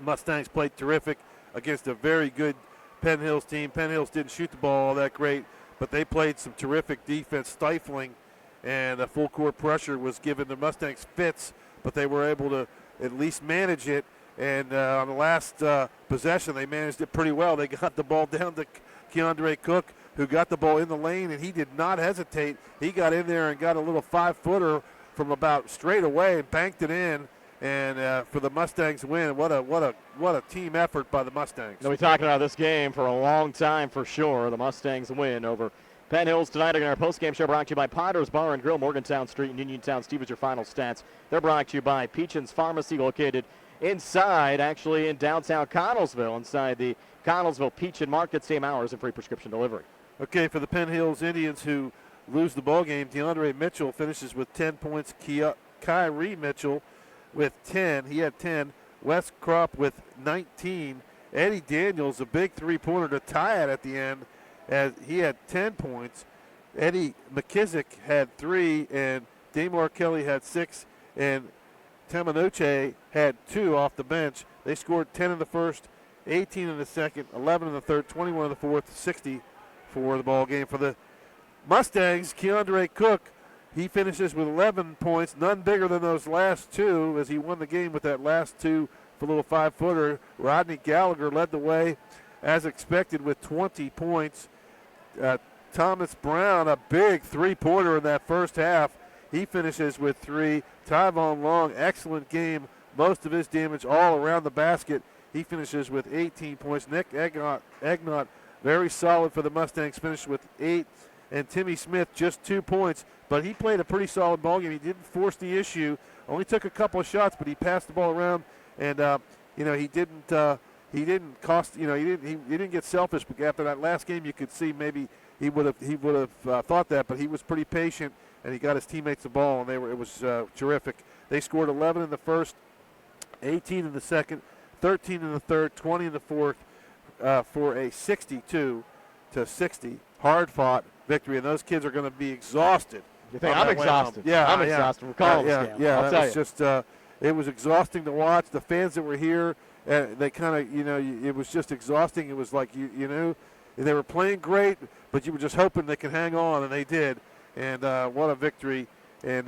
Mustangs played terrific against a very good Penn Hills team. Penn Hills didn't shoot the ball all that great, but they played some terrific defense, stifling, and a full court pressure was giving the Mustangs fits, but they were able to at least manage it. And on the last possession, they managed it pretty well. They got the ball down to Keandre Cook, who got the ball in the lane, and he did not hesitate. He got in there and got a little 5-footer from about straight away and banked it in. And for the Mustangs win, what a team effort by the Mustangs. We'll be talking about this game for a long time for sure. The Mustangs win over Penn Hills tonight. Our post-game show brought to you by Potter's Bar and Grill, Morgantown Street in Uniontown. Steve, with your final stats. They're brought to you by Peachin's Pharmacy, located actually in downtown Connellsville, inside the Connellsville Peachin Market. Same hours and free prescription delivery. Okay, for the Penn Hills Indians who lose the ball game, DeAndre Mitchell finishes with 10 points. Kyrie Mitchell with 10. He had 10. Wes Kropp with 19. Eddie Daniels, a big three-pointer to tie it at the end, as he had 10 points. Eddie McKissick had 3, and Damar Kelly had 6, and Tamanoche had 2 off the bench. They scored 10 in the first, 18 in the second, 11 in the third, 21 in the fourth, 60 for the ball game. For the Mustangs, Keandre Cook, he finishes with 11 points, none bigger than those last two, as he won the game with that last two for a little 5-footer. Rodney Gallagher led the way, as expected, with 20 points. Thomas Brown, a big three-pointer in that first half. He finishes with 3. Tyvon Long, excellent game. Most of his damage all around the basket. He finishes with 18 points. Nick Egnott, very solid for the Mustangs, finished with 8. And Timmy Smith, just 2 points. But he played a pretty solid ball game. He didn't force the issue. Only took a couple of shots, but he passed the ball around. And, he didn't cost, he didn't get selfish. But after that last game, you could see maybe he would have thought that. But he was pretty patient, and he got his teammates the ball, and it was terrific. They scored 11 in the first, 18 in the second, 13 in the third, 20 in the fourth, for a 62-60 hard-fought victory. And those kids are going to be exhausted. You think I'm exhausted? Yeah, I'm exhausted. We're calling this game. Yeah, I'll tell you. Just it was exhausting to watch. The fans that were here, they kind of, it was just exhausting. It was like you knew they were playing great, but you were just hoping they could hang on, and they did. And what a victory! And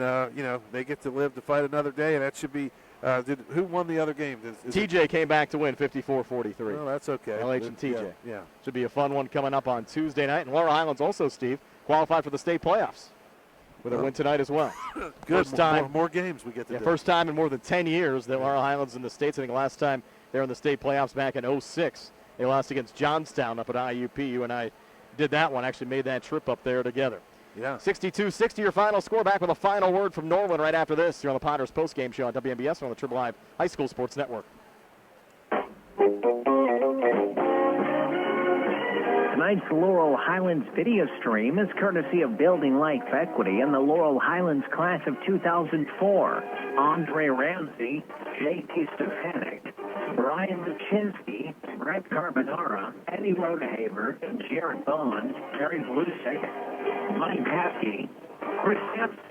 they get to live to fight another day, and that should be. Who won the other game? TJ came back to win 54-43. Well, that's okay. LH and TJ. Yeah. Should be a fun one coming up on Tuesday night. And Laurel Highlands also, Steve, qualified for the state playoffs with a win tonight as well. Good. First time, more games we get to do. First time in more than 10 years that Laurel Highlands in the States. I think last time they were in the state playoffs back in 2006. They lost against Johnstown up at IUP. You and I did that one, actually made that trip up there together. Yeah. 62-60 your final score. Back with a final word from Norwin right after this. You're on the Potters postgame show on WMBS on the Triple Live High School Sports Network. Tonight's Laurel Highlands video stream is courtesy of Building Life Equity and the Laurel Highlands class of 2004. Andre Ramsey, J.T. Stefanik, Brian Luchinsky, Greg Carbonara, Eddie Rodehaver, Jared Bond, Terry Blusek, Mike Paskey, Chris Sampson.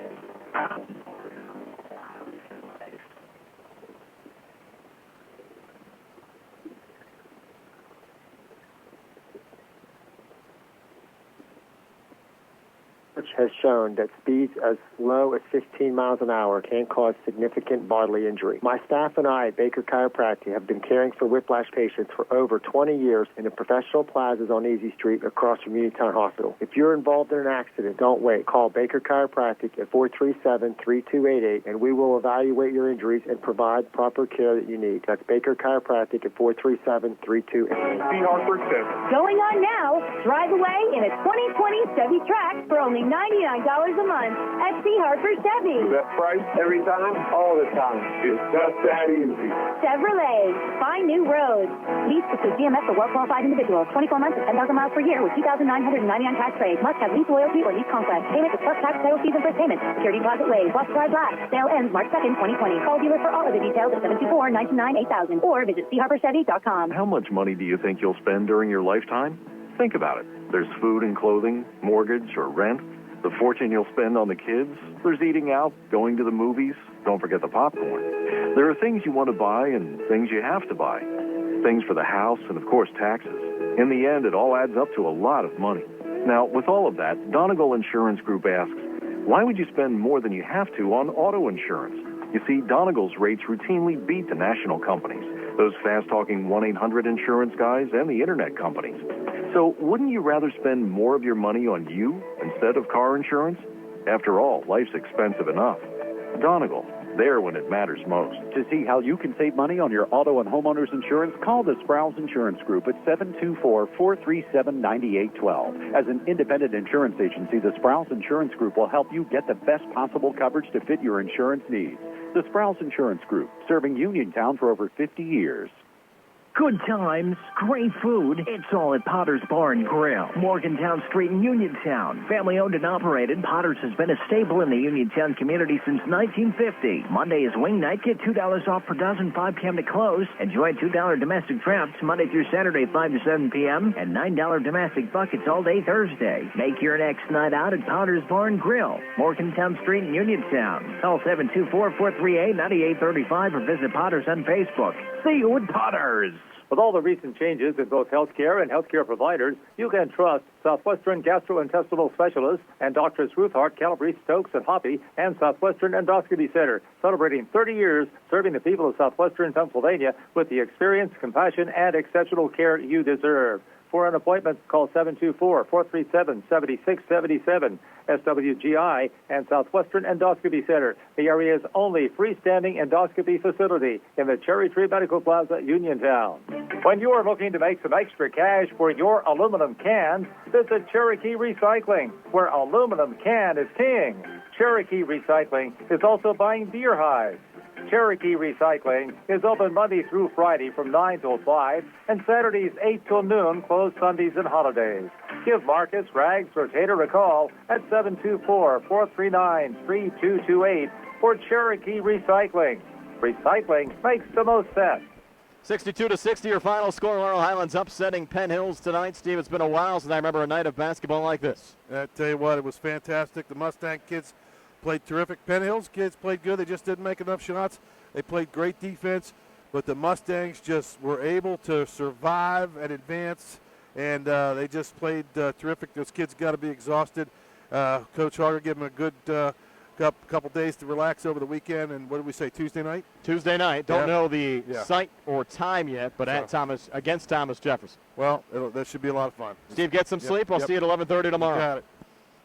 Has shown that speeds as low as 15 miles an hour can cause significant bodily injury. My staff and I at Baker Chiropractic have been caring for whiplash patients for over 20 years in the professional plazas on Easy Street across from Uniontown Hospital. If you're involved in an accident, don't wait. Call Baker Chiropractic at 437-3288 and we will evaluate your injuries and provide proper care that you need. That's Baker Chiropractic at 437-3288. See Hartford 7. Going on now, drive away in a 2020 Chevy Trax for only $99 a month at C. Hartford Chevy. Best price every time, all the time. It's just that easy. Chevrolet. Find new roads. Lease to GMS for well-qualified individuals. 24 months and 10,000 miles per year with $2,999 cash trade. Must have lease loyalty or lease conquest. Payment is plus tax, title fees, and first payment. Security deposit waived. Watch drive last. Sale ends March 2nd, 2020. Call dealer for all of the details at 724-929-8000 or visit CHarperChevy.com. How much money do you think you'll spend during your lifetime? Think about it. There's food and clothing, mortgage or rent, the fortune you'll spend on the kids. There's eating out, going to the movies. Don't forget the popcorn. There are things you want to buy and things you have to buy. Things for the house and, of course, taxes. In the end, it all adds up to a lot of money. Now, with all of that, Donegal Insurance Group asks, why would you spend more than you have to on auto insurance? You see, Donegal's rates routinely beat the national companies, those fast-talking 1-800 insurance guys and the internet companies. So wouldn't you rather spend more of your money on you instead of car insurance? After all, life's expensive enough. Donegal, there when it matters most. To see how you can save money on your auto and homeowners insurance, call the Sprouse Insurance Group at 724-437-9812. As an independent insurance agency, the Sprouse Insurance Group will help you get the best possible coverage to fit your insurance needs. The Sprouse Insurance Group, serving Uniontown for over 50 years. Good times, great food. It's all at Potter's Bar and Grill, Morgantown Street in Uniontown. Family owned and operated, Potter's has been a staple in the Uniontown community since 1950. Monday is wing night. Get $2 off per dozen, 5 p.m. to close. Enjoy $2 domestic traps Monday through Saturday, 5 to 7 p.m. and $9 domestic buckets all day Thursday. Make your next night out at Potter's Bar and Grill, Morgantown Street in Uniontown. Call 724-438-9835 or visit Potter's on Facebook. See you at Potter's. With all the recent changes in both healthcare and healthcare providers, you can trust Southwestern Gastrointestinal Specialists and Doctors Ruth Hart, Calabrese, Stokes, and Hoppy, and Southwestern Endoscopy Center, celebrating 30 years serving the people of Southwestern Pennsylvania with the experience, compassion, and exceptional care you deserve. For an appointment, call 724-437-7677. SWGI and Southwestern Endoscopy Center, the area's only freestanding endoscopy facility in the Cherry Tree Medical Plaza, Uniontown. When you are looking to make some extra cash for your aluminum cans, visit Cherokee Recycling, where aluminum can is king. Cherokee Recycling is also buying beer hives. Cherokee Recycling is open Monday through Friday from 9 till 5 and Saturdays 8 till noon, closed Sundays and holidays. Give Marcus, Rags, or Tater a call at 724-439-3228 for Cherokee Recycling. Recycling makes the most sense. 62-60, your final score. Laurel Highlands upsetting Penn Hills tonight. Steve, it's been a while since I remember a night of basketball like this. I tell you what, it was fantastic. The Mustang kids played terrific. Penn Hills kids played good. They just didn't make enough shots. They played great defense, but the Mustangs just were able to survive and advance, and they just played terrific. Those kids got to be exhausted. Coach Harger gave them a good couple days to relax over the weekend, and what did we say, Tuesday night? Tuesday night. Don't know the site or time yet, but against Thomas Jefferson. Well, that should be a lot of fun. Steve, get some sleep. I'll see you at 11:30 tomorrow. You got it.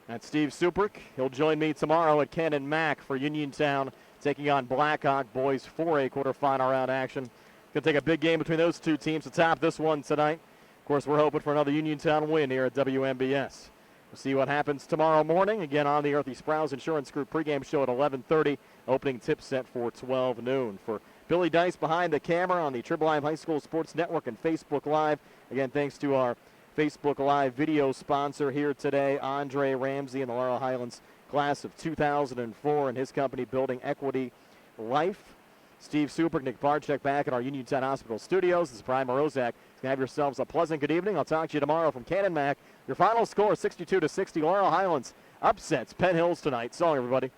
That's Steve Suprick. He'll join me tomorrow at Ken and Mack for Uniontown taking on Blackhawk boys 4A quarterfinal round action. Going to take a big game between those two teams to top this one tonight. Of course, we're hoping for another Uniontown win here at WMBS. We'll see what happens tomorrow morning. Again, on the Earthy Sprouse Insurance Group pregame show at 11:30. Opening tip set for 12 noon. For Billy Dice behind the camera on the Tribune High School Sports Network and Facebook Live. Again, thanks to our Facebook Live video sponsor here today, Andre Ramsey and the Laurel Highlands class of 2004 and his company, Building Equity Life. Steve Suprick, Nick Barczyk back at our Uniontown Hospital studios. This is Brian Morozak. Have yourselves a pleasant good evening. I'll talk to you tomorrow from Ken and Mack. Your final score, 62-60. Laurel Highlands upsets Penn Hills tonight. So long, everybody.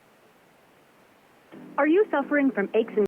Are you suffering from aches and